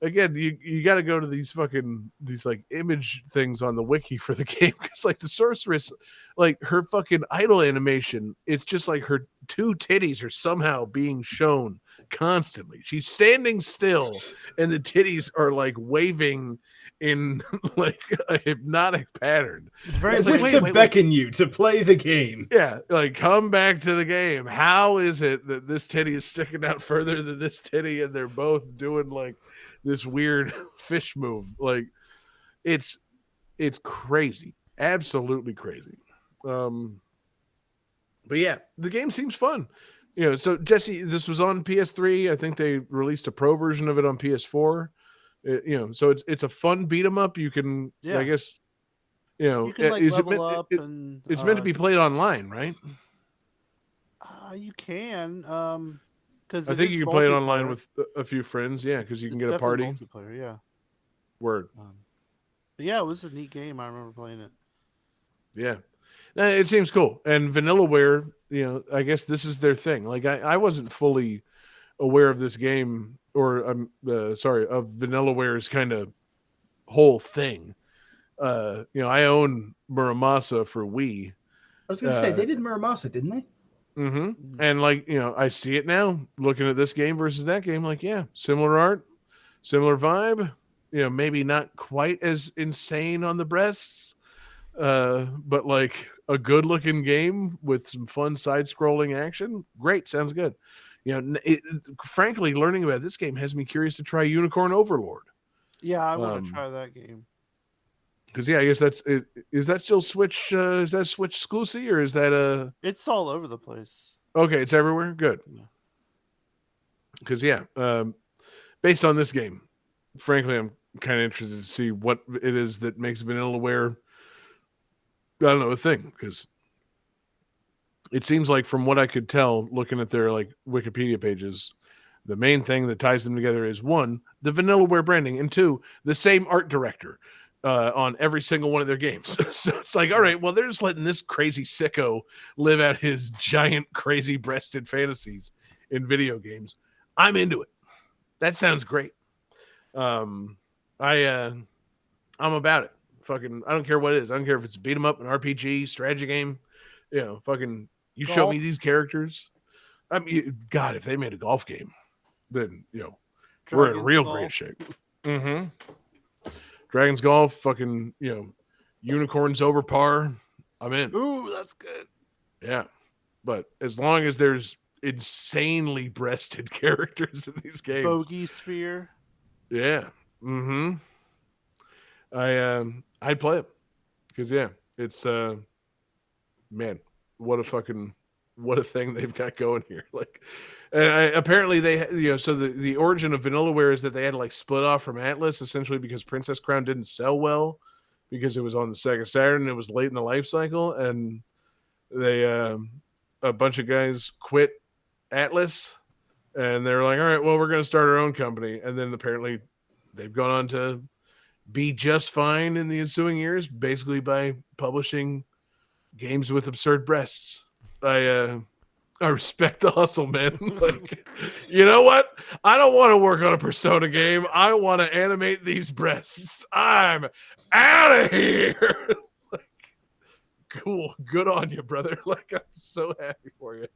again, you got to go to these like image things on the wiki for the game, because like the sorceress, like her fucking idol animation, it's just like her 2 titties are somehow being shown constantly. She's standing still, and the titties are like waving in like a hypnotic pattern. It's very as if to beckon you to play the game. Yeah, like come back to the game. How is it that this titty is sticking out further than this titty, and they're both doing like this weird fish move? Like it's crazy, absolutely crazy. But yeah, the game seems fun. So Jesse, this was on PS3. I think they released a pro version of it on PS4. So it's a fun beat 'em up. You can, I guess, you can like level up, and it's meant to be played online, right? You can, because I think you can play it online with a few friends. Yeah, because you can get a party. Multiplayer, yeah. Word. But yeah, it was a neat game. I remember playing it. Yeah, it seems cool. And Vanillaware, I guess this is their thing. Like I wasn't fully aware of this game, or of Vanillaware's kind of whole thing. I own Muramasa for Wii. I was going to say, they did Muramasa, didn't they? Mm-hmm. And like, I see it now looking at this game versus that game. Like, yeah, similar art, similar vibe. Maybe not quite as insane on the breasts, but like a good looking game with some fun side scrolling action. Great. Sounds good. Frankly, learning about this game has me curious to try Unicorn Overlord. Yeah, I want to try that game. Because I guess that's it. Is that still Switch? Is that Switch exclusive, or is that It's all over the place. Okay, it's everywhere. Good. Because based on this game, frankly, I'm kind of interested to see what it is that makes Vanillaware, I don't know, a thing. Because it seems like, from what I could tell, looking at their like Wikipedia pages, the main thing that ties them together is 1, the Vanillaware branding, and 2, the same art director. on every single one of their games. So it's like, all right, well, they're just letting this crazy sicko live out his giant, crazy breasted fantasies in video games. I'm into it. That sounds great. I'm about it. Fucking, I don't care what it is. I don't care if it's a beat 'em up, an RPG, strategy game. You know, fucking, you show me these characters. I mean, God, if they made a golf game, then we're in real great shape. Mm-hmm. Dragon's Golf, fucking, unicorns over par. I'm in. Ooh, that's good. Yeah, but as long as there's insanely breasted characters in these games, Bogey Sphere. yeah. Mm-hmm. I'd play it because it's man, what a thing they've got going here. Like, and apparently they so the origin of Vanillaware is that they had to like split off from Atlas essentially because Princess Crown didn't sell well because it was on the Sega Saturn and it was late in the life cycle, and they a bunch of guys quit Atlas and they're like, all right, well, we're going to start our own company, and then apparently they've gone on to be just fine in the ensuing years, basically by publishing games with absurd breasts. I respect the hustle, man. Like, you know what? I don't want to work on a Persona game. I want to animate these breasts. I'm out of here. Like, cool. Good on you, brother. Like, I'm so happy for you.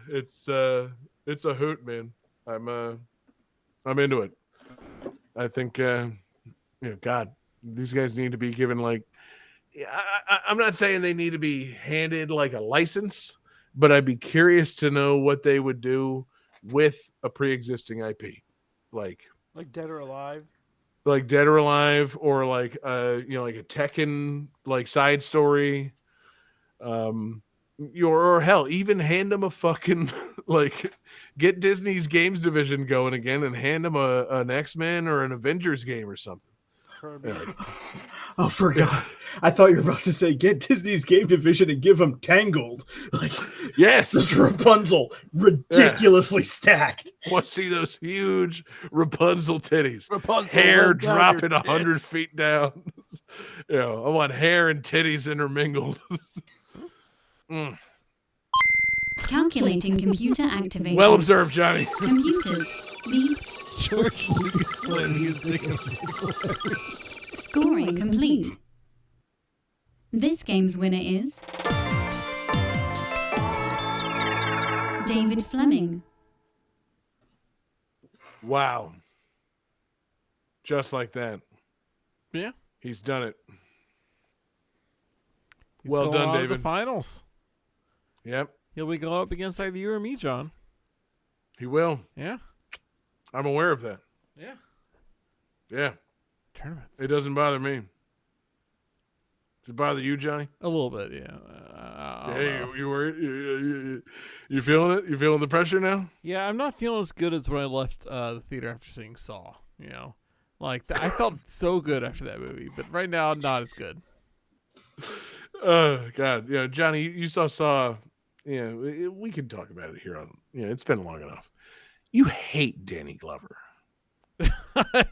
It's a hoot, man. I'm into it. I think, God, these guys need to be given like, I'm not saying they need to be handed like a license, but I'd be curious to know what they would do with a pre-existing IP, like Dead or Alive, or like like a Tekken like side story, or hell, even hand them a fucking like get Disney's games division going again and hand them an X-Men or an Avengers game or something. yeah. Oh, forgot. I thought you were about to say get Disney's game division and give them Tangled. Like, yes, just Rapunzel, ridiculously stacked. Want to see those huge Rapunzel titties? Rapunzel, hair let down dropping your 100 tits. feet down. I want hair and titties intermingled. Calculating computer activated. Well observed, Johnny. Computers. Beeps. George Lucas slamming his dick in Scoring complete. This game's winner is David Fleming. Wow. Just like that. Yeah. He's done it. He's Well going done, on to David. the finals. Yep, He'll be going up against either you or me, John. he will. Yeah. I'm aware of that. Yeah. Yeah, Tournaments. it doesn't bother me. Does it bother you, Johnny? A little bit, yeah. Yeah, you worried? You feeling it? You feeling the pressure now? Yeah, I'm not feeling as good as when I left the theater after seeing Saw. Like I felt so good after that movie, but right now not as good. Oh God, Johnny, you saw. We can talk about it here on. It's been long enough. You hate Danny Glover. I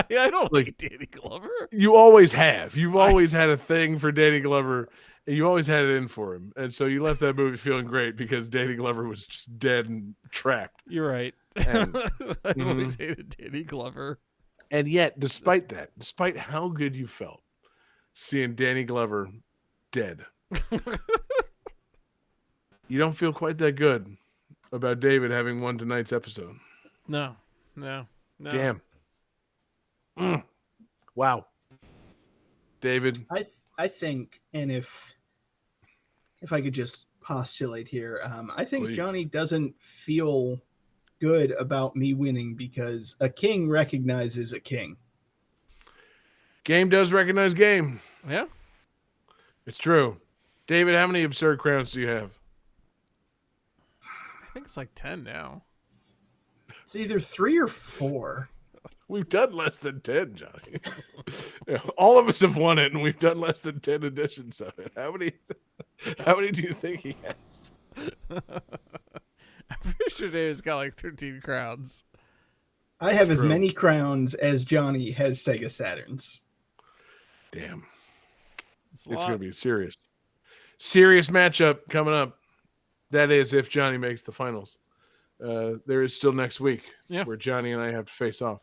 don't Like- like Danny Glover. You always have. You've always had a thing for Danny Glover. And you always had it in for him, and so you left that movie feeling great because Danny Glover was just dead and trapped. You're right. And- I always hated Danny Glover. And yet, despite that, despite how good you felt seeing Danny Glover dead, you don't feel quite that good about David having won tonight's episode. No. Damn. Wow. David. I think, and if I could just postulate here, I think Please. Johnny doesn't feel good about me winning because a king recognizes a king. Game does recognize game. Yeah. It's true. David, how many absurd crowns do you have? I think it's like 10 now. It's either 3 or 4. We've done less than 10, Johnny. All of us have won it, and we've done less than 10 editions of it. How many do you think he has? I'm pretty sure David's got like 13 crowns. I have as True. many crowns as Johnny has Sega Saturns. Damn. It's It's going to be a serious matchup coming up. That is if Johnny makes the finals. There is still next week where Johnny and I have to face off.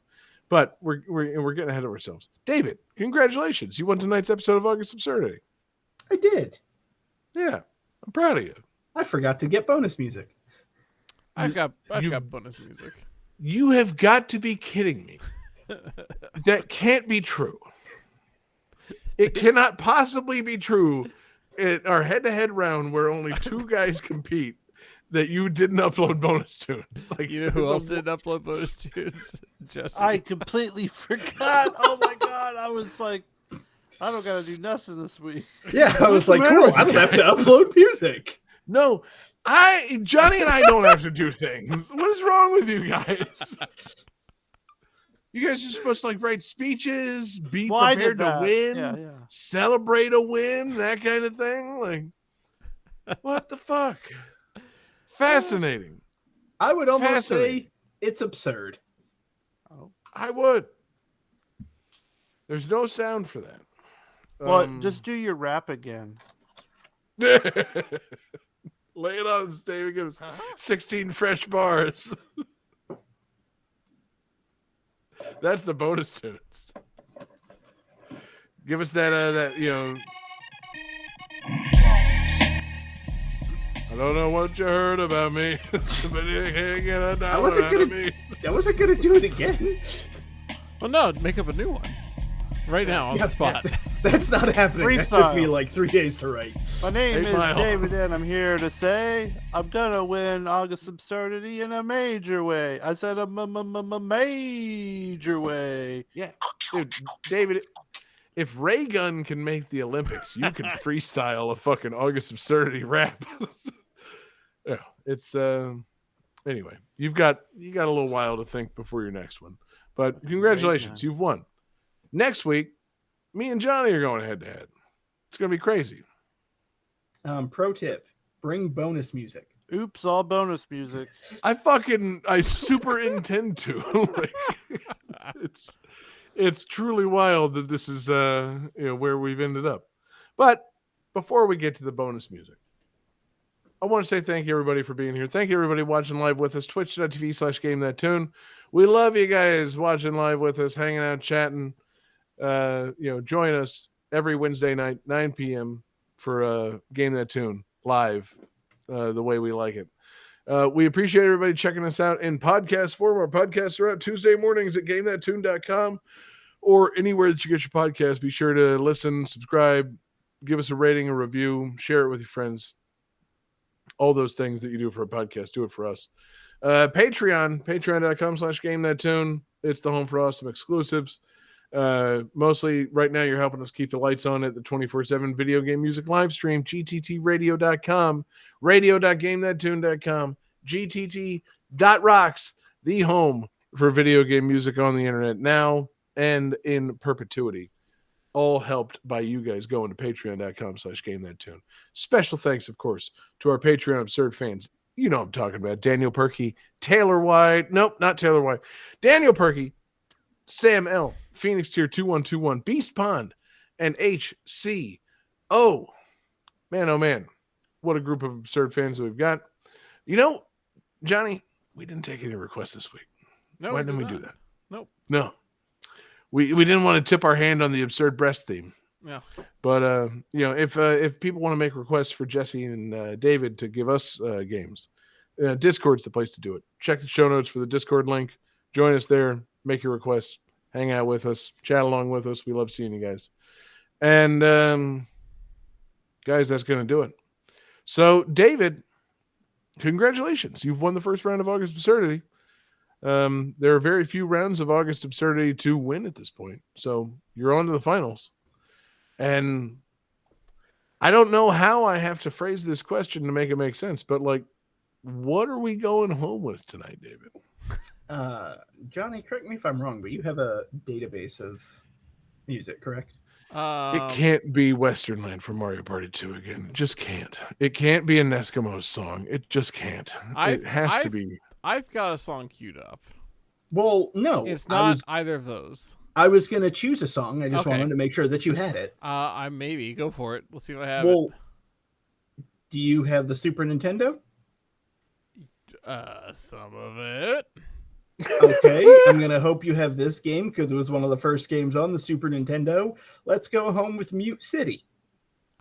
But we're getting ahead of ourselves. David, congratulations. You won tonight's episode of August Absurdity. I did. Yeah. I'm proud of you. I forgot to get bonus music. I've got bonus music. You have got to be kidding me. That can't be true. It cannot possibly be true in our head-to-head round where only two guys compete that you didn't upload bonus tunes. Like, You know who else didn't upload bonus tunes? Jesse. I completely forgot. Oh my god! I was like, I don't gotta do nothing this week. Yeah, I was like, matter cool. with I you don't have to upload music. No, Johnny and I don't have to do things. What is wrong with you guys? You guys are supposed to like write speeches, be Well, I did prepared to that. win, Yeah. celebrate a win, that kind of thing. Like, what the fuck? Fascinating. I would almost Fascinating. say it's absurd. I would. There's no sound for that. Well, just do your rap again. Lay it on, David. Give us 16 fresh bars. That's the bonus tunes. Give us that, I don't know what you heard about me, but you can't get a dollar out of me. I wasn't gonna do it again. Well, no, make up a new one. Right now on the spot. That's not happening. That Freestyle. took me like 3 days to write. My name 8 is Mile. David, and I'm here to say I'm gonna win August Absurdity in a major way. I said a major way. Yeah, dude, David, if Ray Gun can make the Olympics, you can freestyle a fucking August Absurdity rap. Yeah, it's anyway. You got a little while to think before your next one, but congratulations, you've won. Next week, me and Johnny are going head to head. It's gonna be crazy. Pro tip: bring bonus music. Oops, all bonus music. I super intend to. Like, it's truly wild that this is where we've ended up. But before we get to the bonus music, I want to say thank you everybody for being here. Thank you everybody watching live with us. Twitch.tv/GameThatTune. We love you guys watching live with us, hanging out, chatting. Join us every Wednesday night, 9 p.m. for Game That Tune live, the way we like it. We appreciate everybody checking us out in podcast form. Our podcasts are out Tuesday mornings at GameThatTune.com or anywhere that you get your podcast. Be sure to listen, subscribe, give us a rating, a review, share it with your friends. All those things that you do for a podcast, do it for us. Patreon.com/GameThatTune. It's the home for awesome exclusives. Mostly right now you're helping us keep the lights on at the 24/7 video game music live stream. gttradio.com, radio.gamethattune.com, gtt.rocks, the home for video game music on the internet now and in perpetuity, all helped by you guys going to patreon.com/GameThatTune. Special thanks, of course, to our Patreon absurd fans. You know what I'm talking about. Daniel Perky, Taylor White. Nope, not Taylor White. Daniel Perky, Sam L., Phoenix Tier 2121, Beast Pond, and HCO. Man, oh man, what a group of absurd fans that we've got. You know, Johnny, we didn't take any requests this week. No, Why didn't we do that? Nope. No. We didn't want to tip our hand on the absurd breast theme. Yeah. But if people want to make requests for Jesse and David to give us games, Discord's the place to do it. Check the show notes for the Discord link. Join us there. Make your requests. Hang out with us. Chat along with us. We love seeing you guys. And guys, that's going to do it. So, David, congratulations. You've won the first round of August Absurdity. There are very few rounds of August Absurdity to win at this point. So, you're on to the finals. And I don't know how I have to phrase this question to make it make sense, but like, what are we going home with tonight, David? Johnny, correct me if I'm wrong, but you have a database of music, correct? It can't be Westernland from Mario Party 2 again. It just can't. It can't be an Eskimo song. It just can't. It has to be. I've got a song queued up. Well, no. It's not either of those. I was going to choose a song. I just Okay. wanted to make sure that you had it. I maybe go for it. Let's see what I have. Well, do you have the Super Nintendo? Some of it. Okay, I'm going to hope you have this game because it was one of the first games on the Super Nintendo. Let's go home with Mute City.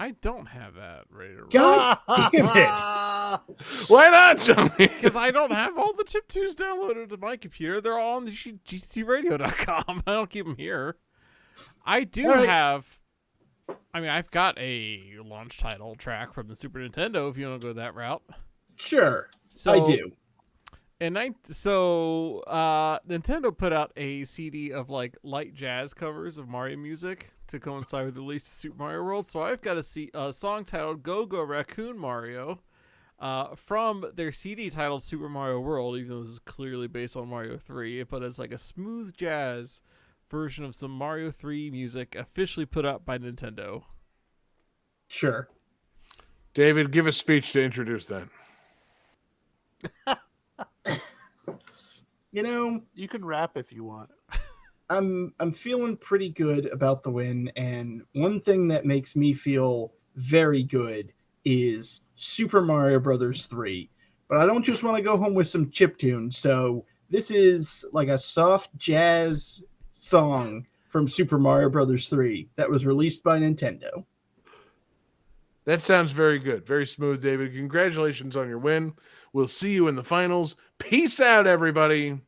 I don't have that ready to roll. God damn it. Why not, Johnny? Because I don't have all the chiptunes downloaded to my computer. They're all on the GCradio.com. I don't keep them here. I do have... I mean, I've got a launch title track from the Super Nintendo if you want to go that route. Sure, So, I do. Nintendo put out a CD of like light jazz covers of Mario music to coincide with the release of Super Mario World. So I've got a song titled "Go Go Raccoon Mario" from their CD titled Super Mario World, even though this is clearly based on Mario 3, but it's like a smooth jazz version of some Mario 3 music officially put out by Nintendo. Sure. David, give a speech to introduce that. You know, You can rap if you want. I'm feeling pretty good about the win, and one thing that makes me feel very good is Super Mario Brothers 3. But I don't just want to go home with some chiptunes, so this is like a soft jazz song from Super Mario Brothers 3 that was released by Nintendo. That sounds very good. Very smooth, David. Congratulations on your win. We'll see you in the finals. Peace out, everybody.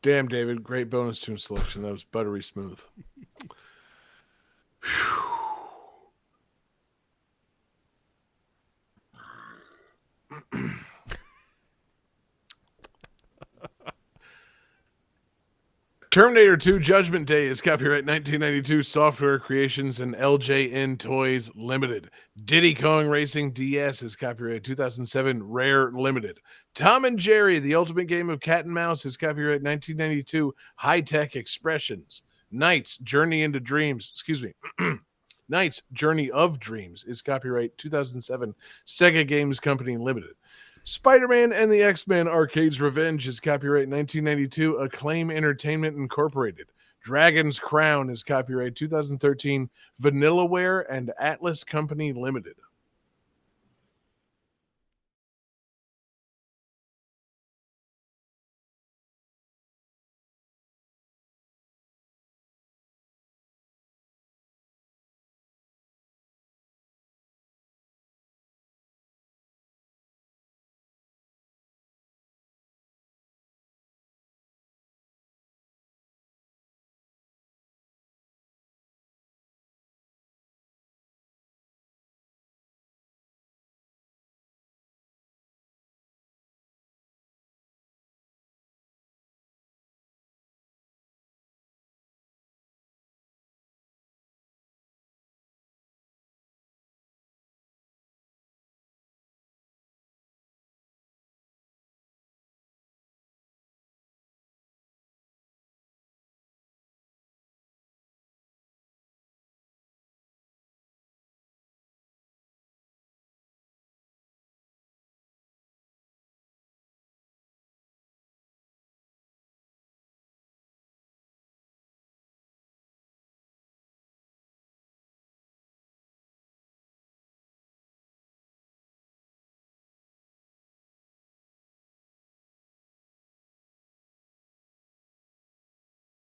Damn, David. Great bonus tune selection. That was buttery smooth. Terminator 2 Judgment Day is copyright 1992 Software Creations and LJN Toys Limited. Diddy Kong Racing DS is copyright 2007 Rare Limited. Tom and Jerry, the ultimate game of cat and mouse, is copyright 1992 High Tech Expressions. Knight's Journey into Dreams, Knight's Journey of Dreams is copyright 2007 Sega Games Company Limited. Spider-Man and the X-Men Arcade's Revenge is copyright 1992 Acclaim Entertainment Incorporated. Dragon's Crown is copyright 2013 Vanillaware and Atlas Company Limited.